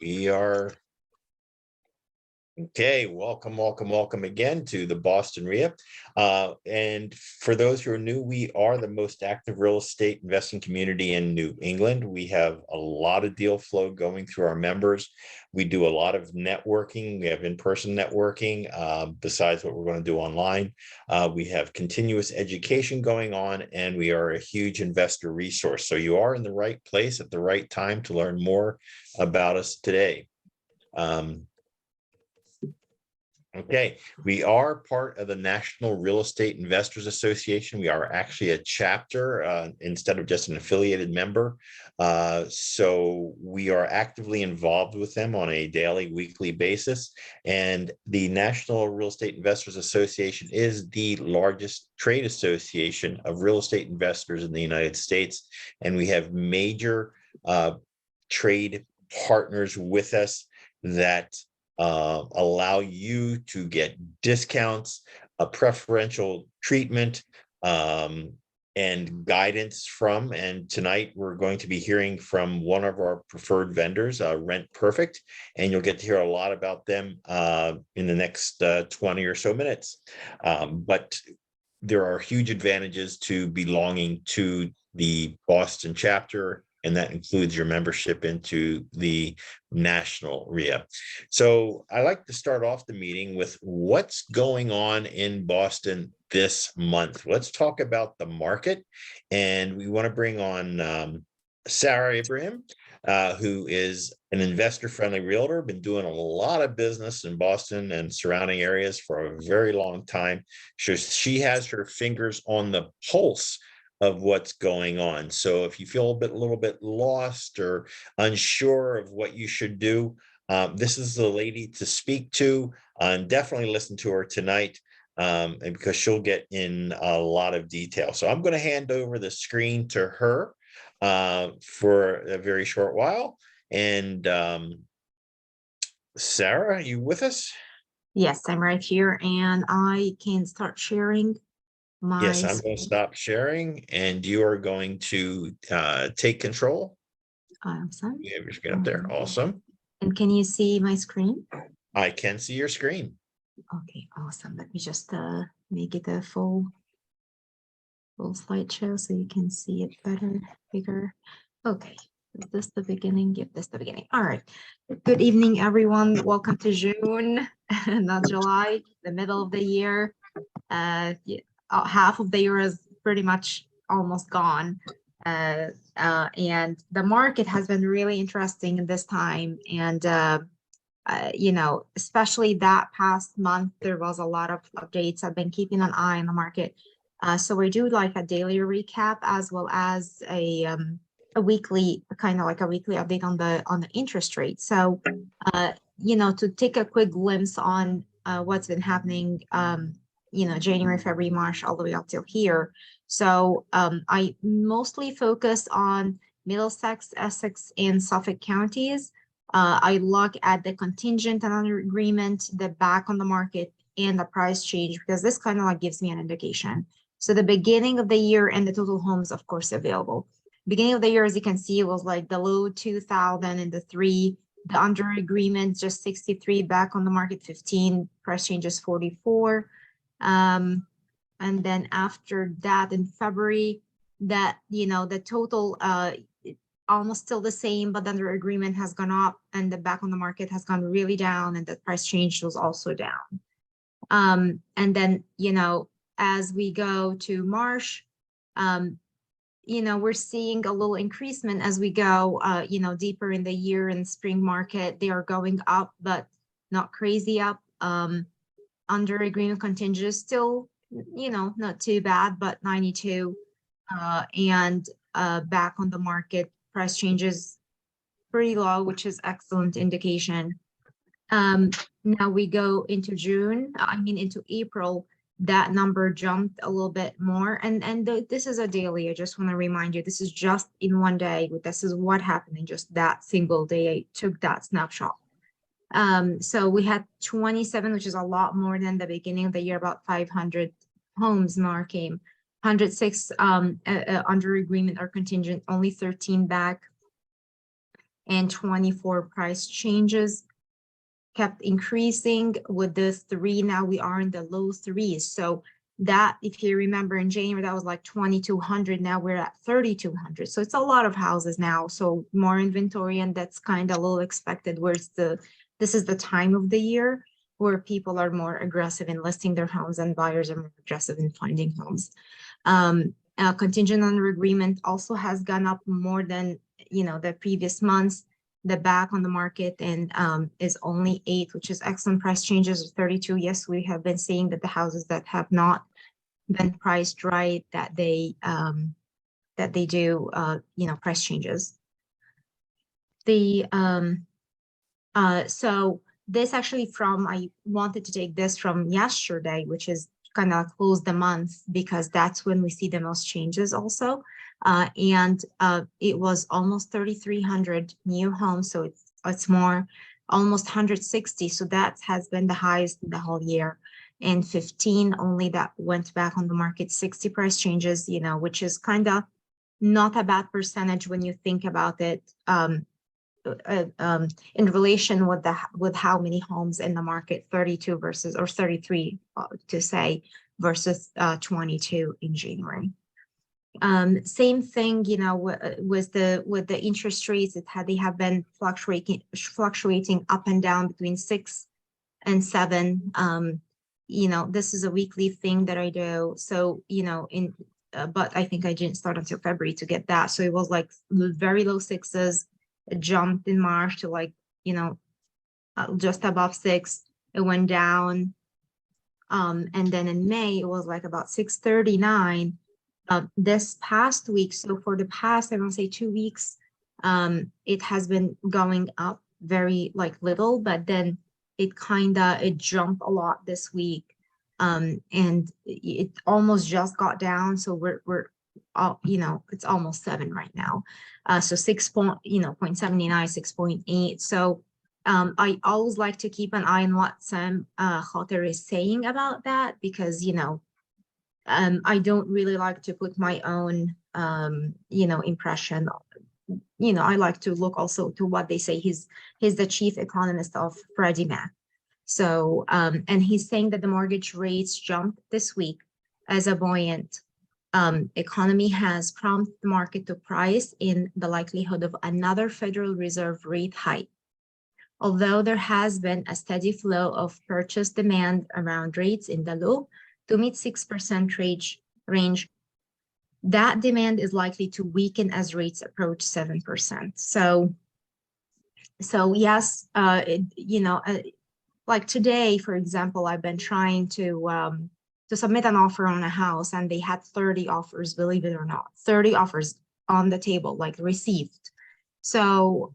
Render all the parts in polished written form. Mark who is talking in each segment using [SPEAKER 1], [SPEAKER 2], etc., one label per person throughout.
[SPEAKER 1] We are okay. Welcome again to the Boston REIA. And for those who are new, we are the most active real estate investing community in New England. We have a lot of deal flow going through our members. We do a lot of networking. We have in-person networking besides what we're going to do online. We have continuous education going on, and we are a huge investor resource. So you are in the right place at the right time to learn more about us today. Okay, we are part of the National Real Estate Investors Association. We are actually a chapter instead of just an affiliated member. So we are actively involved with them on a daily, weekly basis. And the National Real Estate Investors Association is the largest trade association of real estate investors in the United States. And we have major trade partners with us that allow you to get discounts, a preferential treatment, and guidance from. And tonight we're going to be hearing from one of our preferred vendors, Rent Perfect, and you'll get to hear a lot about them in the next 20 or so minutes. But there are huge advantages to belonging to the Boston chapter, and that includes your membership into the national REIA. So I like to start off the meeting with what's going on in Boston this month. Let's talk about the market, and we want to bring on Sarah Ibrahim, who is an investor-friendly realtor, been doing a lot of business in Boston and surrounding areas for a very long time. She has her fingers on the pulse of what's going on. So if you feel a little bit lost or unsure of what you should do, this is the lady to speak to, and definitely listen to her tonight, and because she'll get in a lot of detail. So I'm going to hand over the screen to her for a very short while. And Sarah, are you with us?
[SPEAKER 2] Yes, I'm right here, and I can start sharing.
[SPEAKER 1] Yes, I'm going to stop sharing, and you are going to take control.
[SPEAKER 2] Awesome.
[SPEAKER 1] You have your screen up there. Awesome.
[SPEAKER 2] And can you see my screen?
[SPEAKER 1] I can see your screen.
[SPEAKER 2] Okay, awesome. Let me just make it a full slideshow so you can see it better, bigger. Okay, is this the beginning? Yep, this is the beginning. All right. Good evening, everyone. Welcome to June, not July, the middle of the year. Half of the year is pretty much almost gone, and the market has been really interesting in this time. And you know, especially that past month, there was a lot of updates. I've been keeping an eye on the market, so we do like a daily recap as well as a weekly, kind of like a weekly update on the interest rate. So you know, to take a quick glimpse on what's been happening, you know, January, February, March, all the way up till here. So I mostly focus on Middlesex, Essex, and Suffolk counties. I look at the contingent and under agreement, the back on the market, and the price change, because this kind of like gives me an indication. So the beginning of the year and the total homes, of course, available. Beginning of the year, as you can see, it was like the low 2,000 and the 3. The under agreement, just 63, back on the market 15, price changes 44. And then after that in February, that, you know, the total almost still the same, but then the agreement has gone up and the back on the market has gone really down, and the price change was also down. And then, you know, as we go to March, you know, we're seeing a little increasement as we go, you know, deeper in the year. In spring market, they are going up, but not crazy up. Under agreement contingent is still, you know, not too bad, but 92. And back on the market, price changes pretty low, which is excellent indication. Now we go into June, into April, that number jumped a little bit more. And this is a daily. I just want to remind you, this is just in one day. This is what happened in just that single day. I took that snapshot. So we had 27, which is a lot more than the beginning of the year, about 500 homes more came. 106 under agreement or contingent, only 13 back. and 24 price changes kept increasing with the 3. Now we are in the low 3s. So that, if you remember in January, that was like 2,200. Now we're at 3,200. So it's a lot of houses now. So more inventory, and that's kind of a little expected. This is the time of the year where people are more aggressive in listing their homes and buyers are more aggressive in finding homes. Contingent on agreement also has gone up more than, the previous months. The back on the market and is only 8, which is excellent. Price changes of 32. Yes, we have been seeing that the houses that have not been priced right, that they do price changes. So this actually I wanted to take this from yesterday, which is kind of close the month, because that's when we see the most changes also. And it was almost 3,300 new homes. So it's more, almost 160. So that has been the highest in the whole year. And 15 only that went back on the market, 60 price changes, which is kind of not a bad percentage when you think about it. In relation with how many homes in the market, 32 versus, or 33 to say, versus 22 in January. Same thing, with the interest rates. They have been fluctuating up and down between 6 and 7. This is a weekly thing that I do. So, but I think I didn't start until February to get that. So it was like very low 6s. It jumped in March to like, just above 6. It went down. And then in May, it was like about 639. This past week, so for the past, I want to say 2 weeks, it has been going up very little, but then it jumped a lot this week. And it almost just got down. So we're it's almost 7 right now. So 0.79, 6.8. So I always like to keep an eye on what Sam Khoter is saying about that, because I don't really like to put my own impression. I like to look also to what they say. He's the chief economist of Freddie Mac. So and he's saying that the mortgage rates jumped this week as a buoyant economy has prompted the market to price in the likelihood of another Federal Reserve rate hike. Although there has been a steady flow of purchase demand around rates in the low to mid 6% range, that demand is likely to weaken as rates approach 7%. So yes, like today, for example, I've been trying to submit an offer on a house, and they had 30 offers, believe it or not, 30 offers on the table, received. So,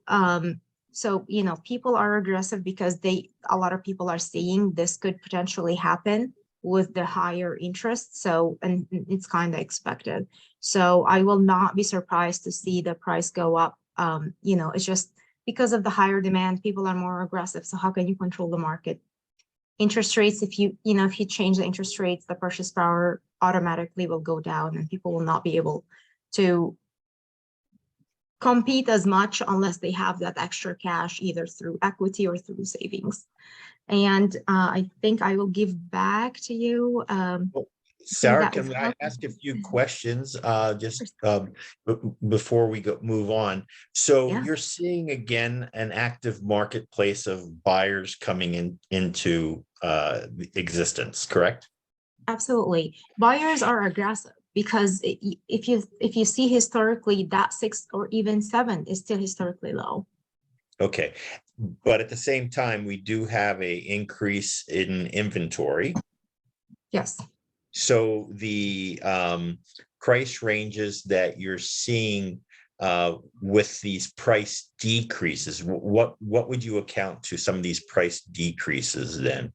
[SPEAKER 2] people are aggressive because a lot of people are seeing this could potentially happen with the higher interest. So, and it's kind of expected. So I will not be surprised to see the price go up. It's just because of the higher demand, people are more aggressive. So how can you control the market? Interest rates, if you change the interest rates, the purchase power automatically will go down, and people will not be able to compete as much unless they have that extra cash, either through equity or through savings. And I think I will give back to you.
[SPEAKER 1] Sarah, can I ask a few questions before we move on? So
[SPEAKER 2] Yeah.
[SPEAKER 1] You're seeing again an active marketplace of buyers coming into existence, correct?
[SPEAKER 2] Absolutely. Buyers are aggressive because if you see historically, that 6 or even 7 is still historically low.
[SPEAKER 1] Okay, but at the same time, we do have an increase in inventory.
[SPEAKER 2] Yes.
[SPEAKER 1] So the price ranges that you're seeing with these price decreases, what would you account to some of these price decreases then?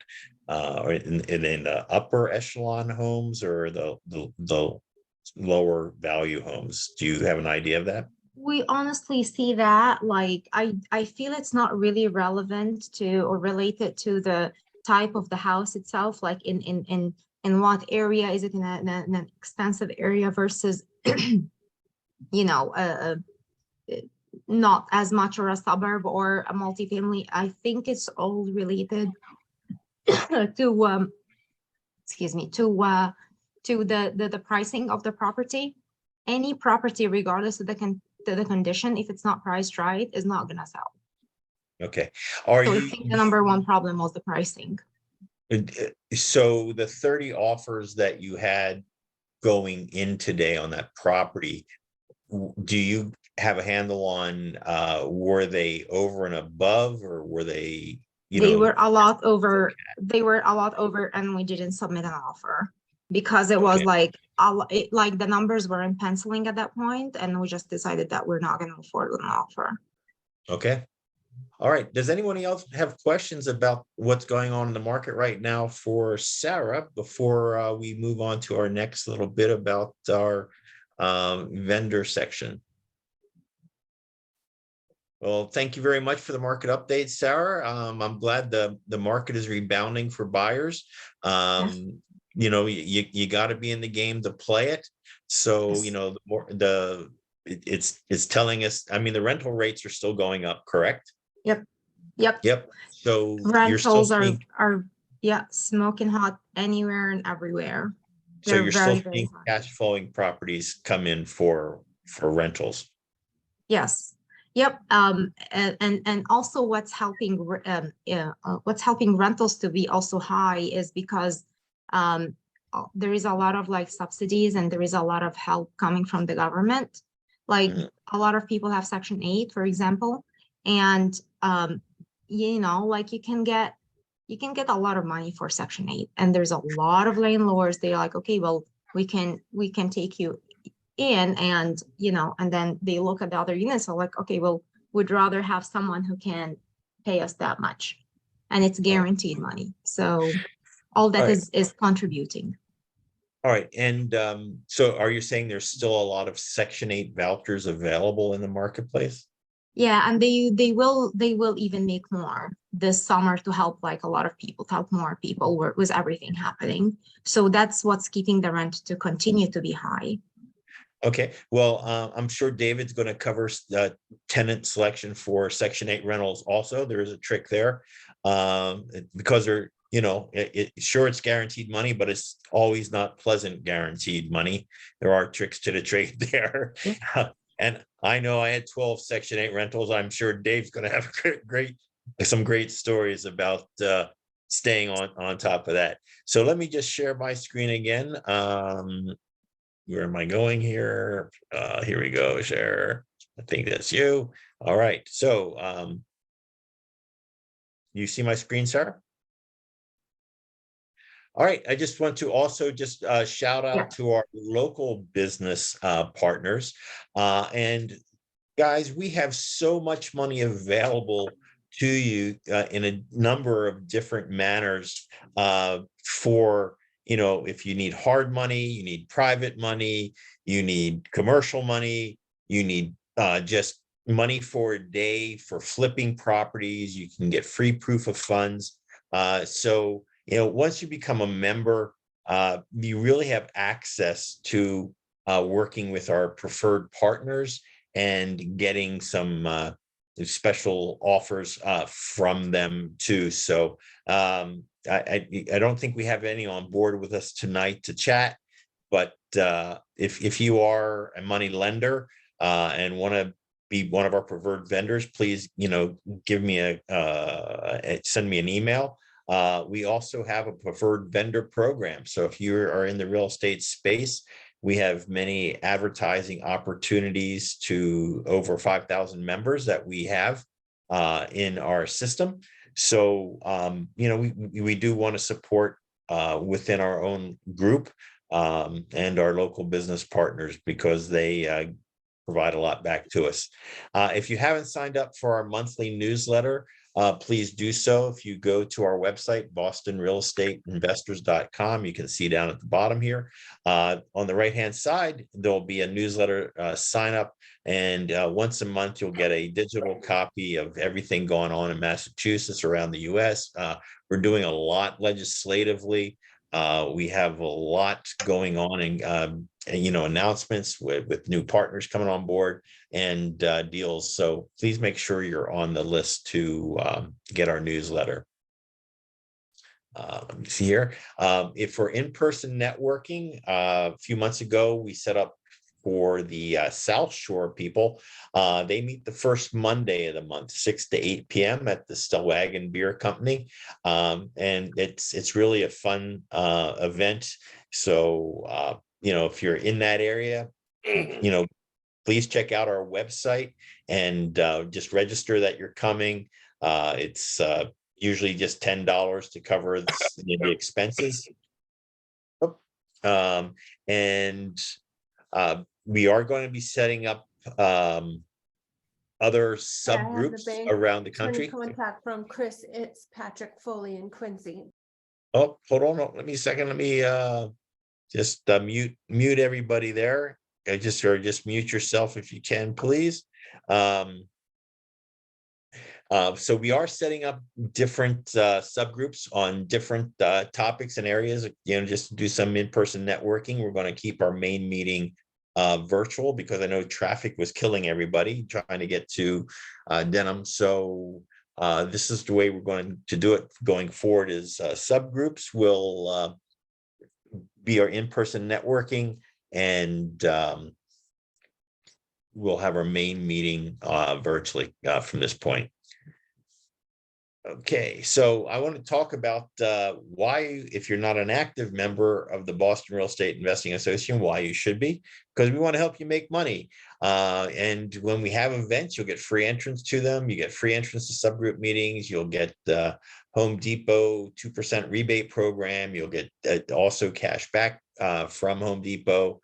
[SPEAKER 1] Or in the upper echelon homes or the lower value homes? Do you have an idea of that?
[SPEAKER 2] We honestly see that, I feel it's not really relevant to or related to the type of the house itself, like in what area is it, in an expensive area versus not as much or a suburb or a multifamily. I think it's all related to excuse me, to the pricing of the property. Any property, regardless of the condition, if it's not priced right, is not gonna sell.
[SPEAKER 1] Okay. Are
[SPEAKER 2] So I
[SPEAKER 1] you,
[SPEAKER 2] think the number one problem was the pricing.
[SPEAKER 1] so the 30 offers that you had going in today on that property, do you have a handle on, were they over and above, or were they,
[SPEAKER 2] They were a lot over, and we didn't submit an offer because it was
[SPEAKER 1] Okay.
[SPEAKER 2] like, like the numbers weren't penciling at that point, and we just decided that we're not gonna move forward with an offer.
[SPEAKER 1] Okay. All right. Does anyone else have questions about what's going on in the market right now for Sarah before we move on to our next little bit about our vendor section? Well, thank you very much for the market update, Sarah. I'm glad the market is rebounding for buyers.
[SPEAKER 2] Yes.
[SPEAKER 1] You got to be in the game to play it. So,
[SPEAKER 2] Yes.
[SPEAKER 1] the more it's telling us, I mean, the rental rates are still going up, correct?
[SPEAKER 2] Yep. Yep.
[SPEAKER 1] Yep. So you're still
[SPEAKER 2] Rentals
[SPEAKER 1] seeing,
[SPEAKER 2] are yeah, smoking hot anywhere and everywhere.
[SPEAKER 1] so
[SPEAKER 2] They're
[SPEAKER 1] you're still
[SPEAKER 2] very, very
[SPEAKER 1] seeing
[SPEAKER 2] hot.
[SPEAKER 1] cash flowing properties come in for rentals.
[SPEAKER 2] Yes. Yep. And also what's helping rentals to be also high is because there is a lot of like subsidies, and there is a lot of help coming from the government. Like
[SPEAKER 1] Mhm.
[SPEAKER 2] a lot of people have Section 8, for example, and like you can get a lot of money for Section 8, and there's a lot of landlords. They're like, okay, well, we can take you in, and and then they look at the other units, so like, okay, well, we'd rather have someone who can pay us that much, and it's
[SPEAKER 1] All right.
[SPEAKER 2] guaranteed money. So all
[SPEAKER 1] All
[SPEAKER 2] that
[SPEAKER 1] right.
[SPEAKER 2] is contributing.
[SPEAKER 1] All right. And so are you saying there's still a lot of Section 8 vouchers available in the marketplace?
[SPEAKER 2] Yeah, and they will even make more this summer to help like a lot of people, to help more people with everything happening. So that's what's keeping the rent to continue to be high.
[SPEAKER 1] Okay, well, I'm sure David's going to cover tenant selection for Section 8 rentals also. There is a trick there, because they're, sure, it's guaranteed money, but it's always not pleasant guaranteed money. There are tricks to the trade there.
[SPEAKER 2] Yeah.
[SPEAKER 1] And I know I had 12 Section 8 rentals. I'm sure Dave's going to have some great stories about staying on top of that. So let me just share my screen again. Where am I going here? Here we go, share. I think that's you. All right. So you see my screen, Sarah? All right. I just want to also just shout
[SPEAKER 2] Yeah.
[SPEAKER 1] out to our local business partners. And guys, we have so much money available to you in a number of different manners for, if you need hard money, you need private money, you need commercial money, you need just money for a day for flipping properties, you can get free proof of funds. So, once you become a member, you really have access to working with our preferred partners and getting some special offers from them too. So I don't think we have any on board with us tonight to chat, but if you are a money lender and want to be one of our preferred vendors, please, give me send me an email. We also have a preferred vendor program. So if you are in the real estate space, we have many advertising opportunities to over 5,000 members that we have in our system. So, we do want to support within our own group and our local business partners because they provide a lot back to us. If you haven't signed up for our monthly newsletter, please do so. If you go to our website, bostonrealestateinvestors.com, you can see down at the bottom here. On the right-hand side, there'll be a newsletter sign up. And once a month, you'll get a digital copy of everything going on in Massachusetts, around the US. We're doing a lot legislatively. We have a lot going on and announcements with new partners coming on board and deals. So please make sure you're on the list to get our newsletter. Let me see here. If we're in-person networking, a few months ago, we set up for the South Shore people. They meet the first Monday of the month, 6 to 8 p.m. at the Stellwagen Beer Company. And it's really a fun event. So, if you're in that area, please check out our website and just register that you're coming. It's usually just $10 to cover the expenses. And we are going to be setting up other subgroups around the country.
[SPEAKER 3] Contact from Chris, it's Patrick Foley in Quincy.
[SPEAKER 1] Oh, hold on, let me a second. Let me just mute everybody there. Just mute yourself if you can, please. So we are setting up different subgroups on different topics and areas, just to do some in-person networking. We're going to keep our main meeting virtual because I know traffic was killing everybody trying to get to Denham. So this is the way we're going to do it going forward is subgroups will be our in-person networking, and we'll have our main meeting virtually from this point. Okay, so I want to talk about why, if you're not an active member of the Boston Real Estate Investing Association, why you should be, because we want to help you make money. And when we have events, you'll get free entrance to them. You get free entrance to subgroup meetings. You'll get Home Depot 2% rebate program. You'll get also cash back from Home Depot.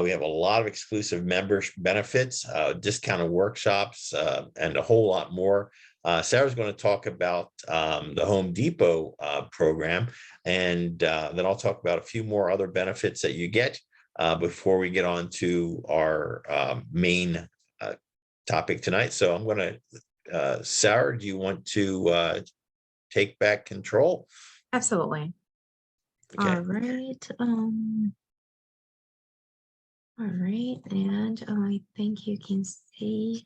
[SPEAKER 1] We have a lot of exclusive member benefits, discounted workshops, and a whole lot more. Sarah's going to talk about the Home Depot program, and then I'll talk about a few more other benefits that you get before we get on to our main topic tonight. So I'm going to, Sarah, do you want to take back control?
[SPEAKER 2] Absolutely.
[SPEAKER 1] Okay.
[SPEAKER 2] All right. All right, and I think you can see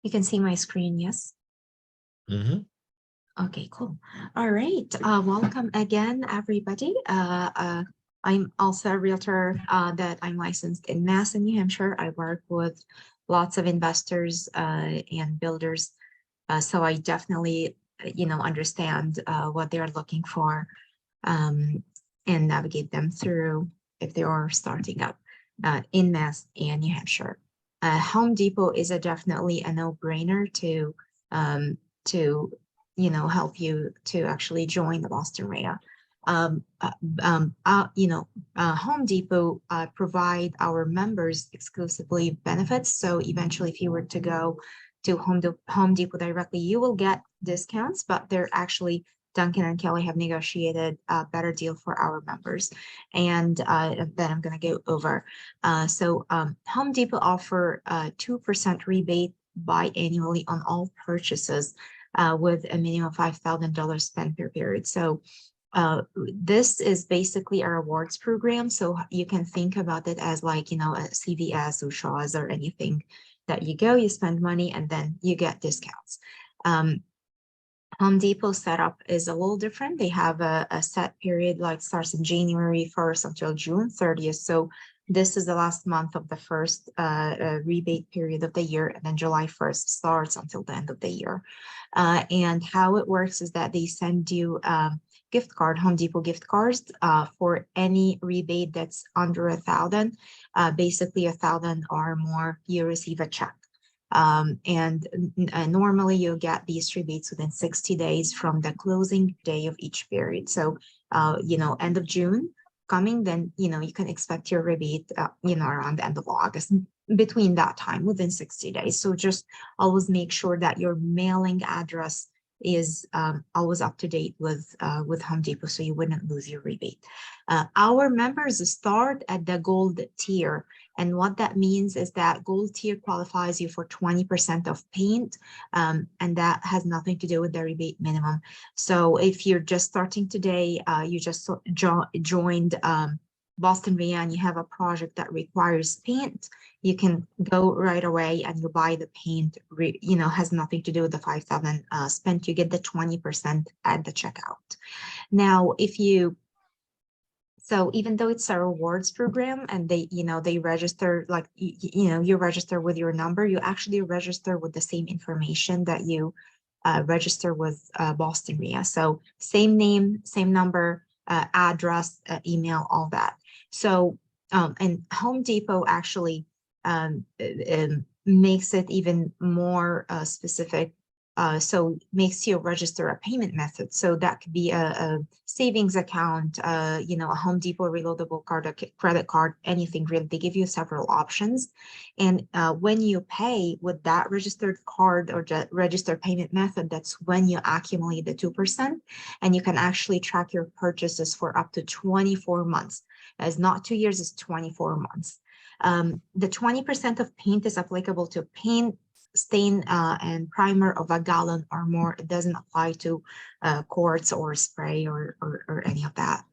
[SPEAKER 2] my screen, yes?
[SPEAKER 1] Mm-hmm.
[SPEAKER 2] Okay, cool. All right, welcome again, everybody. I'm also a realtor that I'm licensed in Mass and New Hampshire. I work with lots of investors and builders, so I definitely, understand what they're looking for and navigate them through if they are starting up in Mass and New Hampshire. Home Depot is definitely a no-brainer to help you to actually join the Boston REIA. Home Depot provide our members exclusively benefits. So eventually, if you were to go to Home Depot directly, you will get discounts, but they're actually Duncan and Kelly have negotiated a better deal for our members, and that I'm going to go over. So Home Depot offer 2% rebate biannually on all purchases with a minimum of $5,000 spent per period. So this is basically a rewards program. So you can think about it as like, a CVS or Shaw's or anything that you go, you spend money, and then you get discounts. Home Depot setup is a little different. They have a set period, like starts in January 1st until June 30th. So this is the last month of the first rebate period of the year, and then July 1st starts until the end of the year. And how it works is that they send you gift card, Home Depot gift cards for any rebate that's under 1,000. Basically 1,000 or more, you receive a check. And normally you'll get these rebates within 60 days from the closing day of each period. So, end of June coming, then, you can expect your rebate, around the end of August, between that time, within 60 days. So just always make sure that your mailing address is always up to date with Home Depot, so you wouldn't lose your rebate. Our members start at the gold tier, And what that means is that gold tier qualifies you for 20% of paint, and that has nothing to do with the rebate minimum. So if you're just starting today, you just joined Boston REIA and you have a project that requires paint, you can go right away and you buy the paint, has nothing to do with the $5,000 spent. You get the 20% at the checkout. Now, so even though it's a rewards program and they register, like, you register with your number, you actually register with the same information that you register with Boston REIA. So same name, same number, address, email, all that. So, and Home Depot actually makes it even more specific. So makes you register a payment method. So that could be a savings account, a Home Depot reloadable card, a credit card, anything really. They give you several options. And when you pay with that registered card or registered payment method, that's when you accumulate the 2%. And you can actually track your purchases for up to 24 months. It's not 2 years, it's 24 months. The 20% of paint is applicable to paint, stain, and primer of a gallon or more. It doesn't apply to quartz or spray or any of that.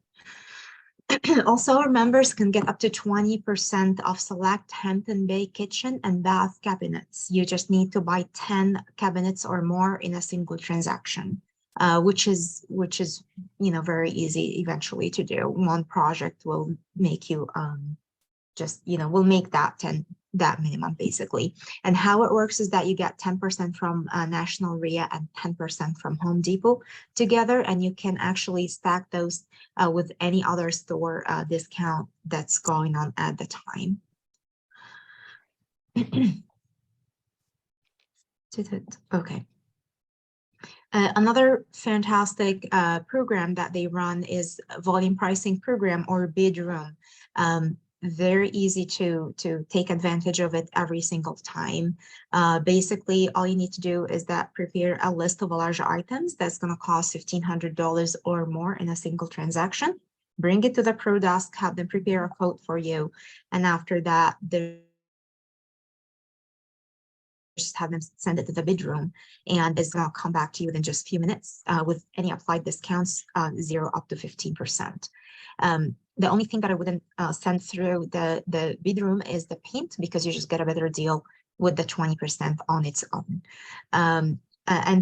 [SPEAKER 2] Also, our members can get up to 20% off select Hampton Bay kitchen and bath cabinets. You just need to buy 10 cabinets or more in a single transaction, which is very easy eventually to do. One project will make you will make that minimum basically. And how it works is that you get 10% from National REIA and 10% from Home Depot together, and you can actually stack those with any other store discount that's going on at the time. Okay. Another fantastic program that they run is volume pricing program or bid room. Very easy to take advantage of it every single time. Basically, all you need to do is that prepare a list of larger items that's going to cost $1,500 or more in a single transaction. Bring it to the pro desk, have them prepare a quote for you, and after that, just have them send it to the bid room, and it's going to come back to you within just a few minutes with any applied discounts, 0 up to 15%. The only thing that I wouldn't send through the bid room is the paint, because you just get a better deal with the 20% on its own. And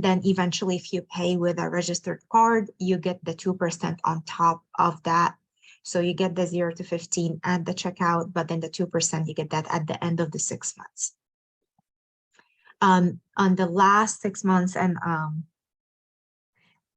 [SPEAKER 2] then eventually, if you pay with a registered card, you get the 2% on top of that. So you get the 0 to 15 at the checkout, but then the 2%, you get that at the end of the 6 months. On the last 6 months, and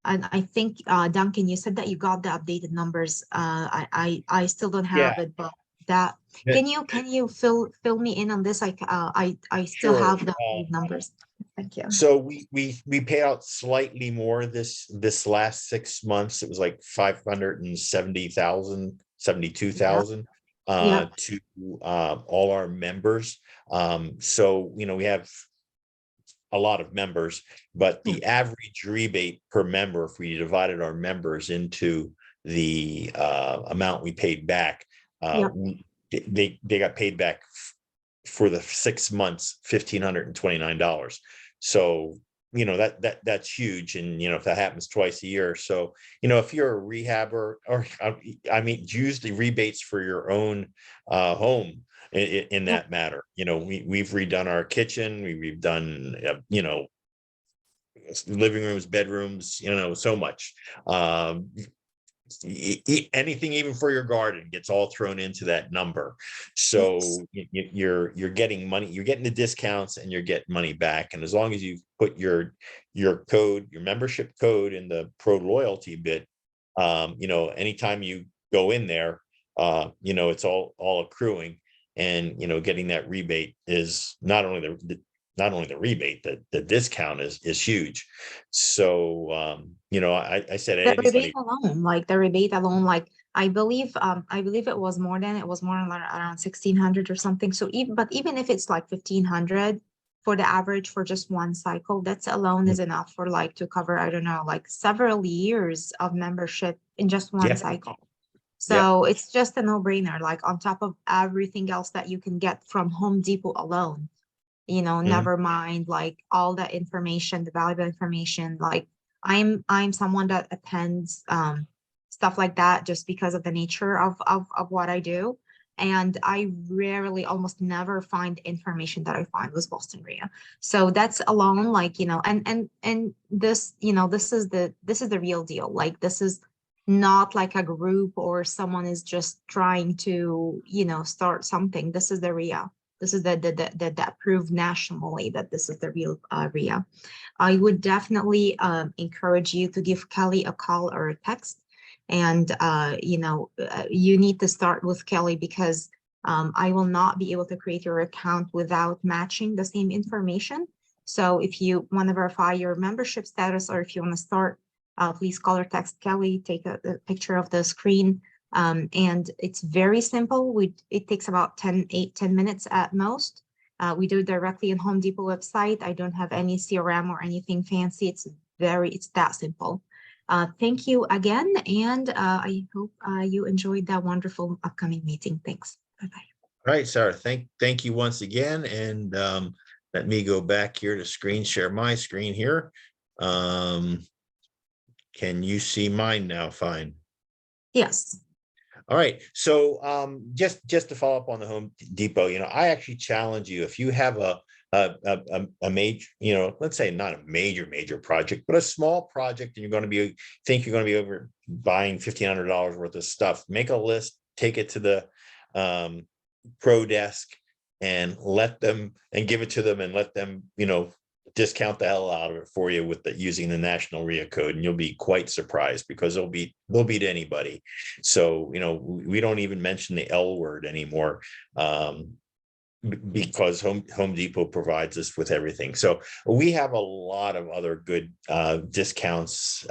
[SPEAKER 2] I think Duncan, you said that you got the updated numbers. I still don't have it, but that can you fill me in on this? Like I still
[SPEAKER 1] Sure.
[SPEAKER 2] have the numbers. Thank you.
[SPEAKER 1] So we paid out slightly more this last 6 months. It was like 570,000, 72,000 to all our members. So we have a lot of members, but the average rebate per member, if we divided our members into the amount we paid back, they got paid back for the 6 months $1,529. So that's huge. And if that happens twice a year, so if you're a rehabber, or use the rebates for your own home in that matter. We've redone our kitchen, we've done living rooms, bedrooms, so much. Anything even for your garden gets all thrown into that number. So you're getting money, you're getting the discounts, and you're getting money back. And as long as you put your code, your membership code in the pro loyalty bit, anytime you go in there, it's all accruing. And getting that rebate is not only the rebate, the discount is huge. So I said
[SPEAKER 2] the rebate alone, like I believe it was more than around 1,600 or something. So even if it's like 1,500 for the average for just one cycle, that's alone is enough for to cover, I don't know, like several years of membership in just one cycle. So it's just a no-brainer, like on top of everything else that you can get from Home Depot alone. Never mind like all that information, the valuable information. Like I'm someone that attends stuff like that just because of the nature of what I do. And I rarely, almost never find information that I find with Boston REIA. So that's alone, like, and this, this is the real deal. Like, this is not like a group or someone is just trying to, start something. This is the REIA. This is that proved nationally that this is the real REIA. I would definitely encourage you to give Kelly a call or a text. And, you need to start with Kelly because I will not be able to create your account without matching the same information. So if you want to verify your membership status or if you want to start, please call or text Kelly, take a picture of the screen. And it's very simple. It takes about 10 minutes at most. We do it directly on Home Depot website. I don't have any CRM or anything fancy. It's that simple. Thank you again. And I hope you enjoyed that wonderful upcoming meeting. Thanks. Bye-bye.
[SPEAKER 1] All right, Sarah, thank you once again. And let me go back here to share my screen here. Can you see mine now? Fine.
[SPEAKER 2] Yes.
[SPEAKER 1] All right. So just to follow up on the Home Depot, I actually challenge you, if you have a major, let's say not a major project, but a small project, and you're going to be over buying $1,500 worth of stuff, make a list, take it to the pro desk and give it to them and let them, discount the hell out of it for you using the national REIA code, and you'll be quite surprised because they'll beat anybody. So, we don't even mention the L word anymore. Because Home Depot provides us with everything. So we have a lot of other good discounts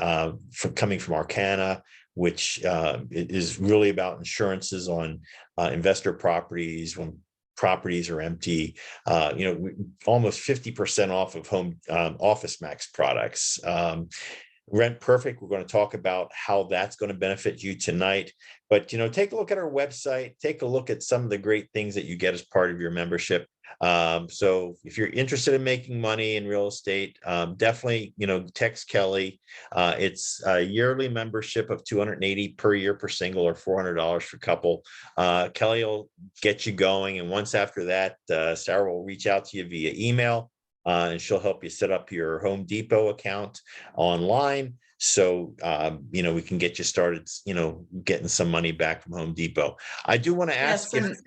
[SPEAKER 1] coming from Arcana, which is really about insurances on investor properties when properties are empty. Almost 50% off of home Office Max products. Rent Perfect, we're going to talk about how that's going to benefit you tonight. But, take a look at our website, take a look at some of the great things that you get as part of your membership. So if you're interested in making money in real estate, definitely, text Kelly. It's a yearly membership of $280 per year per single or $400 for couple. Kelly will get you going. And once after that, Sarah will reach out to you via email. And she'll help you set up your Home Depot account online. So, we can get you started, getting some money back from Home Depot. I do want to ask
[SPEAKER 4] Yes,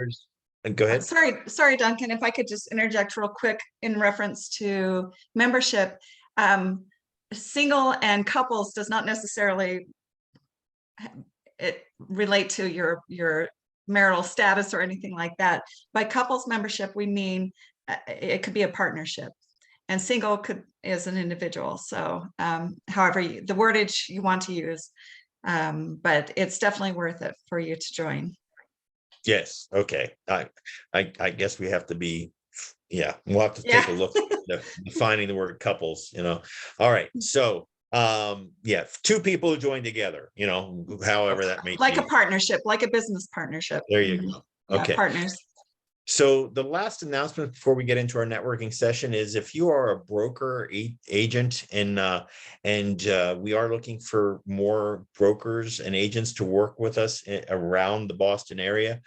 [SPEAKER 1] go ahead.
[SPEAKER 4] Sorry, Duncan, if I could just interject real quick in reference to membership. Single and couples does not necessarily relate to your marital status or anything like that. By couples membership, we mean it could be a partnership. And single is an individual. So however, the wordage you want to use, but it's definitely worth it for you to join.
[SPEAKER 1] Yes. Okay. I guess we have to be, we'll have to take a look at defining the word couples, All right. So, two people who join together, however that may
[SPEAKER 4] like
[SPEAKER 1] be.
[SPEAKER 4] a partnership, like a business partnership.
[SPEAKER 1] There you go. Okay.
[SPEAKER 4] Partners.
[SPEAKER 1] So the last announcement before we get into our networking session is if you are a broker agent and we are looking for more brokers and agents to work with us around the Boston area,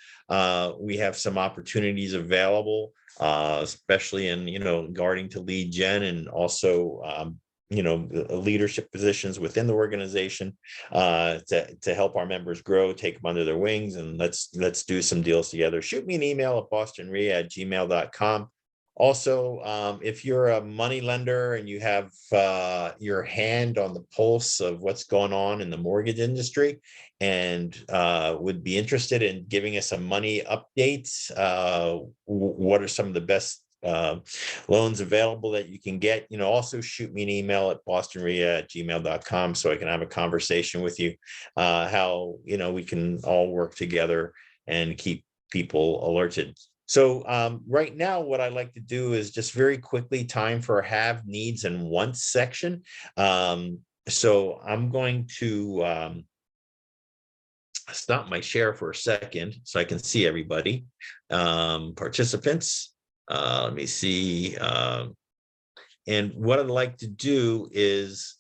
[SPEAKER 1] we have some opportunities available, especially in, regarding to lead gen and also leadership positions within the organization to help our members grow, take them under their wings, and let's do some deals together. Shoot me an email at bostonrea@gmail.com. Also, if you're a money lender and you have your hand on the pulse of what's going on in the mortgage industry and would be interested in giving us some money updates, what are some of the best loans available that you can get, also shoot me an email at bostonrea@gmail.com so I can have a conversation with you, how, we can all work together and keep people alerted. So right now, what I like to do is just very quickly time for have, needs, and wants section. So I'm going to stop my share for a second so I can see everybody. Participants, let me see. And what I'd like to do is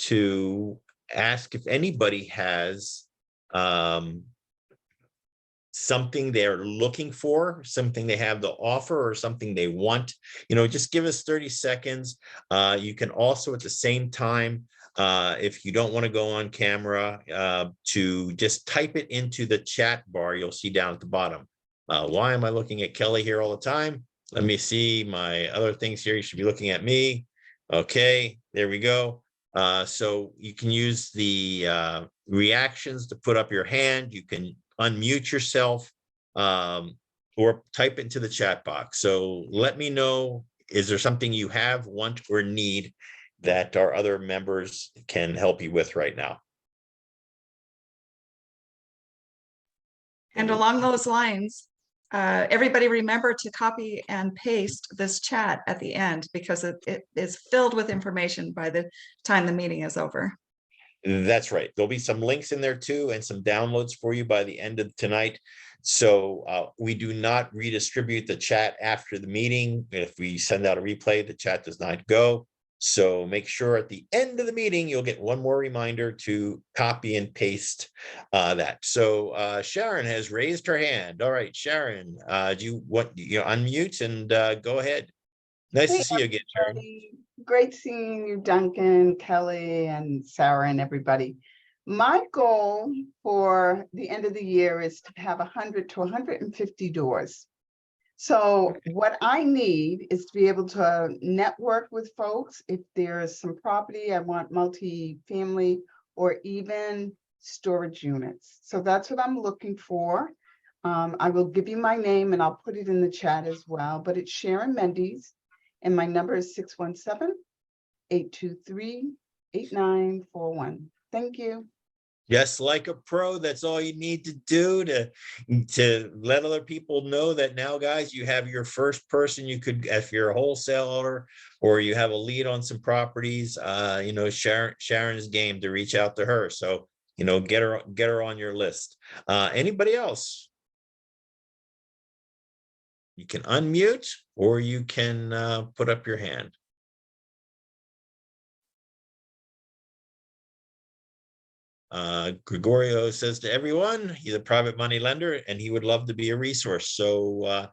[SPEAKER 1] to ask if anybody has something they're looking for, something they have to offer, or something they want, just give us 30 seconds. You can also at the same time, if you don't want to go on camera, to just type it into the chat bar you'll see down at the bottom. Why am I looking at Kelly here all the time? Let me see my other things here. You should be looking at me. Okay, there we go. So you can use the reactions to put up your hand. You can unmute yourself, or type into the chat box. So let me know, is there something you have, want, or need that our other members can help you with right now?
[SPEAKER 4] And along those lines, everybody remember to copy and paste this chat at the end, because it is filled with information by the time the meeting is over.
[SPEAKER 1] That's right. There'll be some links in there too, and some downloads for you by the end of tonight. So we do not redistribute the chat after the meeting. If we send out a replay, the chat does not go. So make sure at the end of the meeting, you'll get one more reminder to copy and paste that. So Sharon has raised her hand. All right, Sharon, do you unmute and go ahead? Nice
[SPEAKER 5] Hey,
[SPEAKER 1] to see you again, Sharon.
[SPEAKER 5] everybody. Great seeing you, Duncan, Kelly, and Sarah, and everybody. My goal for the end of the year is to have 100 to 150 doors. So what I need is to be able to network with folks. If there's some property, I want multi-family or even storage units. So that's what I'm looking for. I will give you my name and I'll put it in the chat as well, but it's Sharon Mendes. And my number is 617-823-8941. Thank you.
[SPEAKER 1] Just like a pro, that's all you need to do to let other people know that now, guys, you have your first person you could, if you're a wholesaler or you have a lead on some properties, Sharon's game to reach out to her. So, get her on your list. Anybody else? You can unmute or you can put up your hand. Gregorio says to everyone, he's a private money lender and he would love to be a resource. So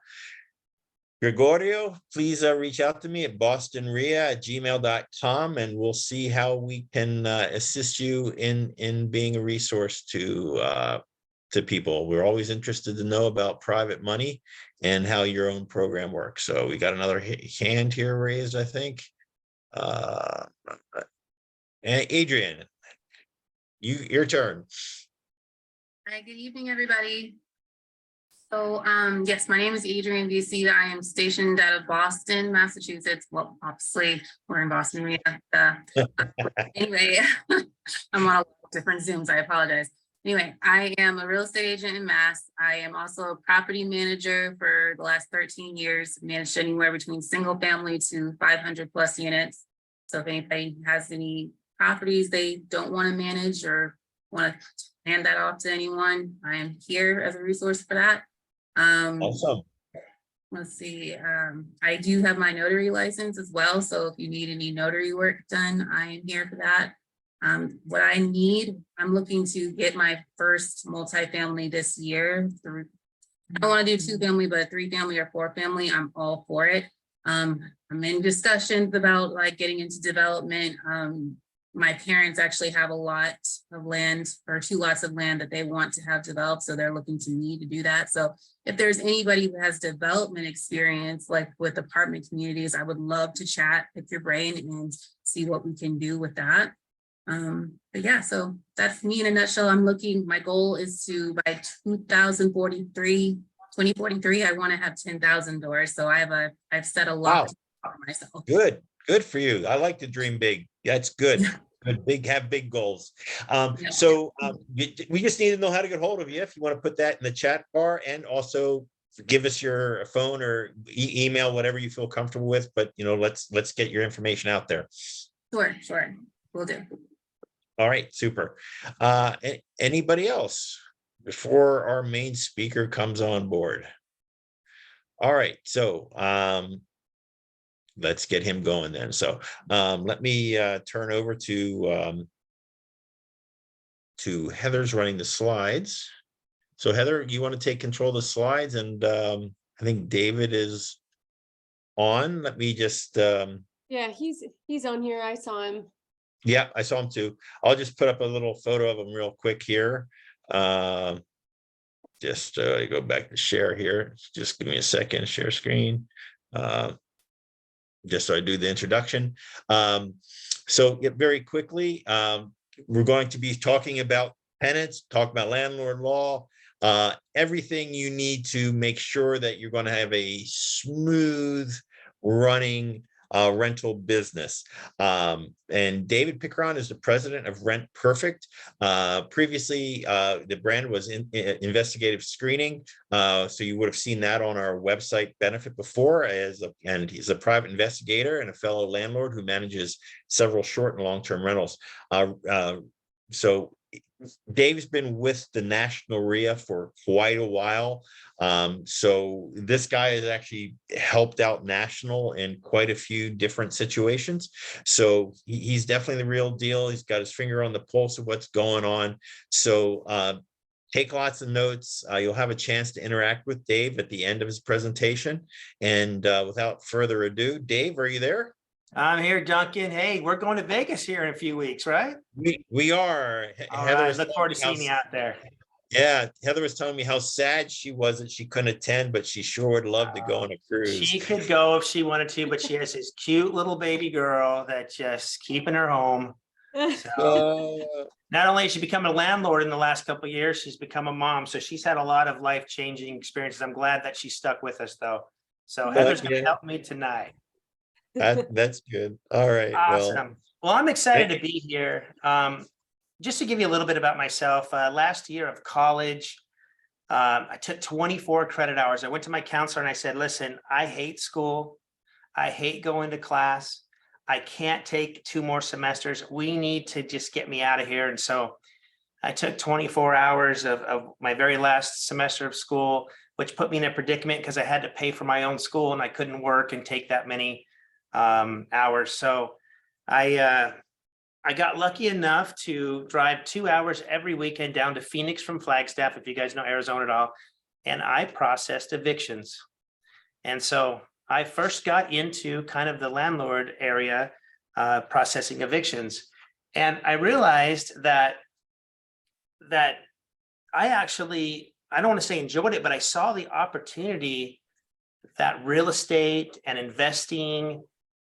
[SPEAKER 1] Gregorio, please reach out to me at bostonrea@gmail.com and we'll see how we can assist you in being a resource to people. We're always interested to know about private money and how your own program works. So we got another hand here raised, I think. And Adrian, your turn.
[SPEAKER 6] Hi, good evening, everybody. So, yes, my name is Adrian VC. I am stationed out of Boston, Massachusetts. Well, obviously, we're in Boston. Anyway, I'm on a lot of different Zooms. I apologize. Anyway, I am a real estate agent in Mass. I am also a property manager for the last 13 years, managed anywhere between single family to 500 plus units. So if anybody has any properties they don't want to manage or want to hand that off to anyone, I am here as a resource for that.
[SPEAKER 1] Awesome.
[SPEAKER 6] Let's see. I do have my notary license as well. So if you need any notary work done, I am here for that. What I need, I'm looking to get my first multifamily this year. I don't want to do 2-family, but 3-family or 4-family, I'm all for it. I'm in discussions about like getting into development. My parents actually have a lot of land, or 2 lots of land that they want to have developed. So they're looking to me to do that. So if there's anybody who has development experience, like with apartment communities, I would love to chat, pick your brain and see what we can do with that. But yeah, so that's me in a nutshell. My goal is to by 2043, I want to have 10,000 doors. So I've set a lot for myself.
[SPEAKER 1] Good for you. I like to dream big. That's good. Good, have big goals. So we just need to know how to get hold of you. If you want to put that in the chat bar, and also give us your phone or email, whatever you feel comfortable with. But let's get your information out there.
[SPEAKER 6] Sure, will do.
[SPEAKER 1] All right, super. Anybody else? before our main speaker comes on board. All right, so let's get him going then. So let me turn over to Heather's running the slides. So Heather, you want to take control of the slides, and I think David is on. Let me just
[SPEAKER 3] Yeah, he's on here. I saw him.
[SPEAKER 1] yeah, I saw him too. I'll just put up a little photo of him real quick here. Just go back to share here. Just give me a second, share screen. Just so I do the introduction. So very quickly, we're going to be talking about tenants, talk about landlord law, everything you need to make sure that you're going to have a smooth running rental business. And David Picaron is the president of Rent Perfect. Previously, the brand was in investigative screening. So you would have seen that on our website benefit before, and he's a private investigator and a fellow landlord who manages several short and long-term rentals. So Dave's been with the national REIA for quite a while. So this guy has actually helped out national in quite a few different situations. So he's definitely the real deal. He's got his finger on the pulse of what's going on. So take lots of notes. You'll have a chance to interact with Dave at the end of his presentation. And without further ado, Dave, are you there?
[SPEAKER 7] I'm here, Duncan. Hey, we're going to Vegas here in a few weeks, right?
[SPEAKER 1] We are.
[SPEAKER 7] All
[SPEAKER 1] Heather
[SPEAKER 7] right,
[SPEAKER 1] was
[SPEAKER 7] look
[SPEAKER 1] telling
[SPEAKER 7] forward
[SPEAKER 1] me
[SPEAKER 7] to seeing you out there.
[SPEAKER 1] Yeah, Heather was telling me how sad she was that she couldn't attend, but she sure would love to go on a cruise.
[SPEAKER 7] She could go if she wanted to, but she has this cute little baby girl that's just keeping her home. So not only has she become a landlord in the last couple of years, she's become a mom. So she's had a lot of life-changing experiences. I'm glad that she stuck with us, though. So Heather's going to
[SPEAKER 1] yeah.
[SPEAKER 7] help me tonight.
[SPEAKER 1] That's good. All right. Well,
[SPEAKER 7] Awesome. Well, I'm excited
[SPEAKER 1] thank
[SPEAKER 7] to be here. Just to give you a little bit about myself, last year of college, I took 24 credit hours. I went to my counselor and I said, listen, I hate school. I hate going to class. I can't take 2 more semesters. We need to just get me out of here. And so I took 24 hours of my very last semester of school, which put me in a predicament because I had to pay for my own school and I couldn't work and take that many hours. So I got lucky enough to drive 2 hours every weekend down to Phoenix from Flagstaff, if you guys know Arizona at all, and I processed evictions. And so I first got into kind of the landlord area, processing evictions. And I realized that I actually, I don't want to say enjoyed it, but I saw the opportunity that real estate and investing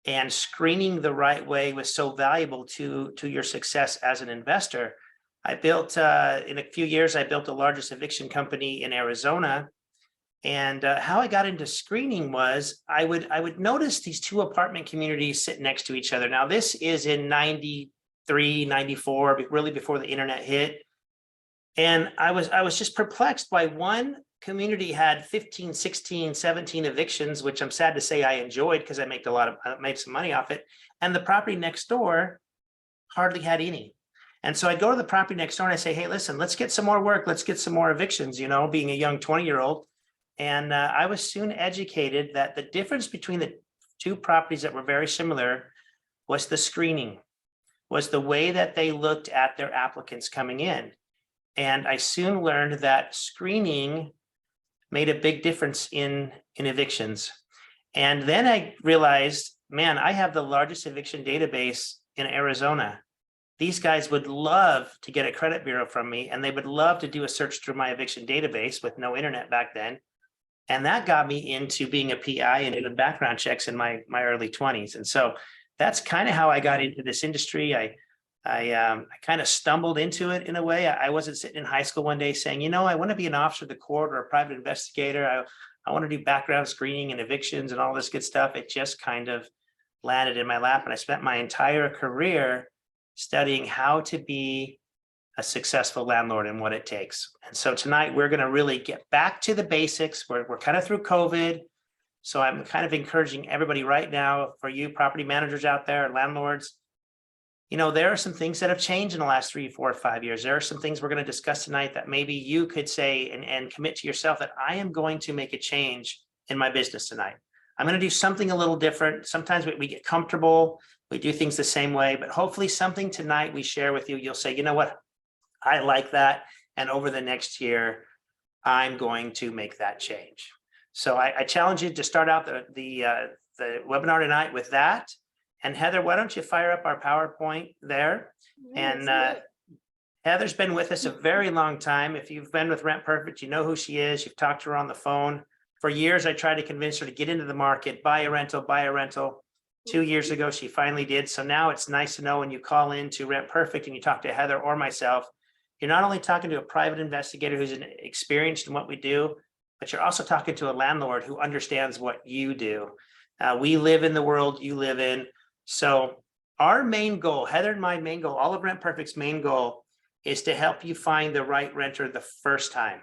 [SPEAKER 7] and screening the right way was so valuable to your success as an investor. I built, in a few years, I built the largest eviction company in Arizona. And how I got into screening was I would notice these 2 apartment communities sit next to each other. Now, this is in 93, 94, really before the internet hit. And I was just perplexed by one community had 15, 16, 17 evictions, which I'm sad to say I enjoyed because I made some money off it. And the property next door hardly had any. And so I'd go to the property next door and I say, hey, listen, let's get some more work. Let's get some more evictions, you know, being a young 20-year-old. And I was soon educated that the difference between the 2 properties that were very similar was the screening, was the way that they looked at their applicants coming in. And I soon learned that screening made a big difference in evictions. And then I realized, man, I have the largest eviction database in Arizona. These guys would love to get a credit bureau from me, and they would love to do a search through my eviction database with no internet back then. And that got me into being a PI and doing background checks in my early 20s. And so that's kind of how I got into this industry. I kind of stumbled into it in a way. I wasn't sitting in high school one day saying, you know, I want to be an officer of the court or a private investigator. I want to do background screening and evictions and all this good stuff. It just kind of landed in my lap. And I spent my entire career studying how to be a successful landlord and what it takes. And so tonight we're going to really get back to the basics. We're kind of through COVID. So I'm kind of encouraging everybody right now, for you property managers out there, landlords, you know, there are some things that have changed in the last 3, 4, 5 years. There are some things we're going to discuss tonight that maybe you could say and commit to yourself that I am going to make a change in my business tonight. I'm going to do something a little different. Sometimes we get comfortable. We do things the same way, but hopefully something tonight we share with you, you'll say, you know what, I like that. And over the next year, I'm going to make that change. So I challenge you to start out the webinar tonight with that. And Heather, why don't you fire up our PowerPoint there? And Heather's been with us a very long time. If you've been with Rent Perfect, you know who she is. You've talked to her on the phone. For years, I tried to convince her to get into the market, buy a rental, buy a rental. 2 years ago, she finally did. So now it's nice to know when you call in to Rent Perfect and you talk to Heather or myself, you're not only talking to a private investigator who's experienced in what we do, but you're also talking to a landlord who understands what you do. We live in the world you live in. So our main goal, Heather and my main goal, all of Rent Perfect's main goal is to help you find the right renter the first time.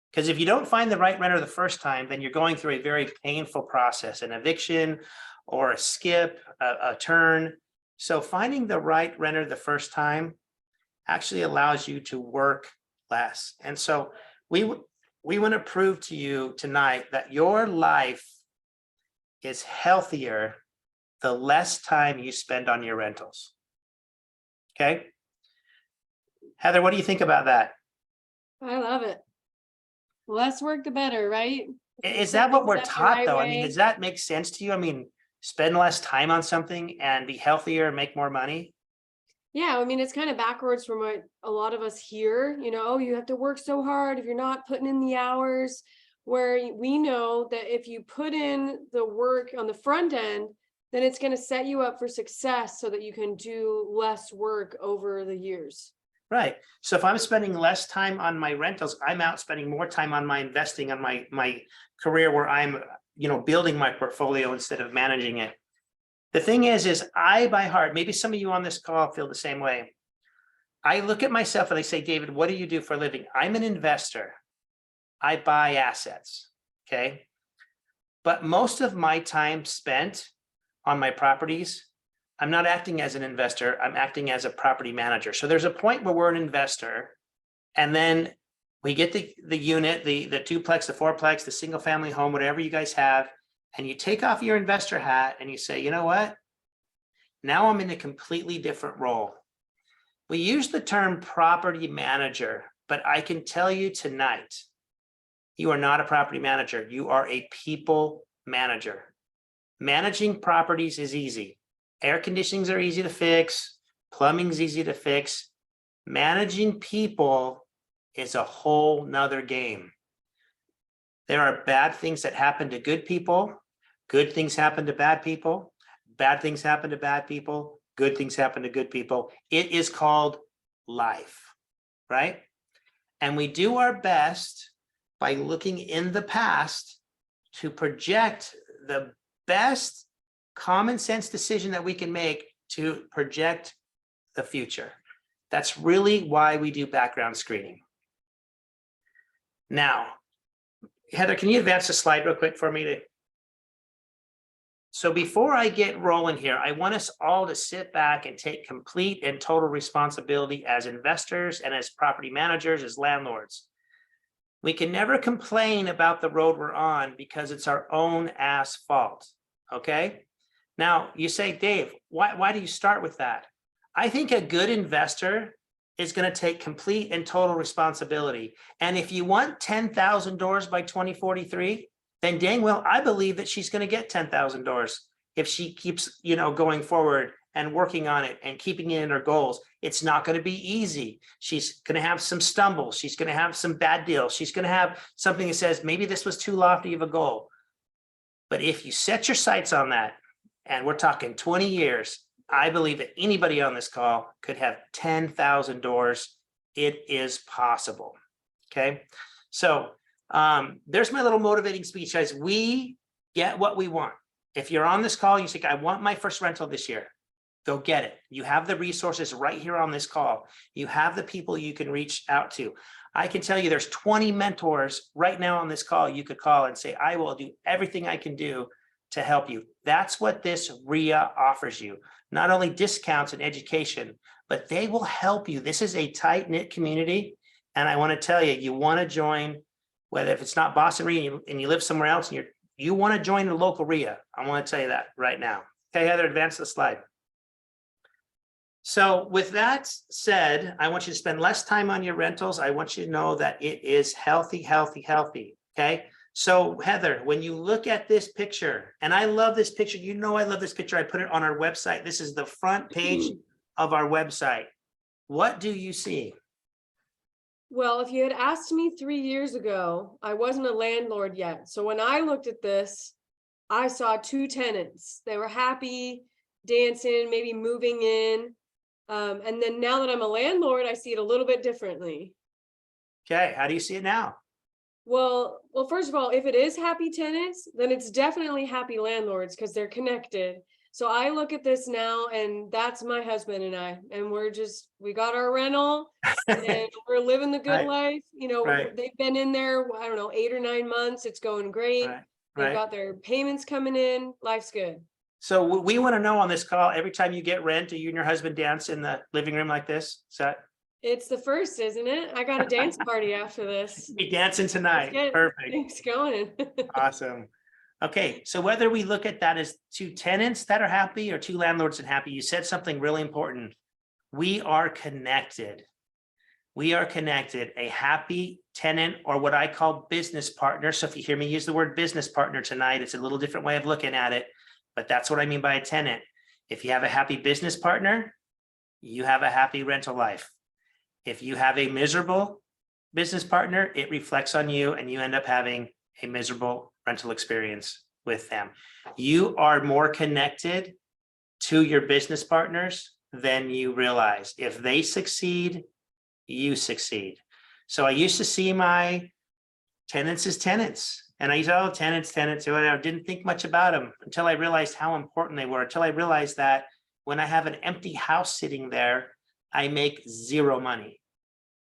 [SPEAKER 7] Because if you don't find the right renter the first time, then you're going through a very painful process, an eviction or a skip, a turn. So finding the right renter the first time actually allows you to work less. And so we want to prove to you tonight that your life is healthier the less time you spend on your rentals. Okay. Heather, what do you think about that?
[SPEAKER 8] I love it. Less work, the better, right?
[SPEAKER 7] Is that what we're
[SPEAKER 8] Things up the
[SPEAKER 7] taught
[SPEAKER 8] right
[SPEAKER 7] though? I mean,
[SPEAKER 8] way.
[SPEAKER 7] does that make sense to you? I mean, spend less time on something and be healthier and make more money?
[SPEAKER 8] Yeah, I mean, it's kind of backwards from what a lot of us hear, you know, oh, you have to work so hard if you're not putting in the hours, where we know that if you put in the work on the front end, then it's going to set you up for success so that you can do less work over the years.
[SPEAKER 7] Right. So if I'm spending less time on my rentals, I'm out spending more time on my investing, on my career where I'm, you know, building my portfolio instead of managing it. The thing is I, by heart, maybe some of you on this call feel the same way. I look at myself and I say, David, what do you do for a living? I'm an investor. I buy assets. Okay. But most of my time spent on my properties, I'm not acting as an investor, I'm acting as a property manager. So there's a point where we're an investor, and then we get the unit, the duplex, the fourplex, the single family home, whatever you guys have, and you take off your investor hat and you say, you know what? Now I'm in a completely different role. We use the term property manager, but I can tell you tonight, you are not a property manager. You are a people manager. Managing properties is easy. Air conditionings are easy to fix. Plumbing's easy to fix. Managing people is a whole nother game. There are bad things that happen to good people. Good things happen to bad people. Bad things happen to bad people. Good things happen to good people. It is called life, right? And we do our best by looking in the past to project the best common sense decision that we can make to project the future. That's really why we do background screening. Now, Heather, can you advance the slide real quick for me? So before I get rolling here, I want us all to sit back and take complete and total responsibility as investors and as property managers, as landlords. We can never complain about the road we're on because it's our own ass fault, okay? Now, you say, Dave, why do you start with that? I think a good investor is going to take complete and total responsibility. And if you want 10,000 doors by 2043, then dang well, I believe that she's going to get 10,000 doors if she keeps, you know, going forward and working on it and keeping it in her goals. It's not going to be easy. She's going to have some stumbles. She's going to have some bad deals. She's going to have something that says, maybe this was too lofty of a goal. But if you set your sights on that, and we're talking 20 years, I believe that anybody on this call could have 10,000 doors. It is possible. Okay. So there's my little motivating speech, guys. We get what we want. If you're on this call, you say, I want my first rental this year. Go get it. You have the resources right here on this call. You have the people you can reach out to. I can tell you there's 20 mentors right now on this call. You could call and say, I will do everything I can do to help you. That's what this REIA offers you. Not only discounts and education, but they will help you. This is a tight-knit community. And I want to tell you, you want to join, whether if it's not Boston REIA and you live somewhere else and you want to join a local REIA. I want to tell you that right now. Okay, Heather, advance the slide. So with that said, I want you to spend less time on your rentals. I want you to know that it is healthy, healthy, healthy. Okay. So Heather, when you look at this picture, and I love this picture, you know, I love this picture. I put it on our website. This is the front page of our website. What do you see?
[SPEAKER 8] Well, if you had asked me 3 years ago, I wasn't a landlord yet. So when I looked at this, I saw 2 tenants. They were happy, dancing, maybe moving in. And then now that I'm a landlord, I see it a little bit differently.
[SPEAKER 7] Okay. How do you see it now?
[SPEAKER 8] Well, first of all, if it is happy tenants, then it's definitely happy landlords because they're connected. So I look at this now, and that's my husband and I, and we got our rental and we're living the good
[SPEAKER 7] Right.
[SPEAKER 8] life. You know,
[SPEAKER 7] Right.
[SPEAKER 8] they've been in there, I don't know, 8 or 9 months. It's going great.
[SPEAKER 7] Right.
[SPEAKER 8] They've
[SPEAKER 7] Right.
[SPEAKER 8] got their payments coming in. Life's good.
[SPEAKER 7] So we want to know on this call, every time you get rent, do you and your husband dance in the living room like this? Is that
[SPEAKER 8] It's the first, isn't it? I got a dance party after this.
[SPEAKER 7] be dancing
[SPEAKER 8] Let's
[SPEAKER 7] tonight?
[SPEAKER 8] get
[SPEAKER 7] Perfect.
[SPEAKER 8] things going.
[SPEAKER 7] Awesome. Okay, so whether we look at that as 2 tenants that are happy or 2 landlords that are happy, you said something really important. We are connected. We are connected. A happy tenant, or what I call business partner. So if you hear me use the word business partner tonight, it's a little different way of looking at it, but that's what I mean by a tenant. If you have a happy business partner, you have a happy rental life. If you have a miserable business partner, it reflects on you and you end up having a miserable rental experience with them. You are more connected to your business partners than you realize. If they succeed, you succeed. So I used to see my tenants as tenants. And I used to, oh, tenants. And I didn't think much about them until I realized how important they were, until I realized that when I have an empty house sitting there, I make 0 money.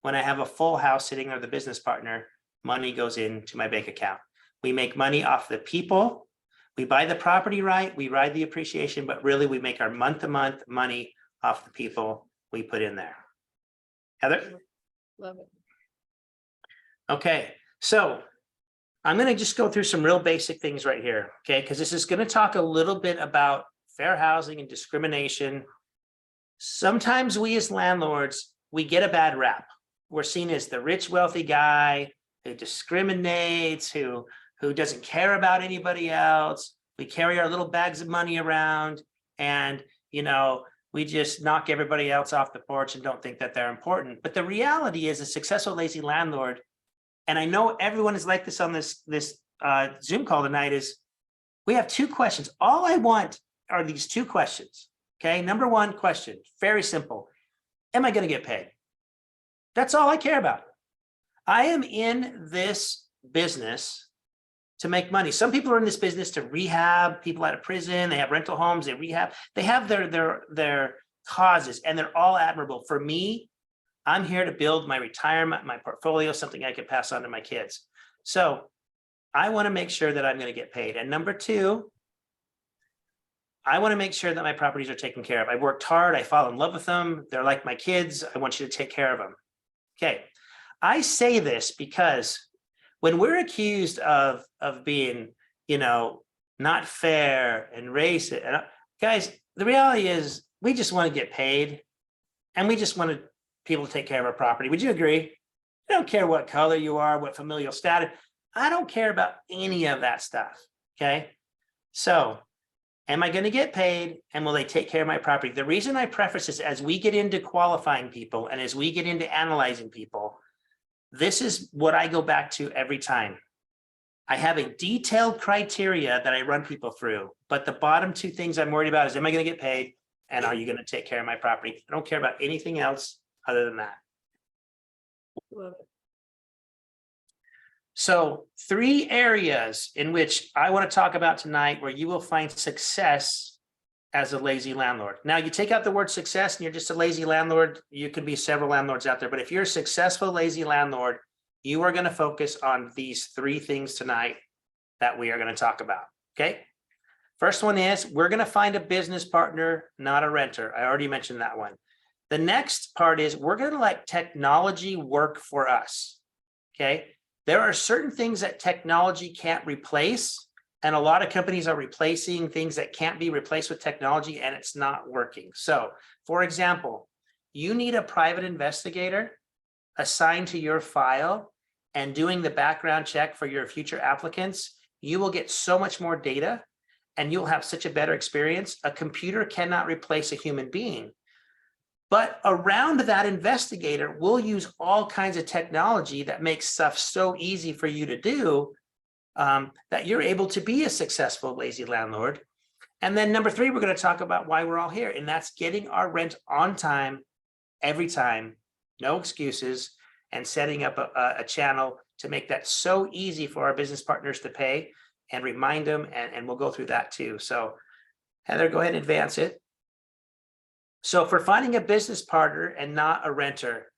[SPEAKER 7] When I have a full house sitting there, the business partner, money goes into my bank account. We make money off the people. We buy the property right. We ride the appreciation, but really we make our month-to-month money off the people we put in there. Heather?
[SPEAKER 8] Love it.
[SPEAKER 7] Okay, so I'm going to just go through some real basic things right here, okay? Because this is going to talk a little bit about fair housing and discrimination. Sometimes we as landlords, we get a bad rap. We're seen as the rich, wealthy guy who discriminates, who doesn't care about anybody else. We carry our little bags of money around and, you know, we just knock everybody else off the porch and don't think that they're important. But the reality is a successful lazy landlord, and I know everyone is like this on this Zoom call tonight, is we have 2 questions. All I want are these 2 questions, okay? Number 1 question, very simple. Am I going to get paid? That's all I care about. I am in this business to make money. Some people are in this business to rehab people out of prison. They have rental homes, they rehab. They have their causes, and they're all admirable. For me, I'm here to build my retirement, my portfolio, something I can pass on to my kids. So I want to make sure that I'm going to get paid. And number 2, I want to make sure that my properties are taken care of. I worked hard. I fall in love with them. They're like my kids. I want you to take care of them. Okay. I say this because when we're accused of being, you know, not fair and racist, guys, the reality is we just want to get paid and we just want people to take care of our property. Would you agree? I don't care what color you are, what familial status. I don't care about any of that stuff. Okay. So am I going to get paid and will they take care of my property? The reason I preface this, as we get into qualifying people and as we get into analyzing people, this is what I go back to every time. I have a detailed criteria that I run people through, but the bottom 2 things I'm worried about is, am I going to get paid? And are you going to take care of my property? I don't care about anything else other than that.
[SPEAKER 8] Love it.
[SPEAKER 7] So 3 areas in which I want to talk about tonight where you will find success as a lazy landlord. Now you take out the word success and you're just a lazy landlord. You could be several landlords out there, but if you're a successful lazy landlord, you are going to focus on these 3 things tonight that we are going to talk about. Okay. First one is, we're gonna find a business partner, not a renter. I already mentioned that one. The next part is, we're gonna let technology work for us, okay? There are certain things that technology can't replace, and a lot of companies are replacing things that can't be replaced with technology, and it's not working. So, for example, you need a private investigator assigned to your file and doing the background check for your future applicants. You will get so much more data and you'll have such a better experience. A computer cannot replace a human being. But around that investigator, we'll use all kinds of technology that makes stuff so easy for you to do that you're able to be a successful lazy landlord. And then number 3, we're going to talk about why we're all here, and that's getting our rent on time, every time, no excuses, and setting up a channel to make that so easy for our business partners to pay and remind them, and we'll go through that too. So Heather, go ahead and advance it. So for finding a business partner and not a renter,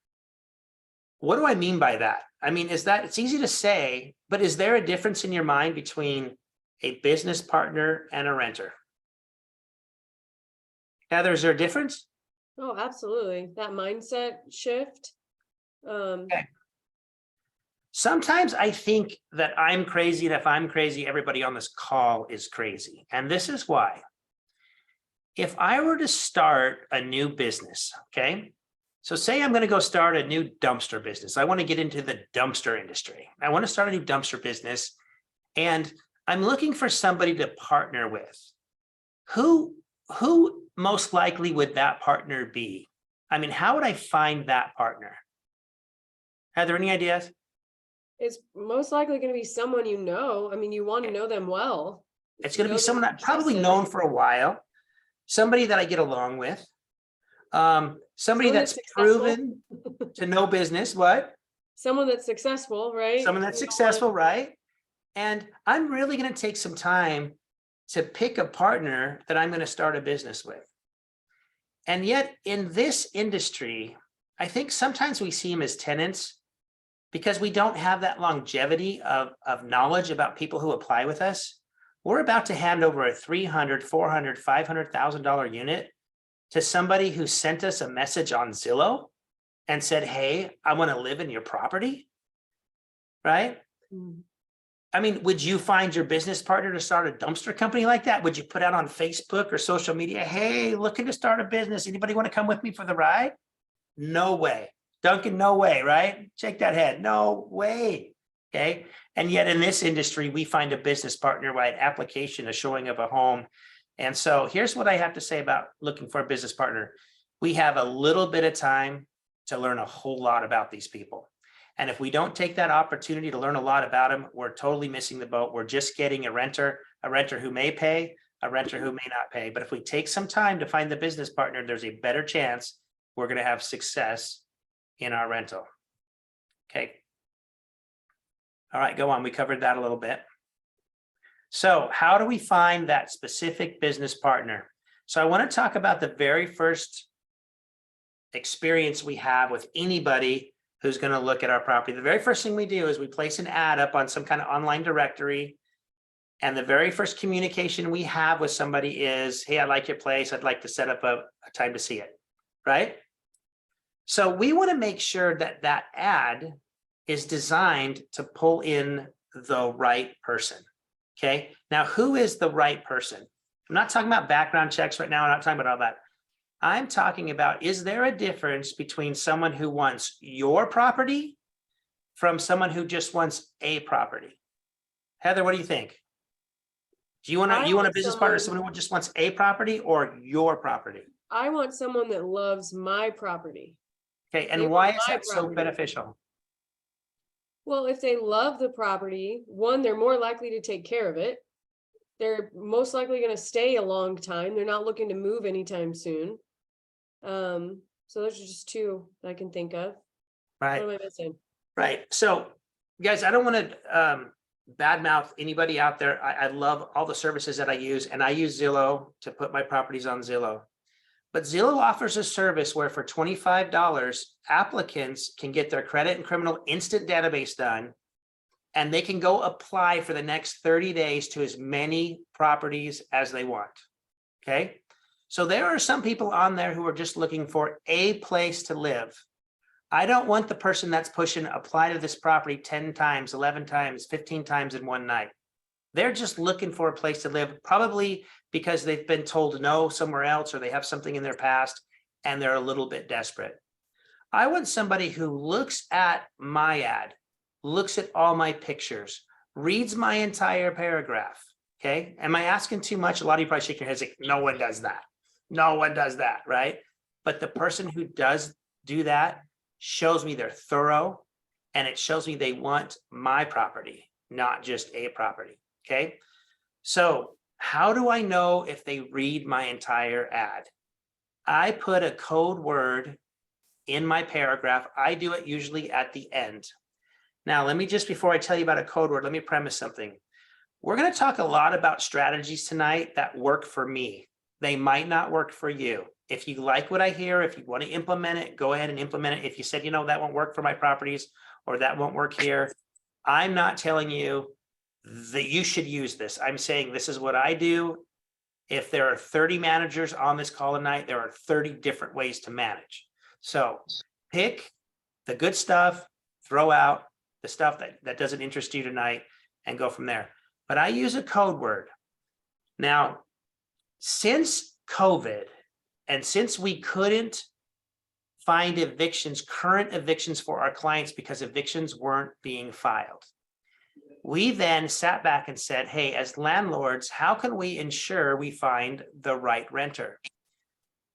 [SPEAKER 7] what do I mean by that? I mean, it's easy to say, but is there a difference in your mind between a business partner and a renter? Heather, is there a difference?
[SPEAKER 8] Oh, absolutely. That mindset shift.
[SPEAKER 7] Okay. Sometimes I think that I'm crazy, and if I'm crazy, everybody on this call is crazy. And this is why. If I were to start a new business, okay? So say I'm going to go start a new dumpster business. I want to get into the dumpster industry. I want to start a new dumpster business, and I'm looking for somebody to partner with. Who most likely would that partner be? I mean, how would I find that partner? Are there any ideas?
[SPEAKER 8] It's most likely going to be someone you know. I mean, you want to know them well.
[SPEAKER 7] It's going to
[SPEAKER 8] Know
[SPEAKER 7] be
[SPEAKER 8] them,
[SPEAKER 7] someone I've probably
[SPEAKER 8] trust them.
[SPEAKER 7] known for a while, somebody that I get along with, somebody
[SPEAKER 8] Someone
[SPEAKER 7] that's
[SPEAKER 8] that's successful.
[SPEAKER 7] proven to know business. What?
[SPEAKER 8] Someone that's successful, right?
[SPEAKER 7] Someone that's
[SPEAKER 8] You don't
[SPEAKER 7] successful,
[SPEAKER 8] want-
[SPEAKER 7] right? And I'm really going to take some time to pick a partner that I'm going to start a business with. And yet in this industry, I think sometimes we see them as tenants because we don't have that longevity of knowledge about people who apply with us. We're about to hand over a $300,000, $400,000, $500,000 unit to somebody who sent us a message on Zillow and said, hey, I want to live in your property, right?
[SPEAKER 8] Mm.
[SPEAKER 7] I mean, would you find your business partner to start a dumpster company like that? Would you put out on Facebook or social media, hey, looking to start a business, anybody want to come with me for the ride? No way. Duncan, no way, right? Shake that head, no way, okay? And yet in this industry, we find a business partner by an application, a showing of a home. And so here's what I have to say about looking for a business partner. We have a little bit of time to learn a whole lot about these people. And if we don't take that opportunity to learn a lot about them, we're totally missing the boat. We're just getting a renter who may pay, a renter who may not pay. But if we take some time to find the business partner, there's a better chance we're going to have success in our rental. Okay. All right, go on. We covered that a little bit. So how do we find that specific business partner? So I want to talk about the very first experience we have with anybody who's going to look at our property. The very first thing we do is we place an ad up on some kind of online directory. And the very first communication we have with somebody is, hey, I like your place. I'd like to set up a time to see it, right? So we want to make sure that that ad is designed to pull in the right person, okay? Now, who is the right person? I'm not talking about background checks right now. I'm not talking about all that. I'm talking about, is there a difference between someone who wants your property from someone who just wants a property? Heather, what do you think? Do you want a business partner, someone who just wants a property or your property?
[SPEAKER 8] I want someone that loves my property.
[SPEAKER 7] Okay,
[SPEAKER 8] They
[SPEAKER 7] and
[SPEAKER 8] want
[SPEAKER 7] why is
[SPEAKER 8] my
[SPEAKER 7] that so
[SPEAKER 8] property.
[SPEAKER 7] beneficial?
[SPEAKER 8] Well, if they love the property, one, they're more likely to take care of it. They're most likely going to stay a long time. They're not looking to move anytime soon. So those are just two that I can think of.
[SPEAKER 7] Right.
[SPEAKER 8] What am I missing?
[SPEAKER 7] Right. So, guys, I don't want to badmouth anybody out there. I love all the services that I use, and I use Zillow to put my properties on Zillow. But Zillow offers a service where for $25, applicants can get their credit and criminal instant database done and they can go apply for the next 30 days to as many properties as they want. Okay. So there are some people on there who are just looking for a place to live. I don't want the person that's pushing apply to this property 10 times, 11 times, 15 times in one night. They're just looking for a place to live, probably because they've been told no somewhere else, or they have something in their past and they're a little bit desperate. I want somebody who looks at my ad, looks at all my pictures, reads my entire paragraph. Okay. Am I asking too much? A lot of you probably shake your heads like, no one does that. No one does that, right? But the person who does do that shows me they're thorough, and it shows me they want my property, not just a property. Okay. So how do I know if they read my entire ad? I put a code word in my paragraph. I do it usually at the end. Now, let me just, before I tell you about a code word, let me premise something. We're going to talk a lot about strategies tonight that work for me. They might not work for you. If you like what I hear, if you want to implement it, go ahead and implement it. If you said, you know, that won't work for my properties, or that won't work here, I'm not telling you that you should use this. I'm saying this is what I do. If there are 30 managers on this call tonight, there are 30 different ways to manage. So pick the good stuff, throw out the stuff that doesn't interest you tonight, and go from there. But I use a code word. Now, since COVID, and since we couldn't find evictions, current evictions for our clients because evictions weren't being filed, we then sat back and said, hey, as landlords, how can we ensure we find the right renter?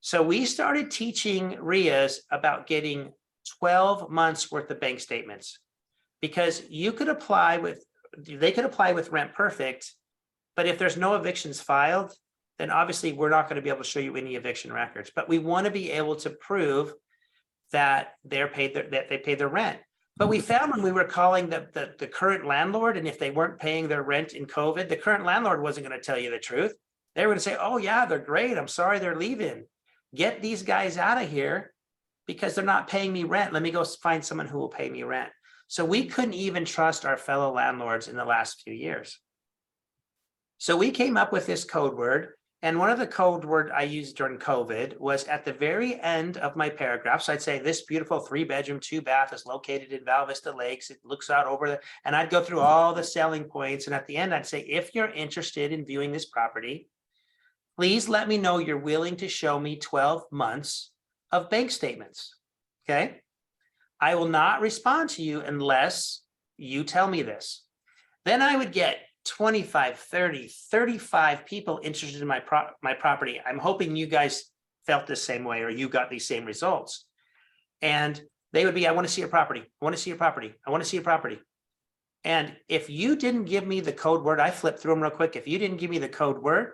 [SPEAKER 7] So we started teaching REIAs about getting 12 months worth of bank statements, because you could apply with, they could apply with Rent Perfect, but if there's no evictions filed, then obviously we're not going to be able to show you any eviction records. But we want to be able to prove that they paid their rent. But we found when we were calling the current landlord, and if they weren't paying their rent in COVID, the current landlord wasn't going to tell you the truth. They were going to say, oh yeah, they're great. I'm sorry they're leaving. Get these guys out of here because they're not paying me rent. Let me go find someone who will pay me rent. So we couldn't even trust our fellow landlords in the last few years. So we came up with this code word. And one of the code word I used during COVID was at the very end of my paragraph. So I'd say this beautiful 3-bedroom, 2-bath is located in Val Vista Lakes. It looks out over the, and I'd go through all the selling points. And at the end, I'd say, if you're interested in viewing this property, please let me know you're willing to show me 12 months of bank statements. Okay. I will not respond to you unless you tell me this. Then I would get 25, 30, 35 people interested in my property. I'm hoping you guys felt the same way, or you got these same results. And they would be, I want to see your property. I want to see your property. I want to see your property. And if you didn't give me the code word, I flipped through them real quick. If you didn't give me the code word,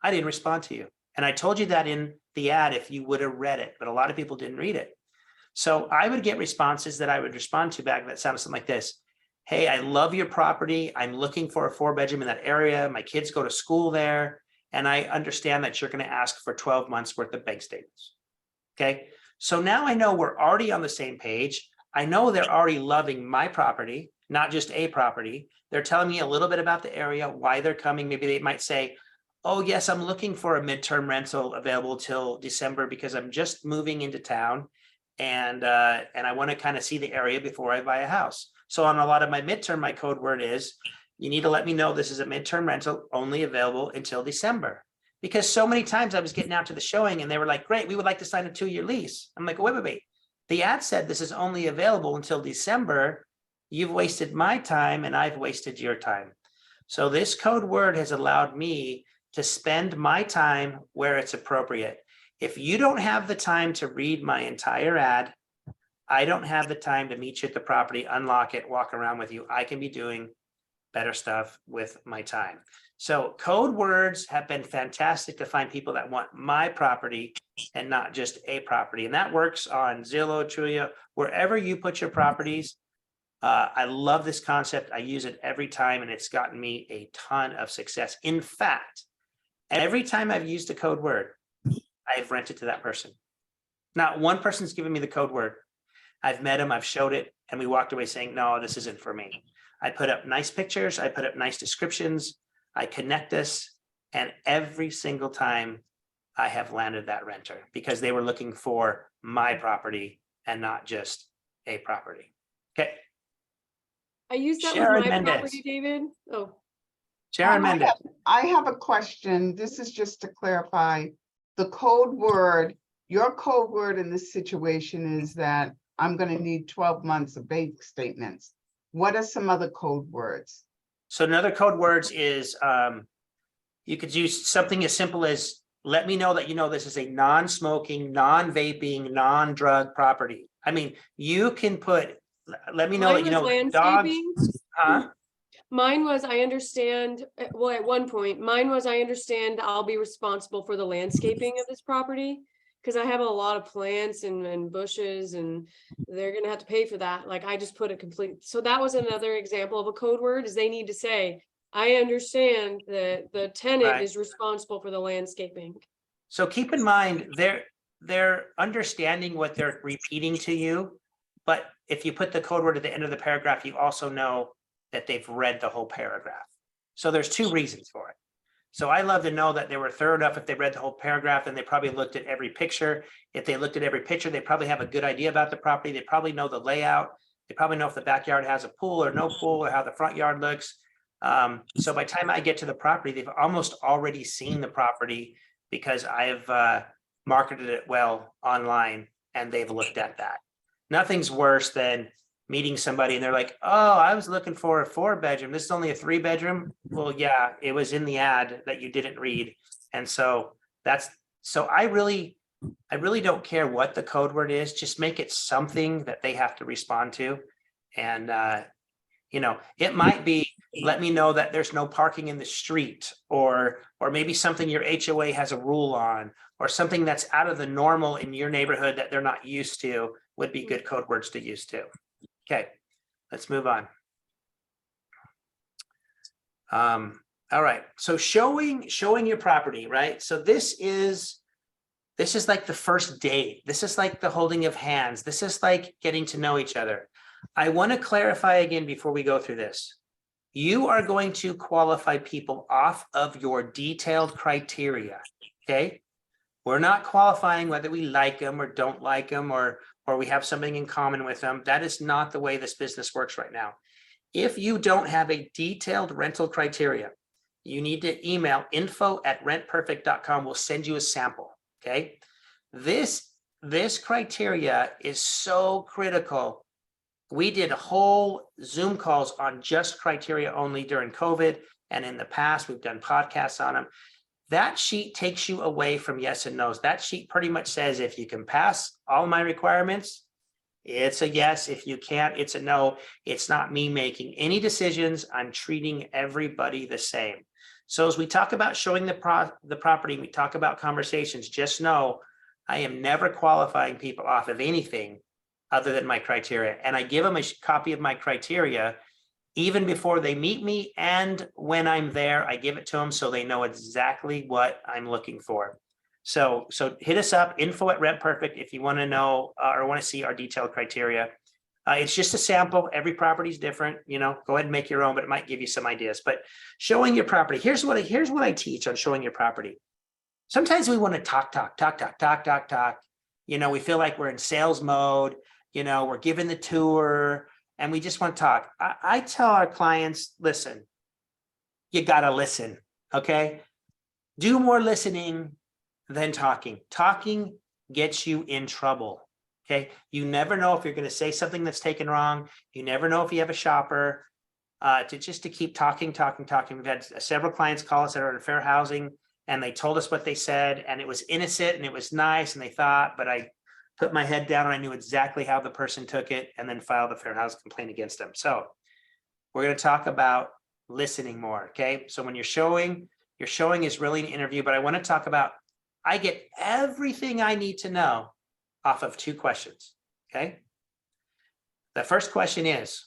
[SPEAKER 7] I didn't respond to you. And I told you that in the ad if you would have read it, but a lot of people didn't read it. So I would get responses that I would respond to back that sounded something like this. Hey, I love your property. I'm looking for a 4-bedroom in that area. My kids go to school there. And I understand that you're going to ask for 12 months worth of bank statements. Okay. So now I know we're already on the same page. I know they're already loving my property, not just a property. They're telling me a little bit about the area, why they're coming. Maybe they might say, oh yes, I'm looking for a midterm rental available till December because I'm just moving into town. And I want to kind of see the area before I buy a house. So on a lot of my midterm, my code word is, you need to let me know this is a midterm rental only available until December. Because so many times I was getting out to the showing and they were like, great, we would like to sign a 2-year lease. I'm like, wait. The ad said this is only available until December. You've wasted my time and I've wasted your time. So this code word has allowed me to spend my time where it's appropriate. If you don't have the time to read my entire ad, I don't have the time to meet you at the property, unlock it, walk around with you. I can be doing better stuff with my time. So code words have been fantastic to find people that want my property and not just a property. And that works on Zillow, Trulia, wherever you put your properties. I love this concept. I use it every time and it's gotten me a ton of success. In fact, every time I've used a code word, I've rented to that person. Not one person's given me the code word. I've met him, I've showed it, and we walked away saying, no, this isn't for me. I put up nice pictures, I put up nice descriptions, I connect us, and every single time I have landed that renter because they were looking for my property and not just a property. Okay,
[SPEAKER 8] I used that with
[SPEAKER 7] Sharon
[SPEAKER 8] my
[SPEAKER 7] Mendez.
[SPEAKER 8] property, David. Oh,
[SPEAKER 7] Sharon Mendez.
[SPEAKER 5] I have a question. This is just to clarify. The code word, your code word in this situation is that I'm gonna need 12 months of bank statements. What are some other code words?
[SPEAKER 7] So another code words is, you could use something as simple as, let me know that you know this is a non-smoking, non-vaping, non-drug property. I mean, you can put, let me know that
[SPEAKER 8] mine
[SPEAKER 7] you
[SPEAKER 8] was
[SPEAKER 7] know dogs,
[SPEAKER 8] landscaping.
[SPEAKER 7] huh?
[SPEAKER 8] Mine was, I understand, well, at one point, mine was, I understand I'll be responsible for the landscaping of this property. Cause I have a lot of plants and bushes and they're gonna have to pay for that. Like I just put it complete. So that was another example of a code word is they need to say, I understand that the tenant
[SPEAKER 7] Right.
[SPEAKER 8] is responsible for the landscaping.
[SPEAKER 7] So keep in mind, they're understanding what they're repeating to you. But if you put the code word at the end of the paragraph, you also know that they've read the whole paragraph. So there's two reasons for it. So I love to know that they were thorough enough. If they read the whole paragraph, and they probably looked at every picture. If they looked at every picture, they probably have a good idea about the property. They probably know the layout. They probably know if the backyard has a pool or no pool or how the front yard looks. So by the time I get to the property, they've almost already seen the property because I've marketed it well online and they've looked at that. Nothing's worse than meeting somebody and they're like, oh, I was looking for a 4-bedroom. This is only a 3-bedroom. Well, yeah, it was in the ad that you didn't read. And so I really don't care what the code word is. Just make it something that they have to respond to. And, it might be, let me know that there's no parking in the street, or maybe something your HOA has a rule on, or something that's out of the normal in your neighborhood that they're not used to would be good code words to use too. Okay, let's move on. All right, so showing your property, right? So this is like the first date. This is like the holding of hands. This is like getting to know each other. I want to clarify again before we go through this. You are going to qualify people off of your detailed criteria, okay? We're not qualifying whether we like them or don't like them or we have something in common with them. That is not the way this business works right now. If you don't have a detailed rental criteria, you need to email info@rentperfect.com. We'll send you a sample, okay? This criteria is so critical. We did whole Zoom calls on just criteria only during COVID. And in the past, we've done podcasts on them. That sheet takes you away from yes and no's. That sheet pretty much says, if you can pass all my requirements, it's a yes. If you can't, it's a no. It's not me making any decisions. I'm treating everybody the same. So as we talk about showing the property, we talk about conversations, just know I am never qualifying people off of anything other than my criteria. And I give them a copy of my criteria even before they meet me. And when I'm there, I give it to them so they know exactly what I'm looking for. So hit us up, info@rentperfect, if you want to know or want to see our detailed criteria. It's just a sample. Every property is different. Go ahead and make your own, but it might give you some ideas. But showing your property, here's what I teach on showing your property. Sometimes we want to talk. We feel like we're in sales mode. We're giving the tour and we just want to talk. I tell our clients, listen, you got to listen. Okay. Do more listening than talking. Talking gets you in trouble. Okay. You never know if you're going to say something that's taken wrong. You never know if you have a shopper. To keep talking. We've had several clients call us that are in fair housing and they told us what they said and it was innocent and it was nice and they thought, but I put my head down and I knew exactly how the person took it and then filed a fair housing complaint against them. So we're going to talk about listening more. Okay. So when you're showing is really an interview, but I want to talk about, I get everything I need to know off of 2 questions. Okay. The first question is,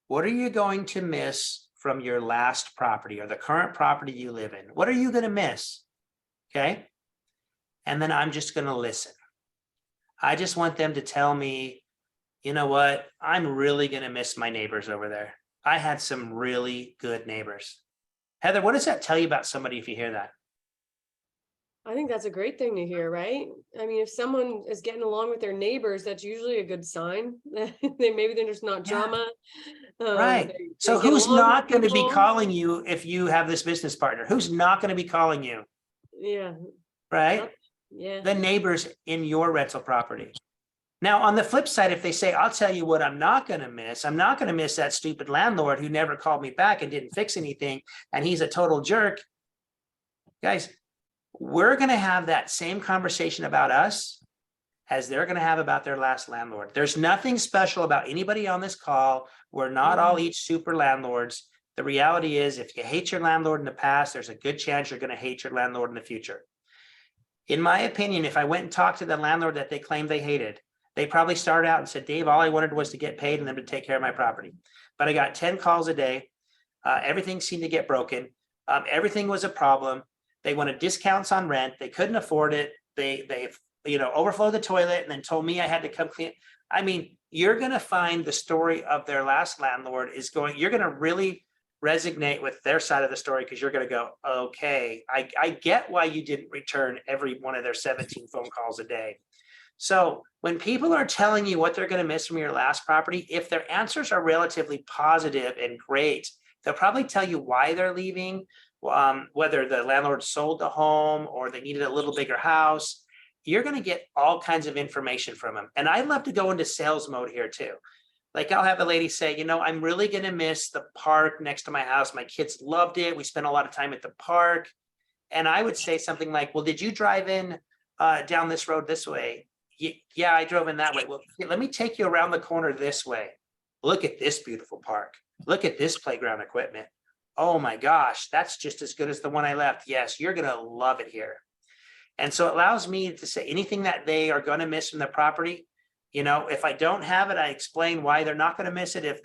[SPEAKER 7] what are you going to miss from your last property or the current property you live in? What are you going to miss? Okay. And then I'm just going to listen. I just want them to tell me you know what? I'm really gonna miss my neighbors over there. I had some really good neighbors. Heather, what does that tell you about somebody if you hear that?
[SPEAKER 8] I think that's a great thing to hear, right? I mean, if someone is getting along with their neighbors, that's usually a good sign. Maybe they're just not
[SPEAKER 7] Yeah.
[SPEAKER 8] drama.
[SPEAKER 7] Right.
[SPEAKER 8] They
[SPEAKER 7] So
[SPEAKER 8] get
[SPEAKER 7] who's
[SPEAKER 8] along with
[SPEAKER 7] not going to be
[SPEAKER 8] people.
[SPEAKER 7] calling you if you have this business partner? Who's not going to be calling you?
[SPEAKER 8] Yeah,
[SPEAKER 7] Right?
[SPEAKER 8] yeah.
[SPEAKER 7] The neighbors in your rental property. Now, on the flip side, if they say, I'll tell you what I'm not going to miss, I'm not going to miss that stupid landlord who never called me back and didn't fix anything, and he's a total jerk. Guys, we're going to have that same conversation about us as they're going to have about their last landlord. There's nothing special about anybody on this call. We're not all each super landlords. The reality is, if you hate your landlord in the past, there's a good chance you're going to hate your landlord in the future. In my opinion, if I went and talked to the landlord that they claimed they hated, they probably started out and said, Dave, all I wanted was to get paid and them to take care of my property. But I got 10 calls a day. Everything seemed to get broken. Everything was a problem. They wanted discounts on rent. They couldn't afford it. They overflowed the toilet and then told me I had to come clean. I mean, you're going to find the story of their last landlord is going, you're going to really resonate with their side of the story, because you're going to go, okay, I get why you didn't return every one of their 17 phone calls a day. So when people are telling you what they're going to miss from your last property, if their answers are relatively positive and great, they'll probably tell you why they're leaving, whether the landlord sold the home or they needed a little bigger house. You're going to get all kinds of information from them. And I love to go into sales mode here too. Like, I'll have a lady say, I'm really going to miss the park next to my house. My kids loved it. We spent a lot of time at the park. And I would say something like, well, did you drive in down this road this way? Yeah, I drove in that way. Well, let me take you around the corner this way. Look at this beautiful park. Look at this playground equipment. Oh my gosh, that's just as good as the one I left. Yes, you're going to love it here. And so it allows me to say anything that they are going to miss from the property. If I don't have it, I explain why they're not going to miss it. If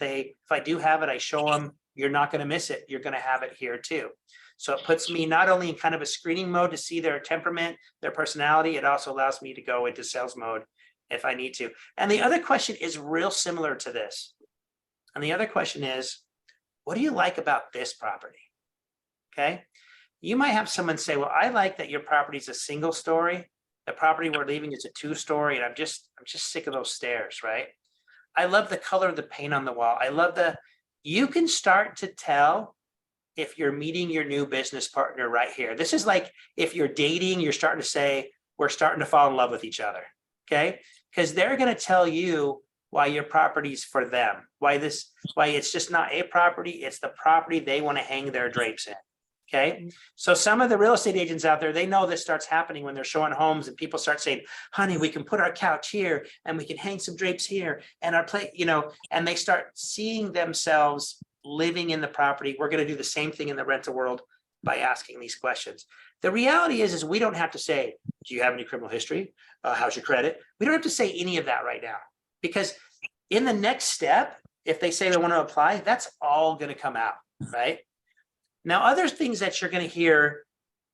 [SPEAKER 7] I do have it, I show them you're not going to miss it. You're going to have it here too. So it puts me not only in kind of a screening mode to see their temperament, their personality, it also allows me to go into sales mode if I need to. And the other question is real similar to this. And the other question is, what do you like about this property? Okay. You might have someone say, well, I like that your property is a single story. The property we're leaving is a 2-story, and I'm just sick of those stairs, right? I love the color of the paint on the wall. I love you can start to tell if you're meeting your new business partner right here. This is like if you're dating, you're starting to say, we're starting to fall in love with each other, okay? Because they're going to tell you why your property's for them, why it's just not a property, it's the property they want to hang their drapes in, okay? So some of the real estate agents out there, they know this starts happening when they're showing homes and people start saying, honey, we can put our couch here and we can hang some drapes here and our plate, and they start seeing themselves living in the property. We're going to do the same thing in the rental world by asking these questions. The reality is we don't have to say, do you have any criminal history? How's your credit? We don't have to say any of that right now, because in the next step, if they say they want to apply, that's all going to come out, right? Now, other things that you're going to hear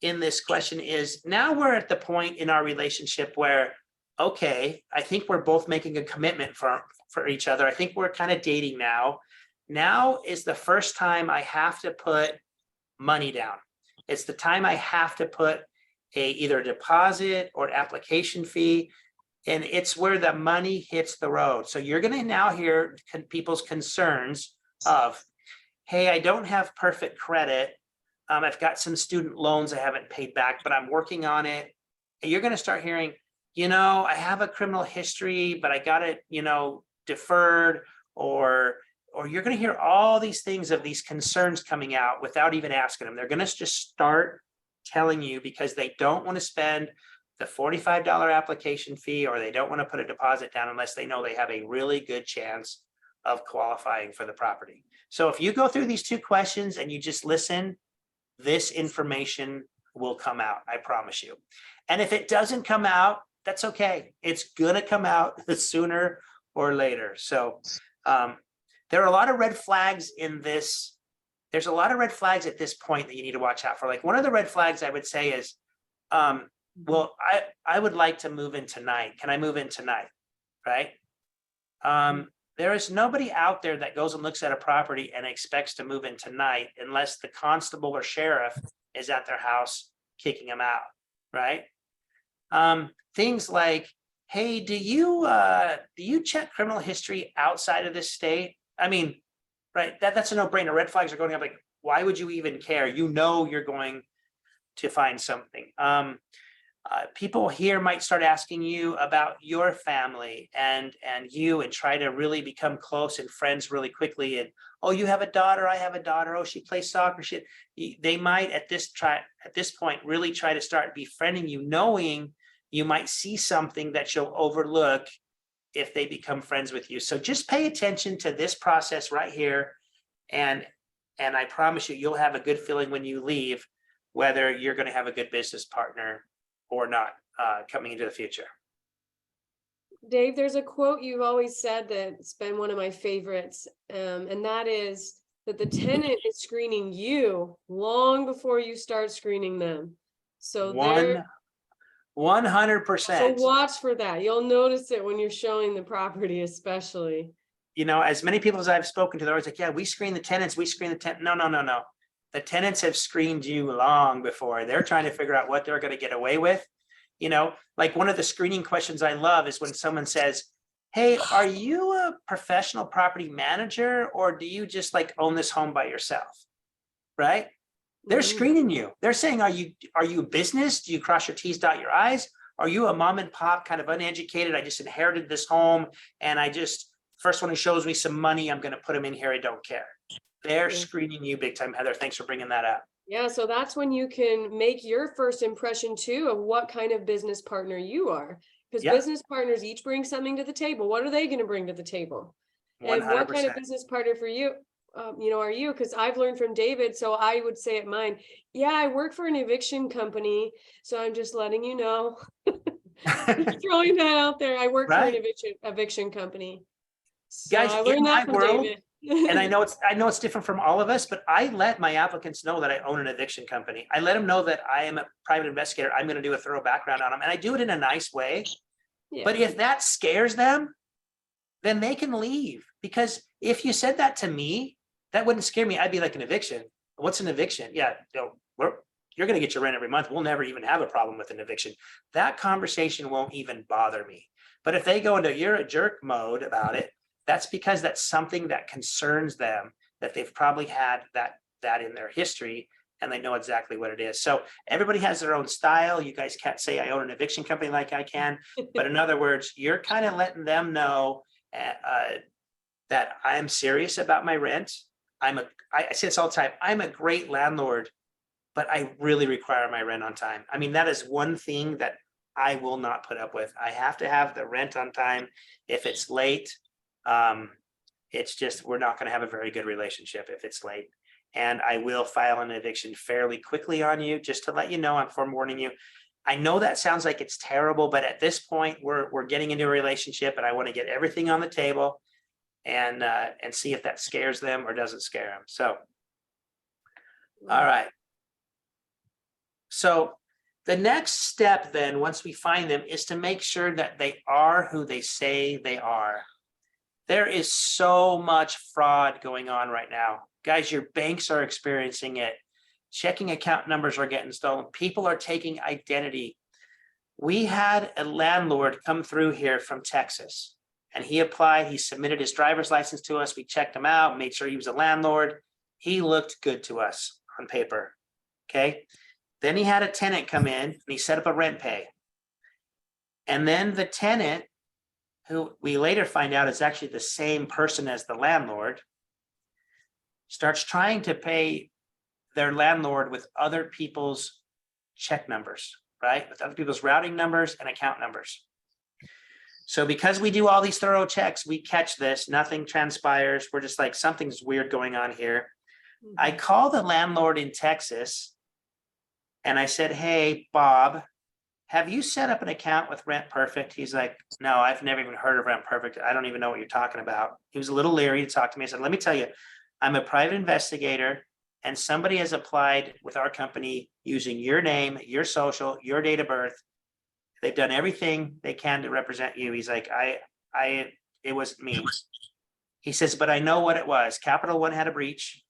[SPEAKER 7] in this question is, now we're at the point in our relationship where, okay, I think we're both making a commitment for each other. I think we're kind of dating now. Now is the first time I have to put money down. It's the time I have to put either a deposit or an application fee. And it's where the money hits the road. So you're going to now hear people's concerns of, hey, I don't have perfect credit. I've got some student loans I haven't paid back, but I'm working on it. And you're going to start hearing, I have a criminal history, but I got it, deferred, or you're going to hear all these things of these concerns coming out without even asking them. They're going to just start telling you because they don't want to spend the $45 application fee, or they don't want to put a deposit down unless they know they have a really good chance of qualifying for the property. So if you go through these 2 questions and you just listen, this information will come out, I promise you. And if it doesn't come out, that's okay. It's going to come out sooner or later. So there are a lot of red flags in this. There's a lot of red flags at this point that you need to watch out for. Like, one of the red flags I would say is, well, I would like to move in tonight. Can I move in tonight? Right? There is nobody out there that goes and looks at a property and expects to move in tonight unless the constable or sheriff is at their house kicking them out, right? Things like, hey, do you check criminal history outside of this state? I mean, right, that's a no-brainer. Red flags are going up. Like, why would you even care? You know you're going to find something. People here might start asking you about your family and try to really become close and friends really quickly. And, oh, you have a daughter, I have a daughter. Oh, she plays soccer. They might at this point really try to start befriending you, knowing you might see something that you'll overlook if they become friends with you. So just pay attention to this process right here. And I promise you, you'll have a good feeling when you leave, whether you're going to have a good business partner or not coming into the future.
[SPEAKER 8] Dave, there's a quote you've always said that's been one of my favorites, and that is that the tenant is screening you long before you start screening them. So
[SPEAKER 7] 100%.
[SPEAKER 8] So watch for that. You'll notice it when you're showing the property, especially.
[SPEAKER 7] You know, as many people as I've spoken to, they're always like, yeah, we screen the tenants, we screen the tenant. No. The tenants have screened you long before. They're trying to figure out what they're going to get away with. You know, like one of the screening questions I love is when someone says, hey, are you a professional property manager or do you just like own this home by yourself? Right? They're screening you. They're saying, are you a business? Do you cross your T's, dot your I's? Are you a mom and pop kind of uneducated? I just inherited this home and first one who shows me some money, I'm going to put them in here. I don't care. They're screening you big time, Heather. Thanks for bringing that up.
[SPEAKER 8] Yeah, so that's when you can make your first impression too of what kind of business partner you are. Because business partners each bring something to the table. What are they going to bring to the table? 100%. And what kind of business partner for you, are you? Because I've learned from David, so I would say at mine, yeah, I work for an eviction company. So I'm just letting you know, throwing that out there. I work for an eviction company. So
[SPEAKER 7] guys,
[SPEAKER 8] I learned that from David.
[SPEAKER 7] And I know it's different from all of us, but I let my applicants know that I own an eviction company. I let them know that I am a private investigator. I'm going to do a thorough background on them, and I do it in a nice way. Yeah. But if that scares them, then they can leave. Because if you said that to me, that wouldn't scare me. I'd be like, an eviction. What's an eviction? Yeah, you're going to get your rent every month. We'll never even have a problem with an eviction. That conversation won't even bother me. But if they go into you're a jerk mode about it, that's because that's something that concerns them, that they've probably had that in their history and they know exactly what it is. So everybody has their own style. You guys can't say I own an eviction company like I can, but in other words, you're kind of letting them know that I'm serious about my rent. I say this all the time, I'm a great landlord, but I really require my rent on time. I mean, that is one thing that I will not put up with. I have to have the rent on time. If it's late, it's just, we're not going to have a very good relationship if it's late. And I will file an eviction fairly quickly on you, just to let you know, I'm forewarning you. I know that sounds like it's terrible, but at this point we're getting into a relationship and I want to get everything on the table and see if that scares them or doesn't scare them. So, all right. So the next step then, once we find them, is to make sure that they are who they say they are. There is so much fraud going on right now. Guys, your banks are experiencing it. Checking account numbers are getting stolen. People are taking identity. We had a landlord come through here from Texas, and he applied. He submitted his driver's license to us. We checked him out, made sure he was a landlord. He looked good to us on paper, okay? Then he had a tenant come in, and he set up a rent pay. And then the tenant, who we later find out is actually the same person as the landlord, starts trying to pay their landlord with other people's check numbers, right? With other people's routing numbers and account numbers. So because we do all these thorough checks, we catch this, nothing transpires. We're just like, something's weird going on here. Mm-hmm. I call the landlord in Texas and I said, hey, Bob, have you set up an account with Rent Perfect? He's like, no, I've never even heard of Rent Perfect. I don't even know what you're talking about. He was a little leery to talk to me. I said, let me tell you, I'm a private investigator and somebody has applied with our company using your name, your social, your date of birth. They've done everything they can to represent you. He's like, I it wasn't me. He says, but I know what it was. Capital One had a breach.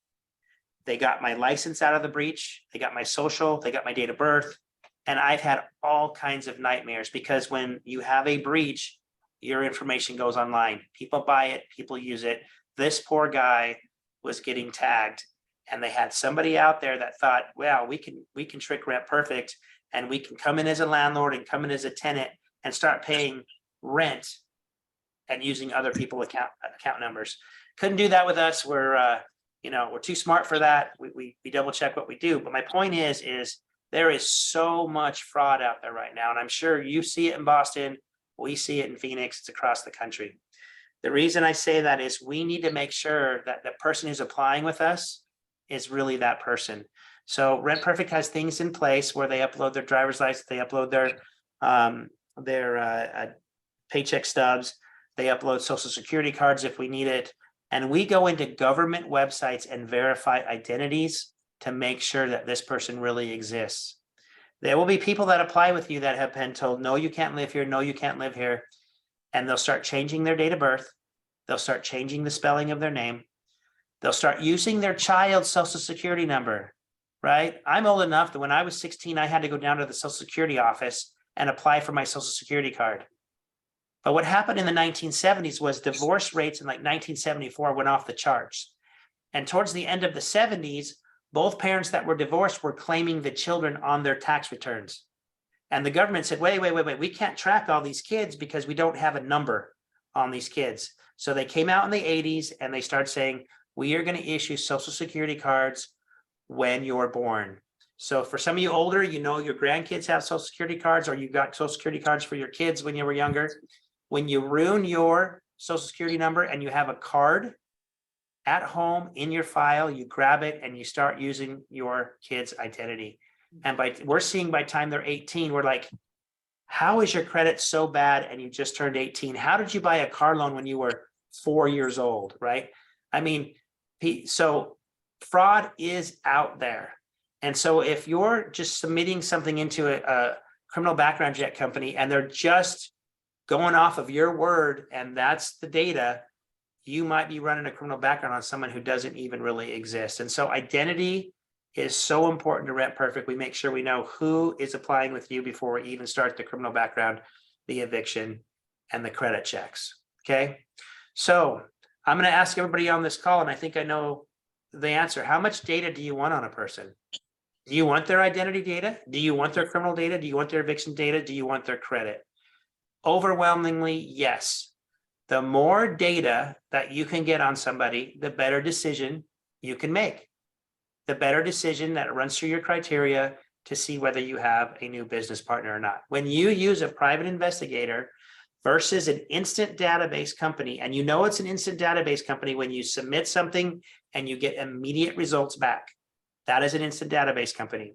[SPEAKER 7] They got my license out of the breach. They got my social, they got my date of birth. And I've had all kinds of nightmares because when you have a breach, your information goes online. People buy it, people use it. This poor guy was getting tagged, and they had somebody out there that thought, wow, we can trick Rent Perfect, and we can come in as a landlord and come in as a tenant and start paying rent and using other people's account numbers. Couldn't do that with us. We're too smart for that. We double check what we do. But my point is there is so much fraud out there right now. And I'm sure you see it in Boston. We see it in Phoenix. It's across the country. The reason I say that is we need to make sure that the person who's applying with us is really that person. So Rent Perfect has things in place where they upload their driver's license, they upload their paycheck stubs, they upload social security cards if we need it. And we go into government websites and verify identities to make sure that this person really exists. There will be people that apply with you that have been told, no, you can't live here. No, you can't live here. And they'll start changing their date of birth. They'll start changing the spelling of their name. They'll start using their child's social security number, right? I'm old enough that when I was 16, I had to go down to the social security office and apply for my social security card. But what happened in the 1970s was divorce rates in like 1974 went off the charts. And towards the end of the 70s, both parents that were divorced were claiming the children on their tax returns. And the government said, wait, we can't track all these kids because we don't have a number on these kids. So they came out in the 80s and they started saying, we are going to issue social security cards when you're born. So for some of you older, you know your grandkids have social security cards, or you got social security cards for your kids when you were younger. When you ruin your social security number and you have a card at home in your file, you grab it and you start using your kid's identity. And we're seeing by the time they're 18, we're like, how is your credit so bad and you just turned 18? How did you buy a car loan when you were 4 years old, right? I mean, so fraud is out there. And so if you're just submitting something into a criminal background check company and they're just going off of your word and that's the data, you might be running a criminal background on someone who doesn't even really exist. And so identity is so important to Rent Perfect. We make sure we know who is applying with you before we even start the criminal background, the eviction, and the credit checks. Okay. So I'm going to ask everybody on this call, and I think I know the answer. How much data do you want on a person? Do you want their identity data? Do you want their criminal data? Do you want their eviction data? Do you want their credit? Overwhelmingly, yes. The more data that you can get on somebody, the better decision you can make. The better decision that runs through your criteria to see whether you have a new business partner or not. When you use a private investigator versus an instant database company, and you know it's an instant database company when you submit something and you get immediate results back. That is an instant database company.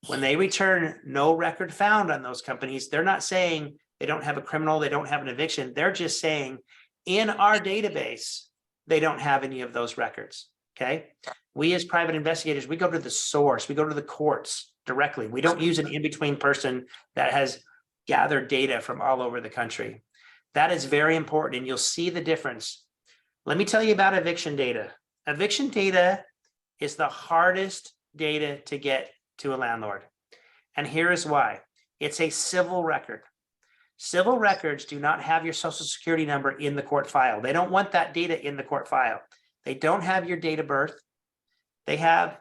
[SPEAKER 7] When they return no record found on those companies, they're not saying they don't have a criminal, they don't have an eviction. They're just saying in our database, they don't have any of those records, okay? We as private investigators, we go to the source, we go to the courts directly. We don't use an in-between person that has gathered data from all over the country. That is very important, and you'll see the difference. Let me tell you about eviction data. Eviction data is the hardest data to get to a landlord. And here is why. It's a civil record. Civil records do not have your social security number in the court file. They don't want that data in the court file. They don't have your date of birth. They have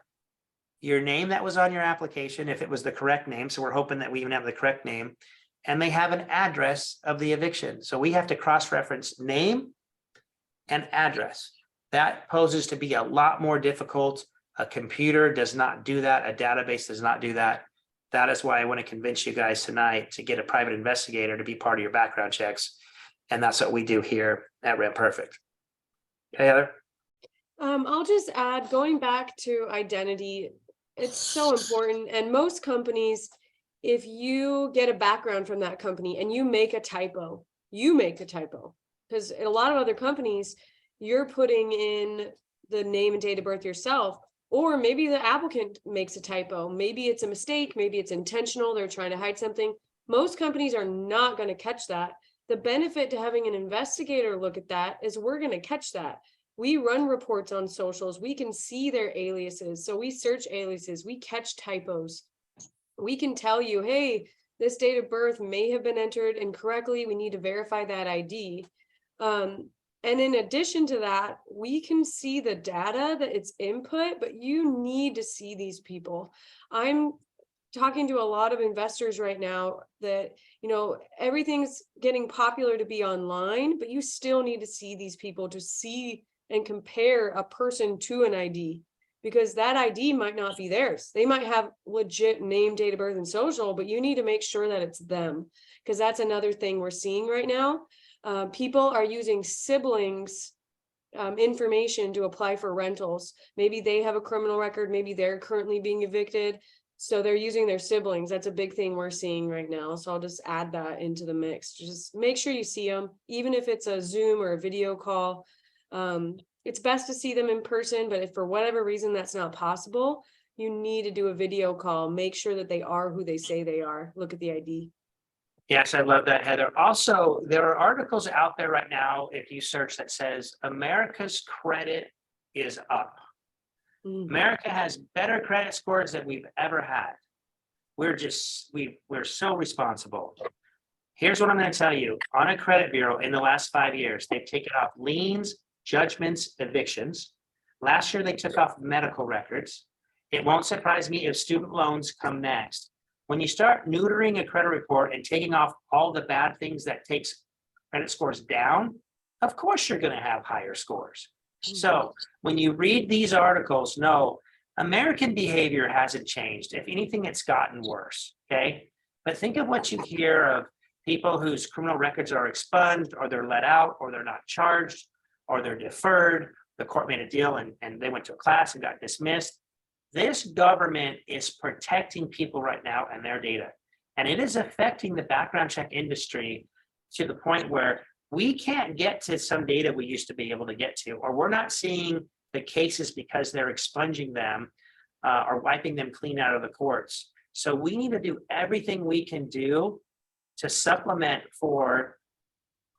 [SPEAKER 7] your name that was on your application, if it was the correct name. So we're hoping that we even have the correct name. And they have an address of the eviction. So we have to cross-reference name and address. That poses to be a lot more difficult. A computer does not do that. A database does not do that. That is why I want to convince you guys tonight to get a private investigator to be part of your background checks. And that's what we do here at Rent Perfect. Okay, Heather?
[SPEAKER 8] I'll just add, going back to identity, it's so important. And most companies, if you get a background from that company and you make a typo, because in a lot of other companies, you're putting in the name and date of birth yourself, or maybe the applicant makes a typo. Maybe it's a mistake. Maybe it's intentional. They're trying to hide something. Most companies are not going to catch that. The benefit to having an investigator look at that is we're gonna catch that. We run reports on socials, we can see their aliases, so we search aliases, we catch typos. We can tell you, hey, this date of birth may have been entered incorrectly, we need to verify that ID. And in addition to that, we can see the data that it's input, but you need to see these people. I'm talking to a lot of investors right now that, you know, everything's getting popular to be online, but you still need to see these people to see and compare a person to an ID, because that ID might not be theirs. They might have legit name, date of birth, and social, but you need to make sure that it's them, because that's another thing we're seeing right now. People are using siblings information to apply for rentals. Maybe they have a criminal record, maybe they're currently being evicted, so they're using their siblings. That's a big thing we're seeing right now. So I'll just add that into the mix. Just make sure you see them, even if it's a Zoom or a video call. It's best to see them in person, but if for whatever reason that's not possible, you need to do a video call. Make sure that they are who they say they are. Look at the ID.
[SPEAKER 7] Yes, I love that, Heather. Also, there are articles out there right now, if you search, that says America's credit is up. America has better credit scores than we've ever had. We're so responsible. Here's what I'm going to tell you. On a credit bureau in the last 5 years, they've taken off liens, judgments, evictions. Last year, they took off medical records. It won't surprise me if student loans come next. When you start neutering a credit report and taking off all the bad things that takes credit scores down, of course you're going to have higher scores. So when you read these articles, no, American behavior hasn't changed. If anything, it's gotten worse, okay? But think of what you hear of people whose criminal records are expunged, or they're let out, or they're not charged, or they're deferred. The court made a deal and they went to a class and got dismissed. This government is protecting people right now and their data. And it is affecting the background check industry to the point where we can't get to some data we used to be able to get to, or we're not seeing the cases because they're expunging them or wiping them clean out of the courts. So we need to do everything we can do to supplement for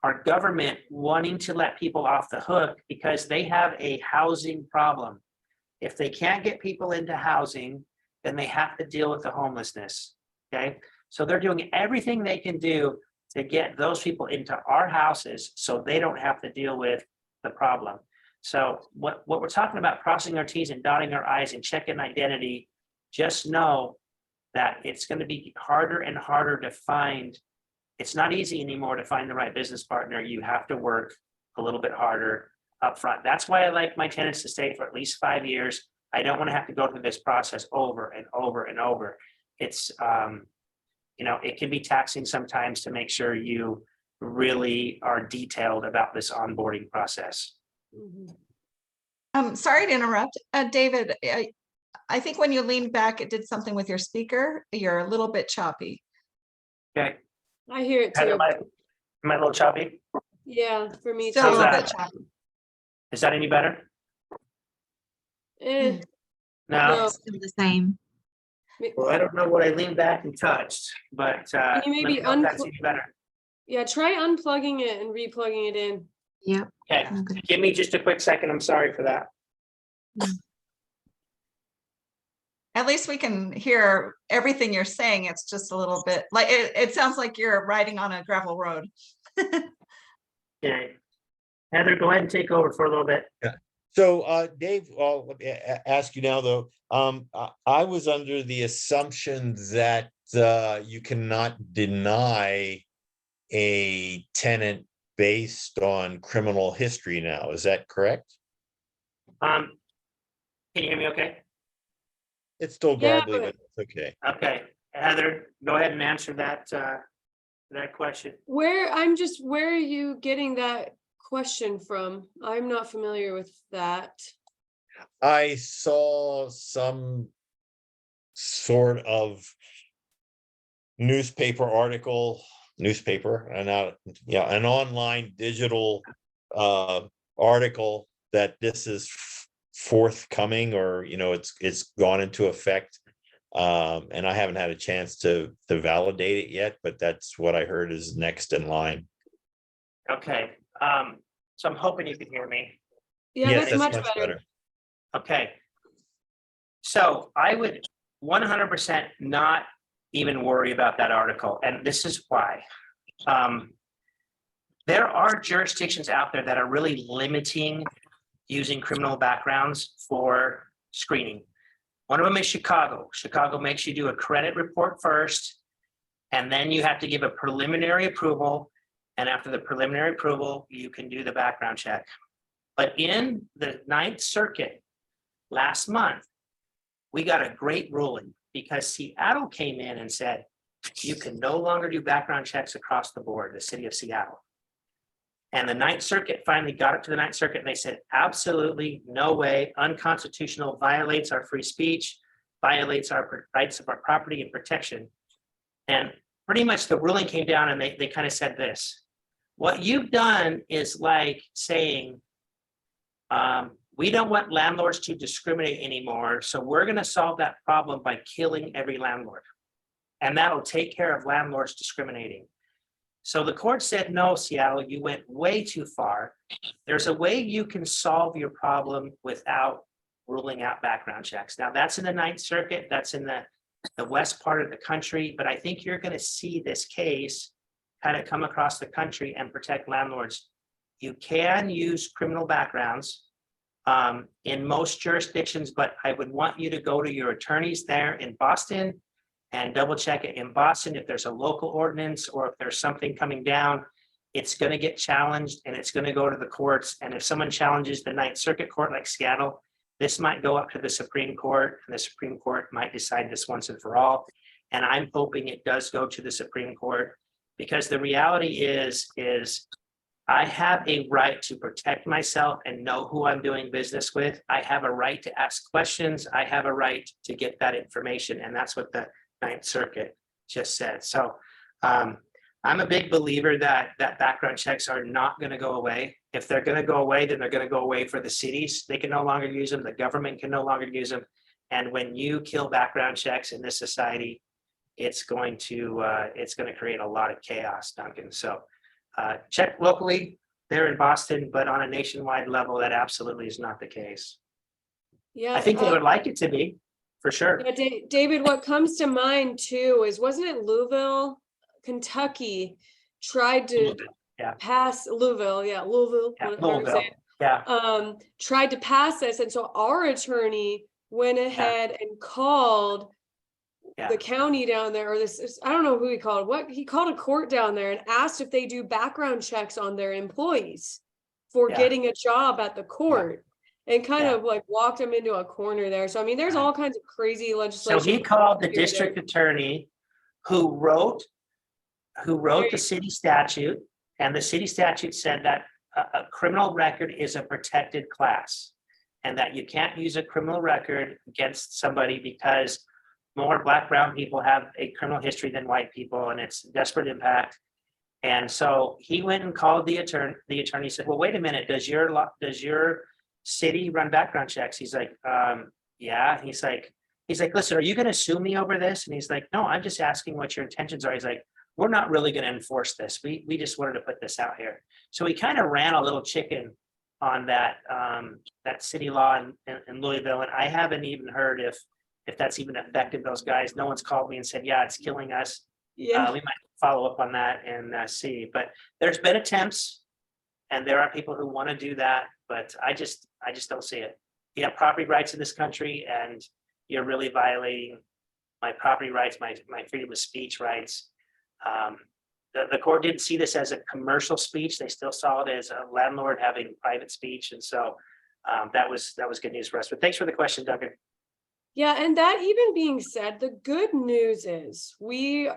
[SPEAKER 7] our government wanting to let people off the hook because they have a housing problem. If they can't get people into housing, then they have to deal with the homelessness, okay? So they're doing everything they can do to get those people into our houses so they don't have to deal with the problem. So what we're talking about, crossing our T's and dotting our I's and checking identity, just know that it's going to be harder and harder to find. It's not easy anymore to find the right business partner. You have to work a little bit harder upfront. That's why I like my tenants to stay for at least 5 years. I don't want to have to go through this process over and over and over. It's, it can be taxing sometimes to make sure you really are detailed about this onboarding process.
[SPEAKER 4] Sorry to interrupt. David, I think when you leaned back, it did something with your speaker. You're a little bit choppy.
[SPEAKER 7] Okay.
[SPEAKER 8] I hear it
[SPEAKER 7] Heather,
[SPEAKER 8] too.
[SPEAKER 7] am I a little choppy?
[SPEAKER 8] Yeah, for me
[SPEAKER 4] Still a
[SPEAKER 8] too.
[SPEAKER 4] little
[SPEAKER 7] that?
[SPEAKER 4] bit choppy.
[SPEAKER 7] Is that any better?
[SPEAKER 8] Eh,
[SPEAKER 7] No.
[SPEAKER 8] no.
[SPEAKER 2] Still the same.
[SPEAKER 7] Well, I don't know what I leaned back and touched, but
[SPEAKER 8] Can you
[SPEAKER 7] let
[SPEAKER 8] maybe
[SPEAKER 7] me know if that's any better.
[SPEAKER 8] Yeah, try unplugging it and replugging it in.
[SPEAKER 2] Yep.
[SPEAKER 7] Okay,
[SPEAKER 2] Okay.
[SPEAKER 7] give me just a quick second. I'm sorry for that.
[SPEAKER 4] At least we can hear everything you're saying. It's just a little bit like it sounds like you're riding on a gravel road.
[SPEAKER 7] Okay. Heather, go ahead and take over for a little bit.
[SPEAKER 1] So, Dave, let me ask you now, though. I was under the assumption that you cannot deny a tenant based on criminal history now. Is that correct?
[SPEAKER 7] Can you hear me okay?
[SPEAKER 1] It's still
[SPEAKER 8] Yeah,
[SPEAKER 1] garbly,
[SPEAKER 8] but-
[SPEAKER 1] but it's okay.
[SPEAKER 7] Okay, Heather, go ahead and answer that question.
[SPEAKER 8] Where are you getting that question from? I'm not familiar with that.
[SPEAKER 1] I saw some sort of newspaper article, an online digital article that this is forthcoming, or it's gone into effect, and I haven't had a chance to validate it yet, but that's what I heard is next in line.
[SPEAKER 7] Okay, so I'm hoping you can hear me.
[SPEAKER 8] Yeah,
[SPEAKER 1] Yes,
[SPEAKER 8] that's much better.
[SPEAKER 7] Okay. So I would 100% not even worry about that article, and this is why. There are jurisdictions out there that are really limiting using criminal backgrounds for screening. One of them is Chicago. Chicago makes you do a credit report first, and then you have to give a preliminary approval. And after the preliminary approval, you can do the background check. But in the Ninth Circuit last month, we got a great ruling because Seattle came in and said, you can no longer do background checks across the board, the city of Seattle. And the Ninth Circuit finally got it to the Ninth Circuit and they said, absolutely no way, unconstitutional, violates our free speech, violates our rights of our property and protection. And pretty much the ruling came down and they kind of said this, what you've done is like saying, we don't want landlords to discriminate anymore, so we're going to solve that problem by killing every landlord. And that'll take care of landlords discriminating. So the court said, no, Seattle, you went way too far. There's a way you can solve your problem without ruling out background checks. Now that's in the Ninth Circuit, that's in the west part of the country, but I think you're going to see this case kind of come across the country and protect landlords. You can use criminal backgrounds in most jurisdictions, but I would want you to go to your attorneys there in Boston and double check it in Boston. If there's a local ordinance or if there's something coming down, it's going to get challenged and it's going to go to the courts. And if someone challenges the Ninth Circuit Court like Seattle, this might go up to the Supreme Court and the Supreme Court might decide this once and for all. And I'm hoping it does go to the Supreme Court because the reality is I have a right to protect myself and know who I'm doing business with. I have a right to ask questions. I have a right to get that information. And that's what the Ninth Circuit just said. So I'm a big believer that background checks are not going to go away. If they're going to go away, then they're going to go away for the cities. They can no longer use them. The government can no longer use them. And when you kill background checks in this society, it's going to create a lot of chaos, Duncan. So check locally there in Boston, but on a nationwide level, that absolutely is not the case.
[SPEAKER 8] Yeah.
[SPEAKER 7] I think they would like it to be, for sure.
[SPEAKER 8] Yeah, David, what comes to mind too is, wasn't it Louisville, Kentucky tried to pass Louisville? Yeah, Louisville.
[SPEAKER 7] Yeah,
[SPEAKER 8] however you say
[SPEAKER 7] Louisville.
[SPEAKER 8] it.
[SPEAKER 7] Yeah.
[SPEAKER 8] Tried to pass this. And so our attorney went ahead and called the county down there, or this, I don't know who he called, he called a court down there and asked if they do background checks on their employees for getting a job at the court. And kind of like walked him into a corner there. So, I mean, there's all kinds of crazy legislation.
[SPEAKER 7] So he called the district attorney who wrote the city statute, and the city statute said that a criminal record is a protected class and that you can't use a criminal record against somebody because more Black, brown people have a criminal history than white people, and it's desperate impact. And so he went and called the attorney. The attorney said, well, wait a minute, does your city run background checks? He's like, yeah. He's like, listen, are you going to sue me over this? And he's like, no, I'm just asking what your intentions are. He's like, we're not really going to enforce this. We just wanted to put this out here. So he kind of ran a little chicken on that city law in Louisville. And I haven't even heard if that's even affected those guys. No one's called me and said, yeah, it's killing us.
[SPEAKER 8] Yeah.
[SPEAKER 7] We might follow up on that and see, but there's been attempts and there are people who want to do that, but I just don't see it. You have property rights in this country and you're really violating my property rights, my freedom of speech rights. The court didn't see this as a commercial speech. They still saw it as a landlord having private speech. And so that was good news for us. But thanks for the question, Duncan.
[SPEAKER 8] Yeah, and that even being said, the good news is we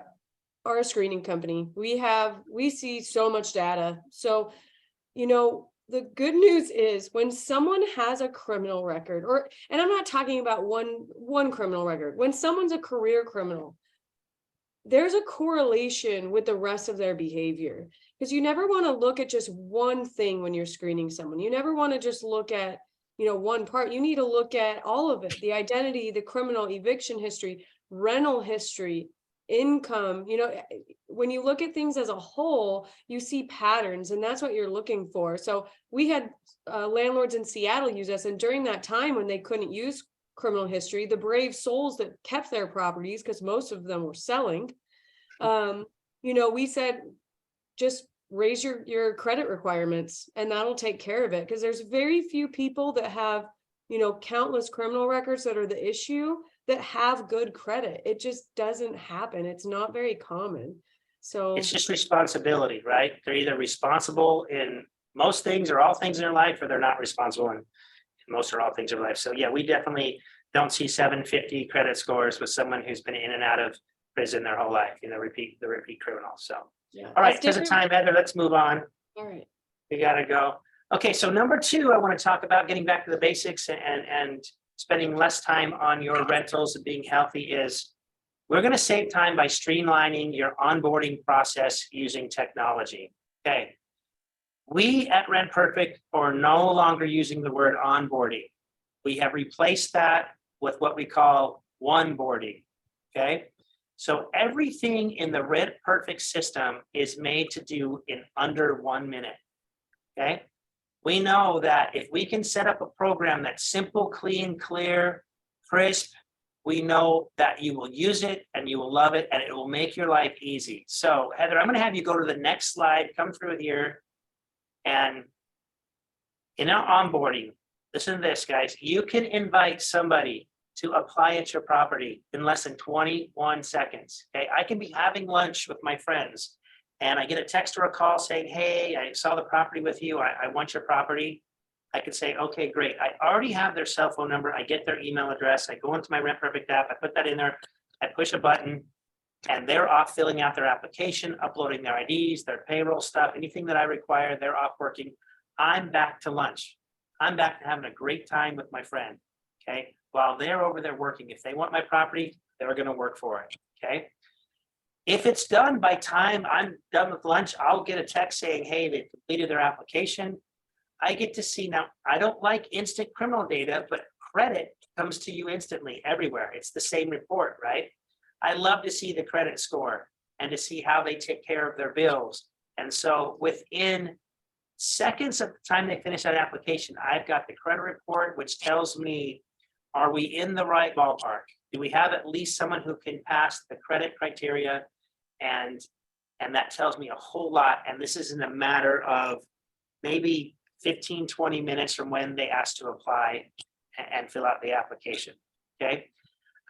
[SPEAKER 8] are a screening company. We see so much data. So, the good news is when someone has a criminal record, and I'm not talking about one criminal record, when someone's a career criminal, there's a correlation with the rest of their behavior, because you never want to look at just one thing when you're screening someone. You never want to just look at one part. You need to look at all of it: the identity, the criminal, eviction history, rental history, income, when you look at things as a whole, you see patterns, and that's what you're looking for. So we had landlords in Seattle use us, and during that time when they couldn't use criminal history, the brave souls that kept their properties, because most of them were selling, we said, just raise your credit requirements and that'll take care of it. Because there's very few people that have, countless criminal records that are the issue that have good credit. It just doesn't happen. It's not very common. So
[SPEAKER 7] It's just responsibility, right? They're either responsible in most things or all things in their life, or they're not responsible in most or all things in their life. So yeah, we definitely don't see 750 credit scores with someone who's been in and out of prison their whole life, the repeat criminal. So,
[SPEAKER 8] yeah,
[SPEAKER 7] all right,
[SPEAKER 8] it's
[SPEAKER 7] because of
[SPEAKER 8] different.
[SPEAKER 7] time, Heather, let's move on.
[SPEAKER 8] All right.
[SPEAKER 7] We gotta go. Okay, so number 2, I want to talk about getting back to the basics and spending less time on your rentals and being healthy is we're going to save time by streamlining your onboarding process using technology. Okay. We at Rent Perfect are no longer using the word onboarding. We have replaced that with what we call oneboarding. Okay. So everything in the Rent Perfect system is made to do in under 1 minute. Okay. We know that if we can set up a program that's simple, clean, clear, crisp, we know that you will use it and you will love it and it will make your life easy. So Heather, I'm going to have you go to the next slide, come through here. And in our onboarding, listen to this, guys. You can invite somebody to apply at your property in less than 21 seconds. Okay, I can be having lunch with my friends and I get a text or a call saying, hey, I saw the property with you. I want your property. I can say, okay, great. I already have their cell phone number. I get their email address. I go into my Rent Perfect app. I put that in there. I push a button and they're off filling out their application, uploading their IDs, their payroll stuff, anything that I require, they're off working. I'm back to lunch. I'm back to having a great time with my friend, okay? While they're over there working. If they want my property, they're gonna work for it, okay? If it's done by time I'm done with lunch, I'll get a text saying, hey, they completed their application. I get to see now, I don't like instant criminal data, but credit comes to you instantly everywhere. It's the same report, right? I love to see the credit score and to see how they take care of their bills. And so within seconds of the time they finish that application, I've got the credit report, which tells me, are we in the right ballpark? Do we have at least someone who can pass the credit criteria? And that tells me a whole lot. And this is in a matter of maybe 15, 20 minutes from when they ask to apply and fill out the application, okay?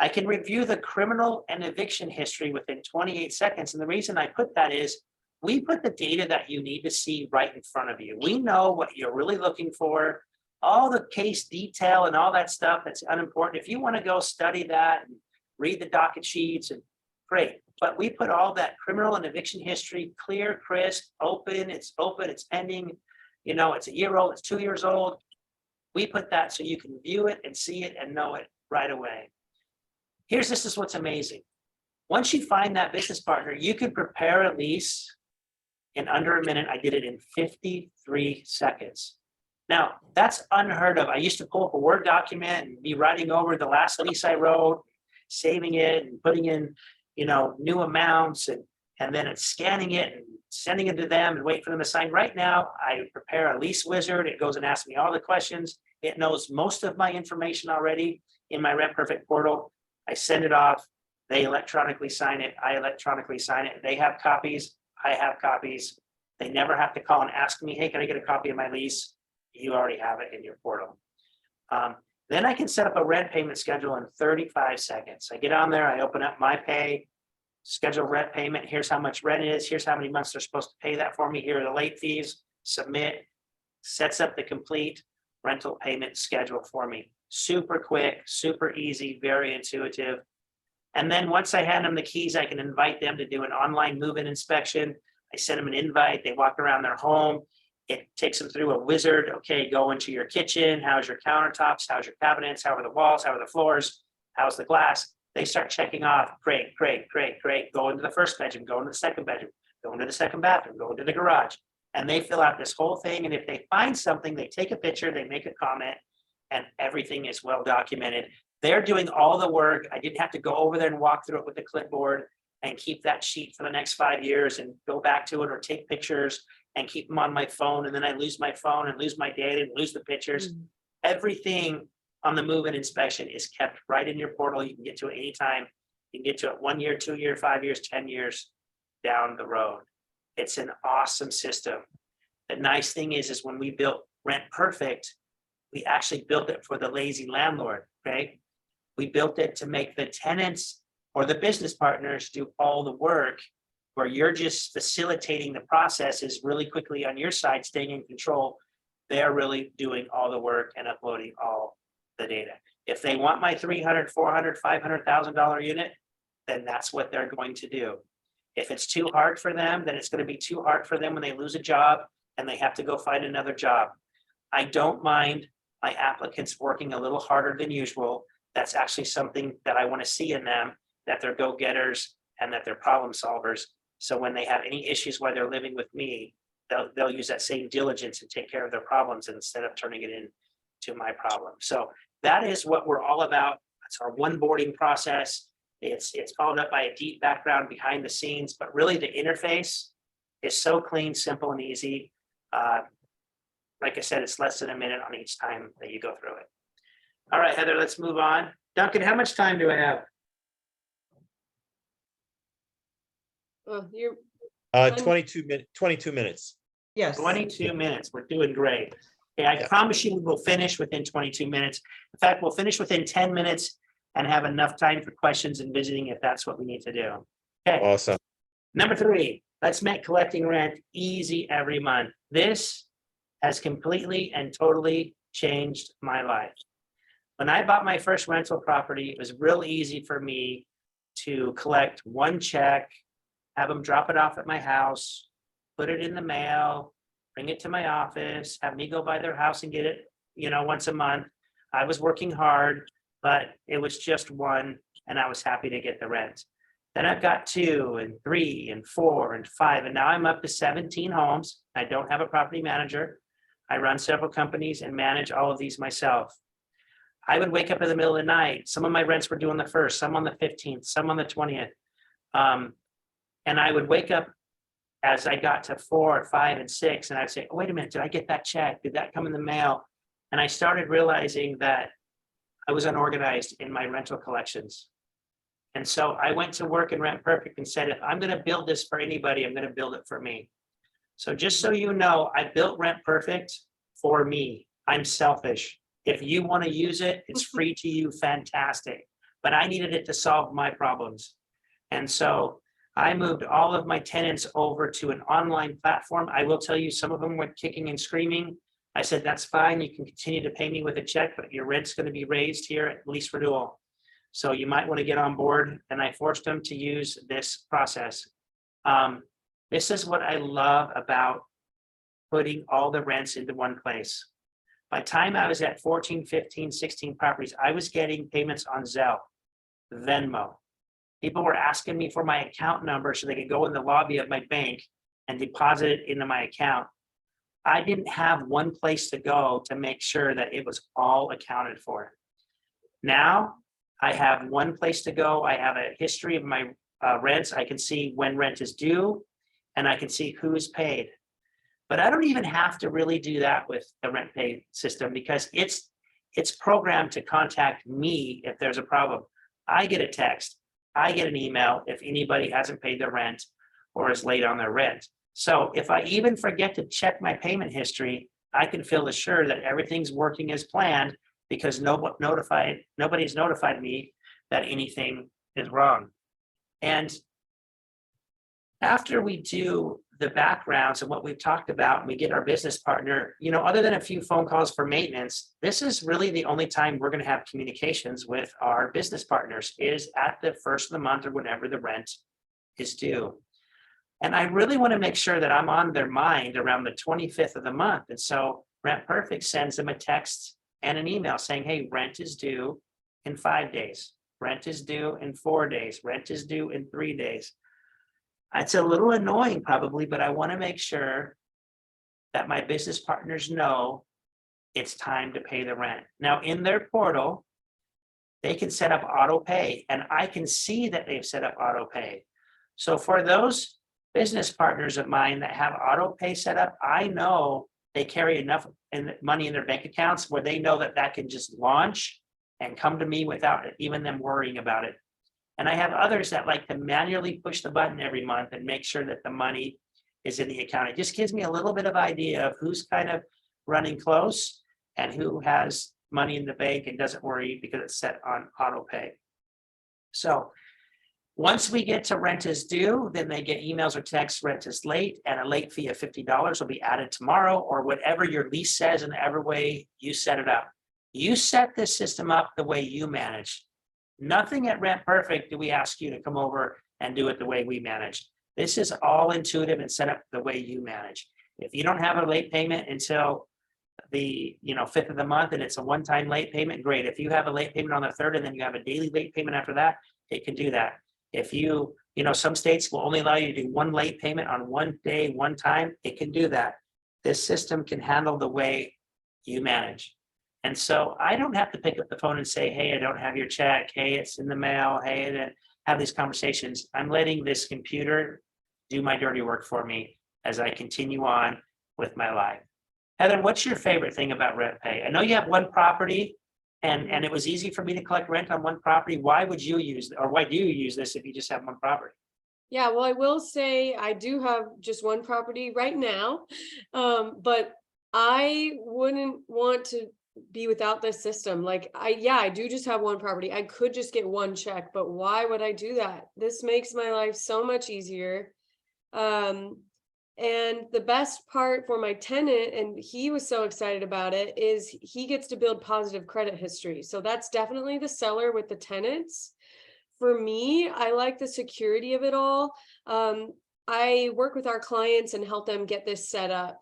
[SPEAKER 7] I can review the criminal and eviction history within 28 seconds. And the reason I put that is we put the data that you need to see right in front of you. We know what you're really looking for, all the case detail and all that stuff that's unimportant. If you want to go study that and read the docket sheets, and great. But we put all that criminal and eviction history clear, crisp, open, it's pending, it's a year old, it's 2 years old. We put that so you can view it and see it and know it right away. This is what's amazing. Once you find that business partner, you can prepare a lease in under a minute. I did it in 53 seconds. Now, that's unheard of. I used to pull up a Word document and be writing over the last lease I wrote, saving it and putting in, new amounts and then it's scanning it and sending it to them and wait for them to sign. Right now, I prepare a lease wizard. It goes and asks me all the questions. It knows most of my information already in my Rent Perfect portal. I send it off. They electronically sign it. I electronically sign it. They have copies. I have copies. They never have to call and ask me, hey, can I get a copy of my lease? You already have it in your portal. Then I can set up a rent payment schedule in 35 seconds. I get on there, I open up my pay, schedule rent payment. Here's how much rent it is. Here's how many months they're supposed to pay that for me. Here are the late fees. Submit, sets up the complete rental payment schedule for me. Super quick, super easy, very intuitive. And then once I hand them the keys, I can invite them to do an online move-in inspection. I send them an invite. They walk around their home. It takes them through a wizard. Okay, go into your kitchen. How's your countertops? How's your cabinets? How are the walls? How are the floors? How's the glass? They start checking off. Great, great, great, great. Go into the first bedroom. Go into the second bedroom. Go into the second bathroom. Go into the garage. And they fill out this whole thing. And if they find something, they take a picture. They make a comment. And everything is well documented. They're doing all the work. I didn't have to go over there and walk through it with the clipboard. and keep that sheet for the next 5 years and go back to it or take pictures and keep them on my phone. And then I lose my phone and lose my data and lose the pictures. Everything on the move-in inspection is kept right in your portal. You can get to it anytime. You can get to it 1 year, 2 year, 5 years, 10 years down the road. It's an awesome system. The nice thing is when we built Rent Perfect, we actually built it for the lazy landlord, okay? We built it to make the tenants or the business partners do all the work, where you're just facilitating the processes really quickly on your side, staying in control. They're really doing all the work and uploading all the data. If they want my $300,000, $400,000, $500,000 unit, then that's what they're going to do. If it's too hard for them, then it's going to be too hard for them when they lose a job and they have to go find another job. I don't mind my applicants working a little harder than usual. That's actually something that I want to see in them, that they're go-getters and that they're problem solvers. So when they have any issues while they're living with me, they'll use that same diligence and take care of their problems instead of turning it into my problem. So that is what we're all about. It's our onboarding process. It's followed up by a deep background behind the scenes, but really the interface is so clean, simple, and easy. Like I said, it's less than a minute on each time that you go through it. All right, Heather, let's move on. Duncan, how much time do I have?
[SPEAKER 8] Oh, you're,
[SPEAKER 1] 22 minutes.
[SPEAKER 4] Yes.
[SPEAKER 7] 22 minutes. We're doing great. Okay, I
[SPEAKER 1] Yeah.
[SPEAKER 7] promise you we'll finish within 22 minutes. In fact, we'll finish within 10 minutes and have enough time for questions and visiting if that's what we need to do. Okay.
[SPEAKER 1] Awesome.
[SPEAKER 7] Number 3, let's make collecting rent easy every month. This has completely and totally changed my life. When I bought my first rental property, it was real easy for me to collect one check, have them drop it off at my house, put it in the mail, bring it to my office, have me go by their house and get it, once a month. I was working hard, but it was just one, and I was happy to get the rent. Then I've got 2 and 3 and 4 and 5, and now I'm up to 17 homes. I don't have a property manager. I run several companies and manage all of these myself. I would wake up in the middle of the night. Some of my rents were due on the 1st, some on the 15th, some on the 20th. And I would wake up as I got to 4, 5, and 6, and I'd say, oh, wait a minute, did I get that check? Did that come in the mail? And I started realizing that I was unorganized in my rental collections. And so I went to work in Rent Perfect and said, if I'm going to build this for anybody, I'm going to build it for me. So just so you know, I built Rent Perfect for me. I'm selfish. If you want to use it, it's free to you, fantastic. But I needed it to solve my problems. And so I moved all of my tenants over to an online platform. I will tell you, some of them went kicking and screaming. I said, that's fine. You can continue to pay me with a check, but your rent's going to be raised here at lease renewal. So you might want to get on board. And I forced them to use this process. This is what I love about putting all the rents into one place. By the time I was at 14, 15, 16 properties, I was getting payments on Zelle, Venmo. People were asking me for my account number so they could go in the lobby of my bank and deposit it into my account. I didn't have one place to go to make sure that it was all accounted for. Now I have one place to go. I have a history of my rents. I can see when rent is due and I can see who is paid. But I don't even have to really do that with the rent pay system because it's programmed to contact me if there's a problem. I get a text, I get an email if anybody hasn't paid their rent or is late on their rent. So if I even forget to check my payment history, I can feel assured that everything's working as planned because nobody's notified me that anything is wrong. And after we do the backgrounds and what we've talked about, and we get our business partner, other than a few phone calls for maintenance, this is really the only time we're going to have communications with our business partners is at the first of the month or whenever the rent is due. And I really want to make sure that I'm on their mind around the 25th of the month. And so Rent Perfect sends them a text and an email saying, hey, rent is due in 5 days. Rent is due in 4 days. Rent is due in 3 days. It's a little annoying probably, but I want to make sure that my business partners know it's time to pay the rent. Now in their portal, they can set up auto pay and I can see that they've set up auto pay. So for those business partners of mine that have auto pay set up, I know they carry enough money in their bank accounts where they know that that can just launch and come to me without even them worrying about it. And I have others that like to manually push the button every month and make sure that the money is in the account. It just gives me a little bit of idea of who's kind of running close and who has money in the bank and doesn't worry because it's set on auto pay. So once we get to rent is due, then they get emails or texts, rent is late, and a late fee of $50 will be added tomorrow, or whatever your lease says in every way you set it up. You set this system up the way you manage. Nothing at Rent Perfect do we ask you to come over and do it the way we manage. This is all intuitive and set up the way you manage. If you don't have a late payment until the 5th of the month and it's a one-time late payment, great. If you have a late payment on the 3rd and then you have a daily late payment after that, it can do that. If some states will only allow you to do one late payment on one day, one time, it can do that. This system can handle the way you manage. And so I don't have to pick up the phone and say, hey, I don't have your check. Hey, it's in the mail. Hey, and have these conversations. I'm letting this computer do my dirty work for me as I continue on with my life. Heather, what's your favorite thing about rent pay? I know you have one property and it was easy for me to collect rent on one property. Why would you use, or why do you use this if you just have one property?
[SPEAKER 8] Yeah, well, I will say I do have just one property right now, but I wouldn't want to be without this system. Like I do just have one property. I could just get one check, but why would I do that? This makes my life so much easier. And the best part for my tenant, and he was so excited about it, is he gets to build positive credit history. So that's definitely the seller with the tenants. For me, I like the security of it all. I work with our clients and help them get this set up.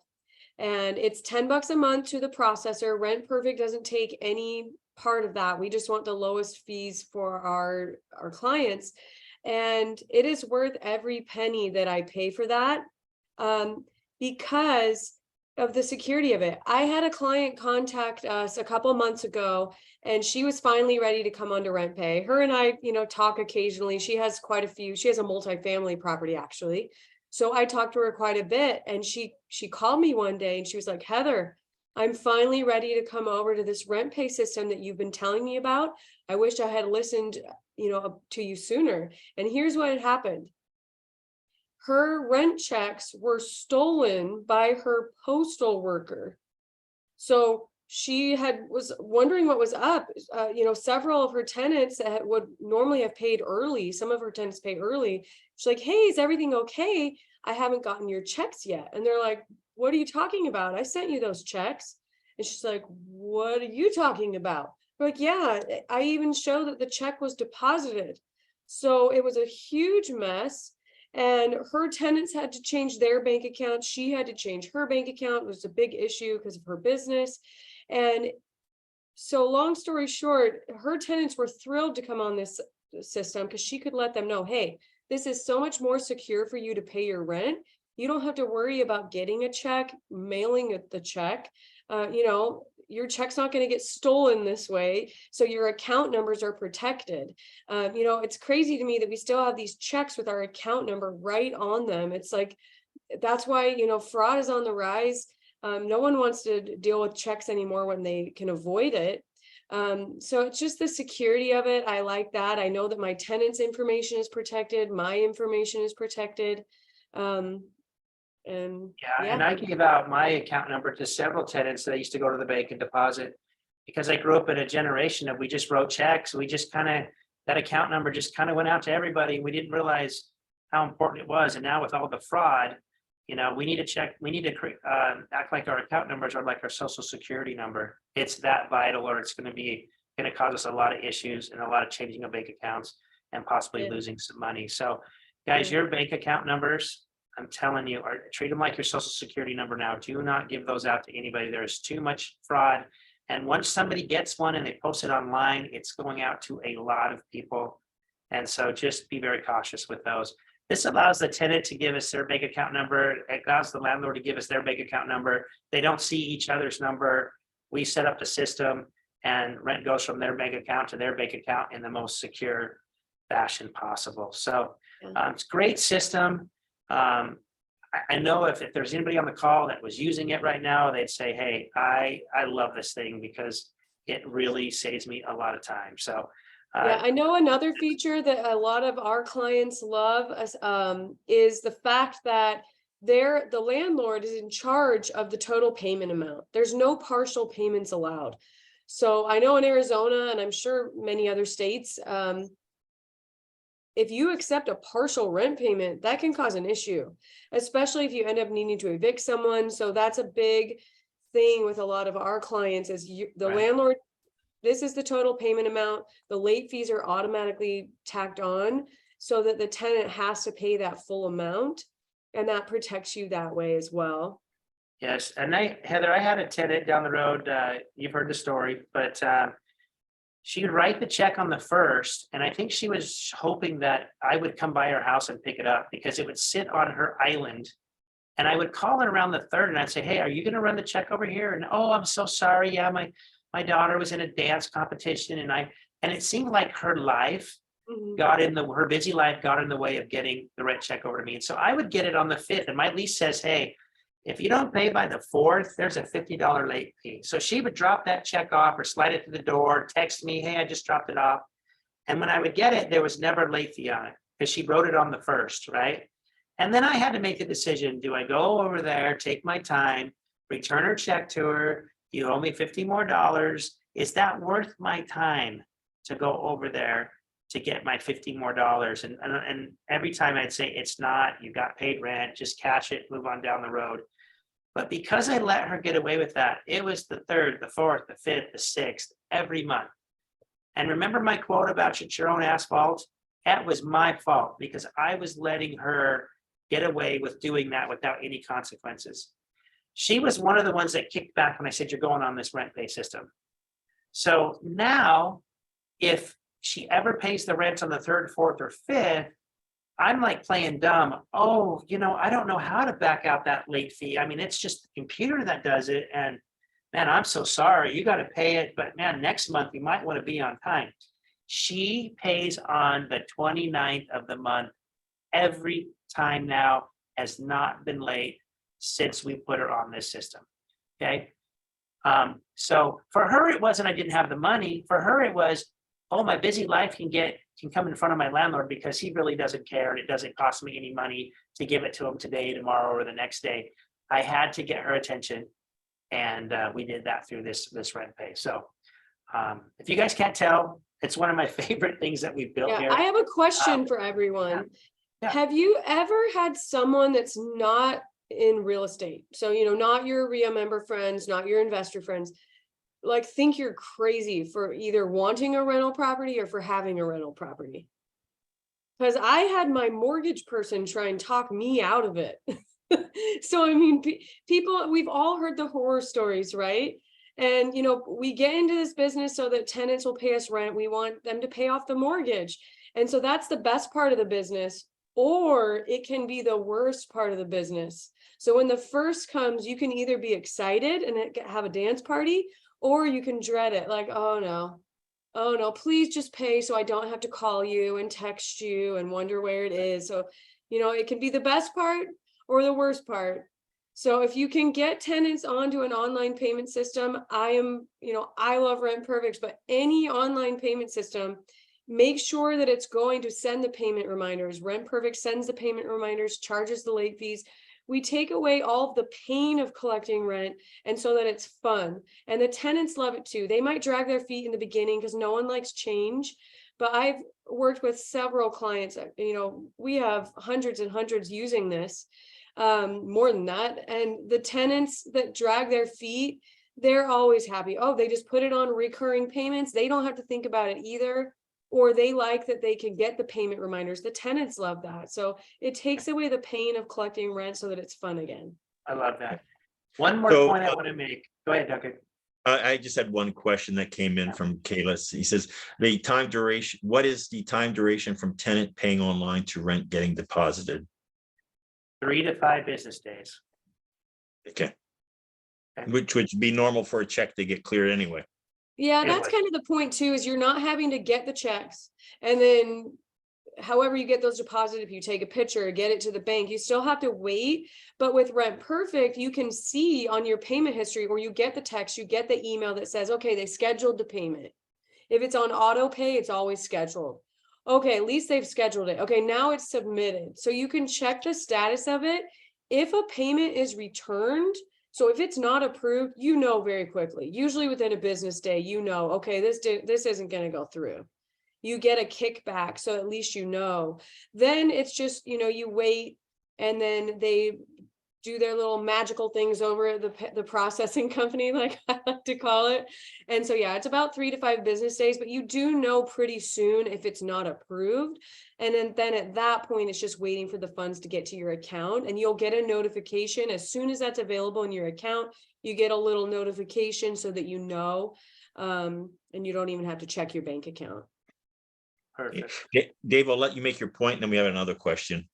[SPEAKER 8] And it's $10 a month to the processor. Rent Perfect doesn't take any part of that. We just want the lowest fees for our clients. And it is worth every penny that I pay for that. Because of the security of it. I had a client contact us a couple months ago, and she was finally ready to come onto rent pay. Her and I, talk occasionally. She has quite a few. She has a multifamily property, actually. So I talked to her quite a bit, and she called me one day and she was like, Heather, I'm finally ready to come over to this rent pay system that you've been telling me about. I wish I had listened, to you sooner. And here's what had happened. Her rent checks were stolen by her postal worker. So she was wondering what was up. Several of her tenants that would normally have paid early, some of her tenants pay early. She's like, hey, is everything okay? I haven't gotten your checks yet. And they're like, what are you talking about? I sent you those checks. And she's like, what are you talking about? We're like, yeah, I even show that the check was deposited. So it was a huge mess. And her tenants had to change their bank account. She had to change her bank account. It was a big issue because of her business. And so long story short, her tenants were thrilled to come on this system because she could let them know, hey, this is so much more secure for you to pay your rent. You don't have to worry about getting a check, mailing the check. Your check's not going to get stolen this way. So your account numbers are protected. It's crazy to me that we still have these checks with our account number right on them. It's like, that's why, fraud is on the rise. No one wants to deal with checks anymore when they can avoid it. So it's just the security of it. I like that. I know that my tenant's information is protected. My information is protected. And
[SPEAKER 7] I gave out my account number to several tenants that used to go to the bank and deposit, because I grew up in a generation of, we just wrote checks. We just that account number just kind of went out to everybody. We didn't realize how important it was. And now with all the fraud, we need to check, we need to act like our account numbers are like our social security number. It's that vital, or it's going to cause us a lot of issues and a lot of changing of bank accounts and possibly losing some money. So guys, your bank account numbers, I'm telling you, treat them like your social security number now. Do not give those out to anybody. There's too much fraud. And once somebody gets one and they post it online, it's going out to a lot of people. And so just be very cautious with those. This allows the tenant to give us their bank account number. It allows the landlord to give us their bank account number. They don't see each other's number. We set up the system and rent goes from their bank account to their bank account in the most secure fashion possible. So
[SPEAKER 8] Yeah.
[SPEAKER 7] it's a great system. I know if there's anybody on the call that was using it right now, they'd say, hey, I love this thing because it really saves me a lot of time. So
[SPEAKER 8] Yeah, I know another feature that a lot of our clients love is the fact that the landlord is in charge of the total payment amount. There's no partial payments allowed. So I know in Arizona, and I'm sure many other states, if you accept a partial rent payment, that can cause an issue, especially if you end up needing to evict someone. So that's a big thing with a lot of our clients is the
[SPEAKER 7] Right.
[SPEAKER 8] landlord, this is the total payment amount. The late fees are automatically tacked on so that the tenant has to pay that full amount. And that protects you that way as well.
[SPEAKER 7] yes, and Heather, I had a tenant down the road, you've heard the story, but she would write the check on the first, and I think she was hoping that I would come by her house and pick it up because it would sit on her island. And I would call her around the third and I'd say, hey, are you gonna run the check over here? And, oh, I'm so sorry. Yeah, my daughter was in a dance competition and it seemed like her life
[SPEAKER 8] Mhm.
[SPEAKER 7] her busy life got in the way of getting the rent check over to me. And so I would get it on the 5th, and my lease says, hey, if you don't pay by the 4th, there's a $50 late fee. So she would drop that check off or slide it to the door, text me, hey, I just dropped it off. And when I would get it, there was never a late fee on it because she wrote it on the 1st, right? And then I had to make a decision. Do I go over there, take my time, return her check to her? You owe me $50 more. Is that worth my time to go over there to get my $50 more? And every time I'd say, it's not, you got paid rent, just cash it, move on down the road. But because I let her get away with that, it was the 3rd, the 4th, the 5th, the 6th, every month. And remember my quote about your own asphalt? That was my fault because I was letting her get away with doing that without any consequences. She was one of the ones that kicked back when I said, you're going on this rent pay system. So now if she ever pays the rent on the 3rd, 4th, or 5th, I'm like playing dumb. Oh, I don't know how to back out that late fee. I mean, it's just the computer that does it. And man, I'm so sorry. You got to pay it. But man, next month you might want to be on time. She pays on the 29th of the month every time now, has not been late since we put her on this system. Okay. So for her, it wasn't I didn't have the money. For her, it was, oh, my busy life can come in front of my landlord because he really doesn't care and it doesn't cost me any money to give it to him today, tomorrow, or the next day. I had to get her attention, and we did that through this rent pay. So if you guys can't tell, it's one of my favorite things that we've built
[SPEAKER 8] Yeah,
[SPEAKER 7] here.
[SPEAKER 8] I have a question for everyone.
[SPEAKER 7] Yeah.
[SPEAKER 8] Have you ever had someone that's not in real estate? So, not your REIA member friends, not your investor friends, like think you're crazy for either wanting a rental property or for having a rental property? Because I had my mortgage person try and talk me out of it. So, I mean, people, we've all heard the horror stories, right? And, we get into this business so that tenants will pay us rent. We want them to pay off the mortgage. And so that's the best part of the business, or it can be the worst part of the business. So when the first comes, you can either be excited and have a dance party, or you can dread it. Like, oh no, please just pay so I don't have to call you and text you and wonder where it is. So, it can be the best part or the worst part. So if you can get tenants onto an online payment system, I love Rent Perfect, but any online payment system, make sure that it's going to send the payment reminders. Rent Perfect sends the payment reminders, charges the late fees. We take away all of the pain of collecting rent, and so that it's fun. And the tenants love it too. They might drag their feet in the beginning because no one likes change. But I've worked with several clients, we have hundreds and hundreds using this, more than that. And the tenants that drag their feet, they're always happy. Oh, they just put it on recurring payments. They don't have to think about it either. Or they like that they can get the payment reminders. The tenants love that. So it takes away the pain of collecting rent so that it's fun again.
[SPEAKER 7] I love that. One more
[SPEAKER 1] So,
[SPEAKER 7] point I want to make. Go ahead, Duncan.
[SPEAKER 1] I just had one question that came in from Kalis. He says, the time duration, what is the time duration from tenant paying online to rent getting deposited?
[SPEAKER 7] 3 to 5 business days.
[SPEAKER 1] Okay.
[SPEAKER 7] Okay.
[SPEAKER 1] Which would be normal for a check to get cleared anyway.
[SPEAKER 8] Yeah,
[SPEAKER 7] Yeah,
[SPEAKER 8] that's
[SPEAKER 7] but-
[SPEAKER 8] kind of the point too, is you're not having to get the checks and then however you get those deposited, if you take a picture, get it to the bank, you still have to wait. But with Rent Perfect, you can see on your payment history, or you get the text, you get the email that says, okay, they scheduled the payment. If it's on auto pay, it's always scheduled. Okay, at least they've scheduled it. Okay, now it's submitted. So you can check the status of it. If a payment is returned, so if it's not approved, you know very quickly, usually within a business day, you know, okay, this isn't going to go through. You get a kickback, so at least you know. Then it's just, you wait, and then they do their little magical things over at the processing company, like I like to call it. And so, yeah, it's about 3 to 5 business days, but you do know pretty soon if it's not approved. And then at that point, it's just waiting for the funds to get to your account, and you'll get a notification as soon as that's available in your account. You get a little notification so that you know, and you don't even have to check your bank account.
[SPEAKER 7] Perfect.
[SPEAKER 1] Dave, I'll let you make your point, and then we have another question.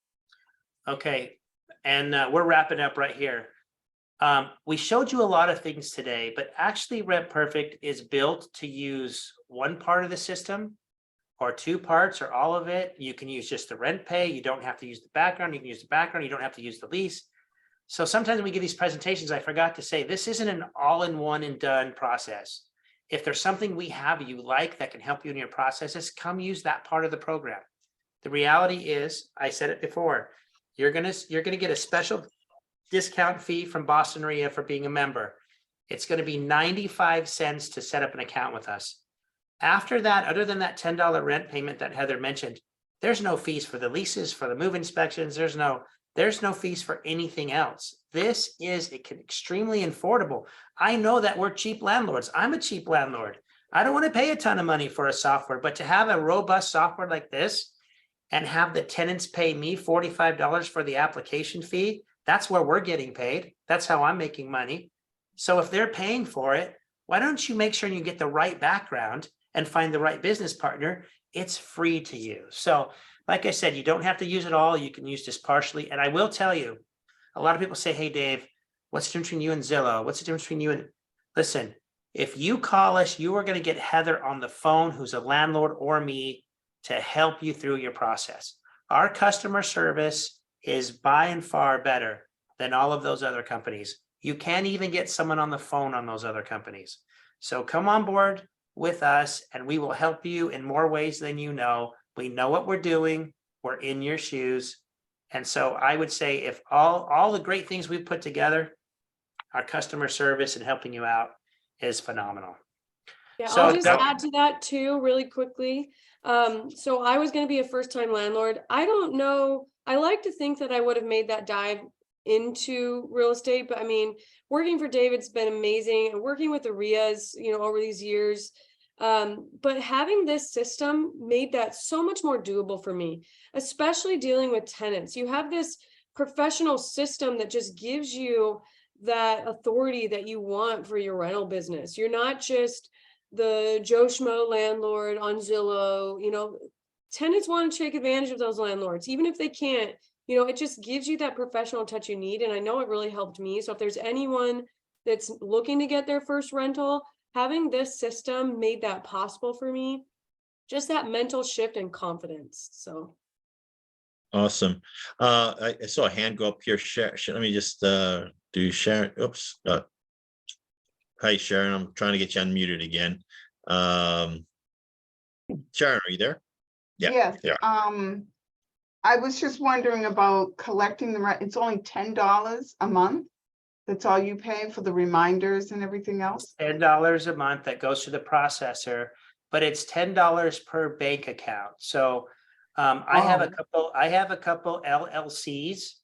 [SPEAKER 7] Okay, and we're wrapping up right here. We showed you a lot of things today, but actually Rent Perfect is built to use one part of the system or 2 parts or all of it. You can use just the rent pay. You don't have to use the background. You can use the background. You don't have to use the lease. So sometimes when we give these presentations, I forgot to say, this isn't an all-in-one and done process. If there's something we have you like that can help you in your processes, come use that part of the program. The reality is, I said it before, you're gonna get a special discount fee from Boston REIA for being a member. It's going to be 95 cents to set up an account with us. After that, other than that $10 rent payment that Heather mentioned, there's no fees for the leases, for the move inspections. There's no fees for anything else. This is extremely affordable. I know that we're cheap landlords. I'm a cheap landlord. I don't want to pay a ton of money for a software, but to have a robust software like this and have the tenants pay me $45 for the application fee, that's where we're getting paid. That's how I'm making money. So if they're paying for it, why don't you make sure you get the right background and find the right business partner? It's free to use. So like I said, you don't have to use it all. You can use this partially. And I will tell you, a lot of people say, hey, Dave, what's the difference between you and Zillow? What's the difference between you and... Listen, if you call us, you are going to get Heather on the phone, who's a landlord, or me, to help you through your process. Our customer service is by and far better than all of those other companies. You can't even get someone on the phone on those other companies. So come on board with us, and we will help you in more ways than you know. We know what we're doing. We're in your shoes. And so I would say, if all the great things we've put together, our customer service and helping you out is phenomenal.
[SPEAKER 8] Yeah,
[SPEAKER 7] So
[SPEAKER 8] I'll just
[SPEAKER 7] that-
[SPEAKER 8] add to that too, really quickly. So I was going to be a first-time landlord. I don't know. I like to think that I would have made that dive into real estate, but I mean, working for David's been amazing, and working with the REIAs, over these years. But having this system made that so much more doable for me, especially dealing with tenants. You have this professional system that just gives you that authority that you want for your rental business. You're not just the Joe Schmo landlord on Zillow. Tenants want to take advantage of those landlords, even if they can't. It just gives you that professional touch you need. And I know it really helped me. So if there's anyone that's looking to get their first rental, having this system made that possible for me. Just that mental shift and confidence. So
[SPEAKER 1] Awesome. I saw a hand go up here. Let me just do Sharon. Oops. Hi, Sharon. I'm trying to get you unmuted again. Sharon, are you there? Yeah.
[SPEAKER 5] Yes,
[SPEAKER 1] Yeah.
[SPEAKER 5] I was just wondering about collecting the rent. It's only $10 a month. That's all you pay for the reminders and everything else?
[SPEAKER 7] $10 a month that goes to the processor, but it's $10 per bank account. So I have a couple LLCs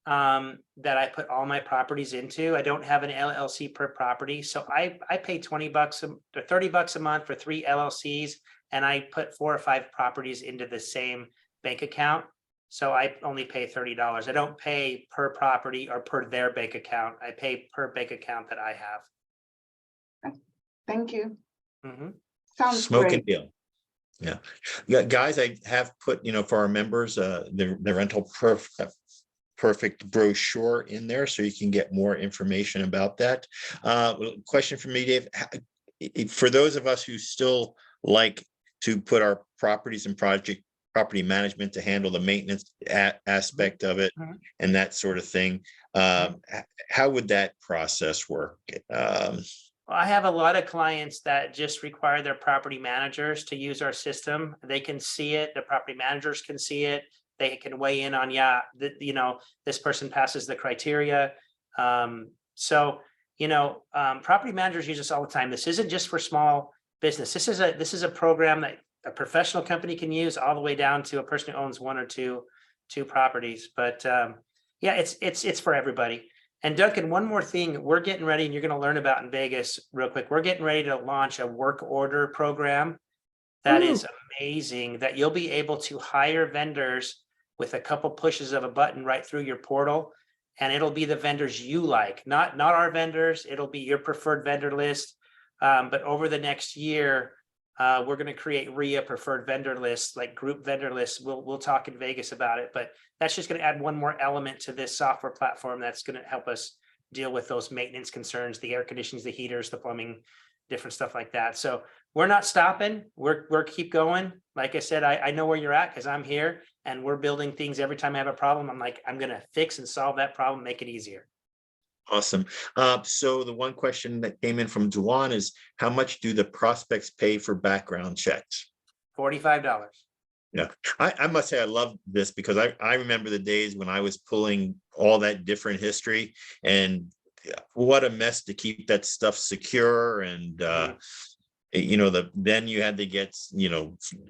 [SPEAKER 7] that I put all my properties into. I don't have an LLC per property. So I pay $20 or $30 a month for 3 LLCs, and I put 4 or 5 properties into the same bank account. So I only pay $30. I don't pay per property or per their bank account. I pay per bank account that I have.
[SPEAKER 5] Thank you.
[SPEAKER 7] Mm-hmm.
[SPEAKER 5] Sounds
[SPEAKER 1] Smoking
[SPEAKER 5] great.
[SPEAKER 1] deal. Yeah, guys, I have put, for our members, the rental perfect brochure in there, so you can get more information about that. Question for me, Dave. For those of us who still like to put our properties and property management to handle the maintenance aspect of it
[SPEAKER 7] Mhm.
[SPEAKER 1] and that sort of thing. How would that process work?
[SPEAKER 7] I have a lot of clients that just require their property managers to use our system. They can see it, the property managers can see it. They can weigh in on, yeah, this person passes the criteria. So, property managers use us all the time. This isn't just for small business. This is a program that a professional company can use all the way down to a person who owns one or two properties. But yeah, it's for everybody. And Duncan, one more thing we're getting ready, and you're going to learn about in Vegas real quick. We're getting ready to launch a work order program that is amazing, that you'll be able to hire vendors with a couple pushes of a button right through your portal. And it'll be the vendors you like, not our vendors. It'll be your preferred vendor list. But over the next year, we're going to create REIA preferred vendor lists, like group vendor lists. We'll talk in Vegas about it, but that's just going to add one more element to this software platform that's going to help us deal with those maintenance concerns, the air conditionings, the heaters, the plumbing, different stuff like that. So we're not stopping. We're keep going. Like I said, I know where you're at because I'm here, and we're building things. Every time I have a problem, I'm like, I'm going to fix and solve that problem, make it easier.
[SPEAKER 1] Awesome. So the one question that came in from Duan is, how much do the prospects pay for background checks?
[SPEAKER 7] $45.
[SPEAKER 1] Yeah, I must say I love this because I remember the days when I was pulling all that different history, and what a mess to keep that stuff secure. And then you had to get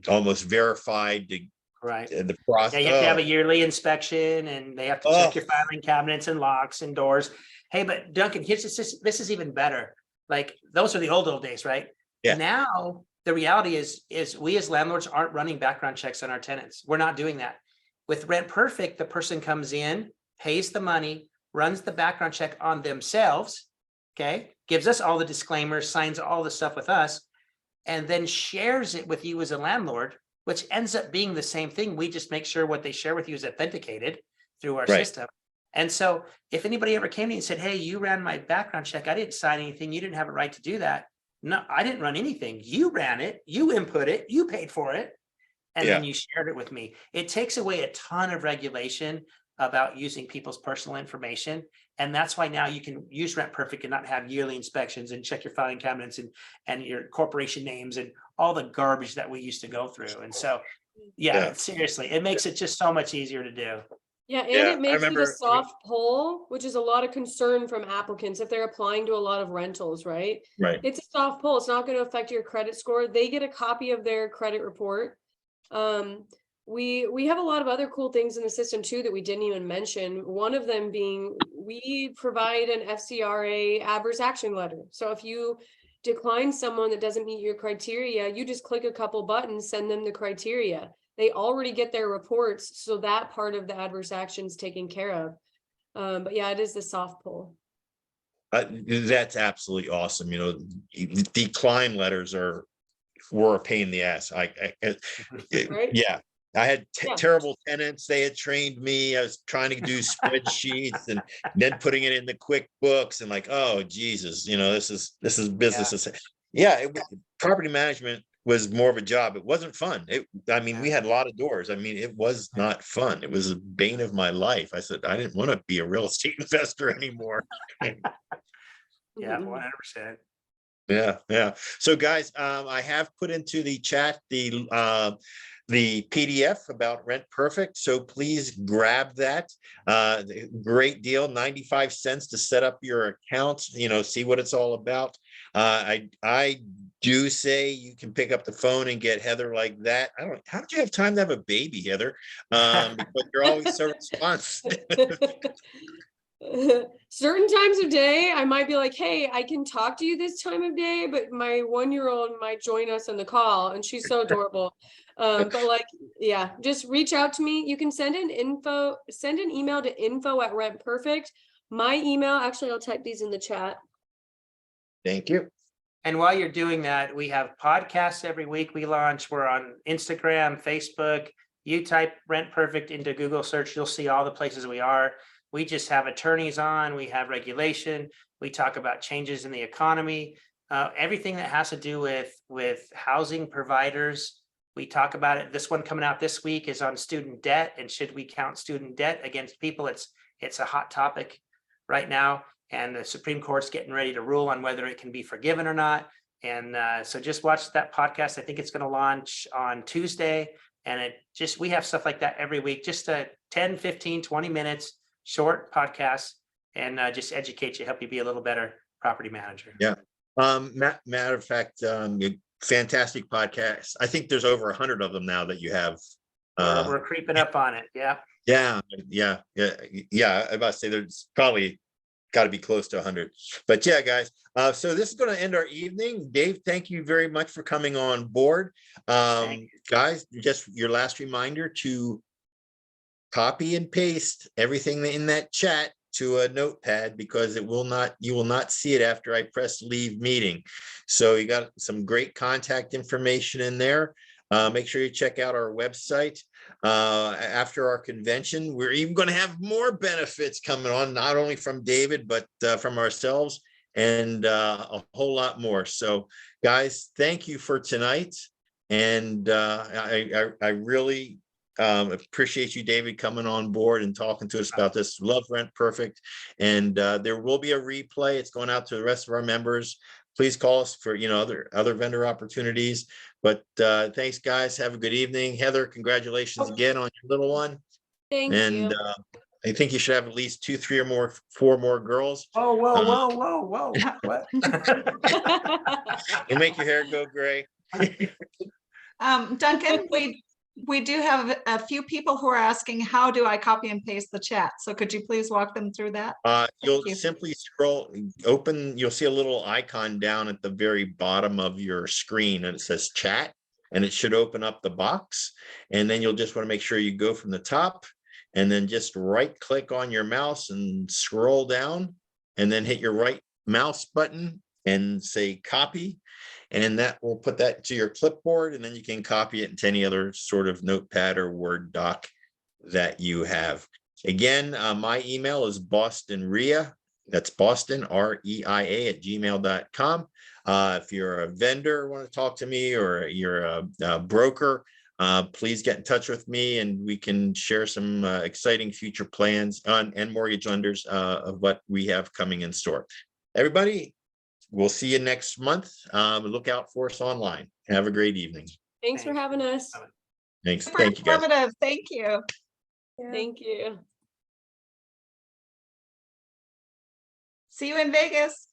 [SPEAKER 1] almost verified to
[SPEAKER 7] Right.
[SPEAKER 1] the
[SPEAKER 7] Yeah,
[SPEAKER 1] process.
[SPEAKER 7] you have to have a yearly inspection, and they have to check your filing cabinets and locks and doors. Hey, but Duncan, this is even better. Like, those are the old days, right?
[SPEAKER 1] Yeah.
[SPEAKER 7] Now the reality is we as landlords aren't running background checks on our tenants. We're not doing that. With Rent Perfect, the person comes in, pays the money, runs the background check on themselves, okay, gives us all the disclaimers, signs all the stuff with us, and then shares it with you as a landlord, which ends up being the same thing. We just make sure what they share with you is authenticated through our system. And so if anybody ever came to you and said, hey, you ran my background check, I didn't sign anything, you didn't have a right to do that. No, I didn't run anything. You ran it, you input it, you paid for it, and then you shared it with me. It takes away a ton of regulation about using people's personal information. And that's why now you can use Rent Perfect and not have yearly inspections and check your filing cabinets and your corporation names and all the garbage that we used to go through. And so, seriously, it makes it just so much easier to do.
[SPEAKER 8] Yeah, and
[SPEAKER 1] Yeah,
[SPEAKER 8] it makes it a
[SPEAKER 1] remember-
[SPEAKER 8] soft pull, which is a lot of concern from applicants if they're applying to a lot of rentals, right?
[SPEAKER 1] Right.
[SPEAKER 8] It's a soft pull. It's not going to affect your credit score. They get a copy of their credit report. We have a lot of other cool things in the system too that we didn't even mention. One of them being we provide an FCRA adverse action letter. So if you decline someone that doesn't meet your criteria, you just click a couple buttons, send them the criteria. They already get their reports, so that part of the adverse action is taken care of. But yeah, it is the soft pull.
[SPEAKER 1] That's absolutely awesome. Decline letters were a pain in the ass.
[SPEAKER 8] Right?
[SPEAKER 1] Yeah. I had
[SPEAKER 8] Yeah.
[SPEAKER 1] terrible tenants. They had trained me. I was trying to do spreadsheets and then putting it in the QuickBooks and like, oh Jesus, this is business. Property management was more of a job. It wasn't fun. We had a lot of doors. It was not fun. It was a bane of my life. I said, I didn't want to be a real estate investor anymore.
[SPEAKER 7] Yeah,
[SPEAKER 8] Mhm.
[SPEAKER 7] 100%.
[SPEAKER 1] Yeah. So guys, I have put into the chat the PDF about Rent Perfect. So please grab that. Great deal, 95 cents to set up your account, see what it's all about. I do say you can pick up the phone and get Heather like that. How did you have time to have a baby, Heather? Because you're always so responsive.
[SPEAKER 8] Certain times of day, I might be like, hey, I can talk to you this time of day, but my 1-year-old might join us on the call, and she's so adorable. But just reach out to me. You can send an email to info@rentperfect. My email, actually, I'll type these in the chat.
[SPEAKER 1] Thank you.
[SPEAKER 7] And while you're doing that, we have podcasts every week we launch. We're on Instagram, Facebook. You type Rent Perfect into Google search, you'll see all the places we are. We just have attorneys on, we have regulation, we talk about changes in the economy, everything that has to do with housing providers We talk about it. This one coming out this week is on student debt, and should we count student debt against people? It's a hot topic right now, and the Supreme Court's getting ready to rule on whether it can be forgiven or not. And so just watch that podcast. I think it's going to launch on Tuesday, and we have stuff like that every week, just a 10, 15, 20 minutes, short podcasts, and just educate you, help you be a little better property manager.
[SPEAKER 1] Yeah. Matter of fact, fantastic podcast. I think there's over 100 of them now that you have.
[SPEAKER 7] We're creeping up on it. Yeah.
[SPEAKER 1] Yeah. I about to say there's probably got to be close to 100. But yeah, guys. So this is going to end our evening. Dave, thank you very much for coming on board. Guys, just your last reminder to copy and paste everything in that chat to a notepad, because you will not see it after I press leave meeting. So you got some great contact information in there. Make sure you check out our website. After our convention, we're even going to have more benefits coming on, not only from David, but from ourselves, and a whole lot more. So guys, thank you for tonight. And I really appreciate you, David, coming on board and talking to us about this. Love Rent Perfect. And there will be a replay. It's going out to the rest of our members. Please call us for other vendor opportunities. But thanks, guys. Have a good evening. Heather, congratulations again on your little one.
[SPEAKER 8] Thank
[SPEAKER 1] And
[SPEAKER 8] you.
[SPEAKER 1] I think you should have at least 2, 3 or more, 4 more girls.
[SPEAKER 7] Whoa. What?
[SPEAKER 1] You make your hair go gray.
[SPEAKER 4] Duncan, we do have a few people who are asking, how do I copy and paste the chat? So could you please walk them through that?
[SPEAKER 1] You'll
[SPEAKER 4] you.
[SPEAKER 1] simply you'll see a little icon down at the very bottom of your screen, and it says chat, and it should open up the box. And then you'll just want to make sure you go from the top and then just right click on your mouse and scroll down, and then hit your right mouse button and say copy. And that will put that to your clipboard, and then you can copy it into any other sort of notepad or Word doc that you have. Again, my email is bostonreia. That's Boston, REIA @gmail.com. If you're a vendor, want to talk to me, or you're a broker, please get in touch with me, and we can share some exciting future plans and mortgage lenders of what we have coming in store. Everybody, we'll see you next month. Look out for us online. Have a great evening.
[SPEAKER 8] Thanks for having us.
[SPEAKER 1] Thanks.
[SPEAKER 4] Super
[SPEAKER 1] Thank you, guys.
[SPEAKER 4] informative. Thank you.
[SPEAKER 8] Thank you.
[SPEAKER 4] See you in Vegas.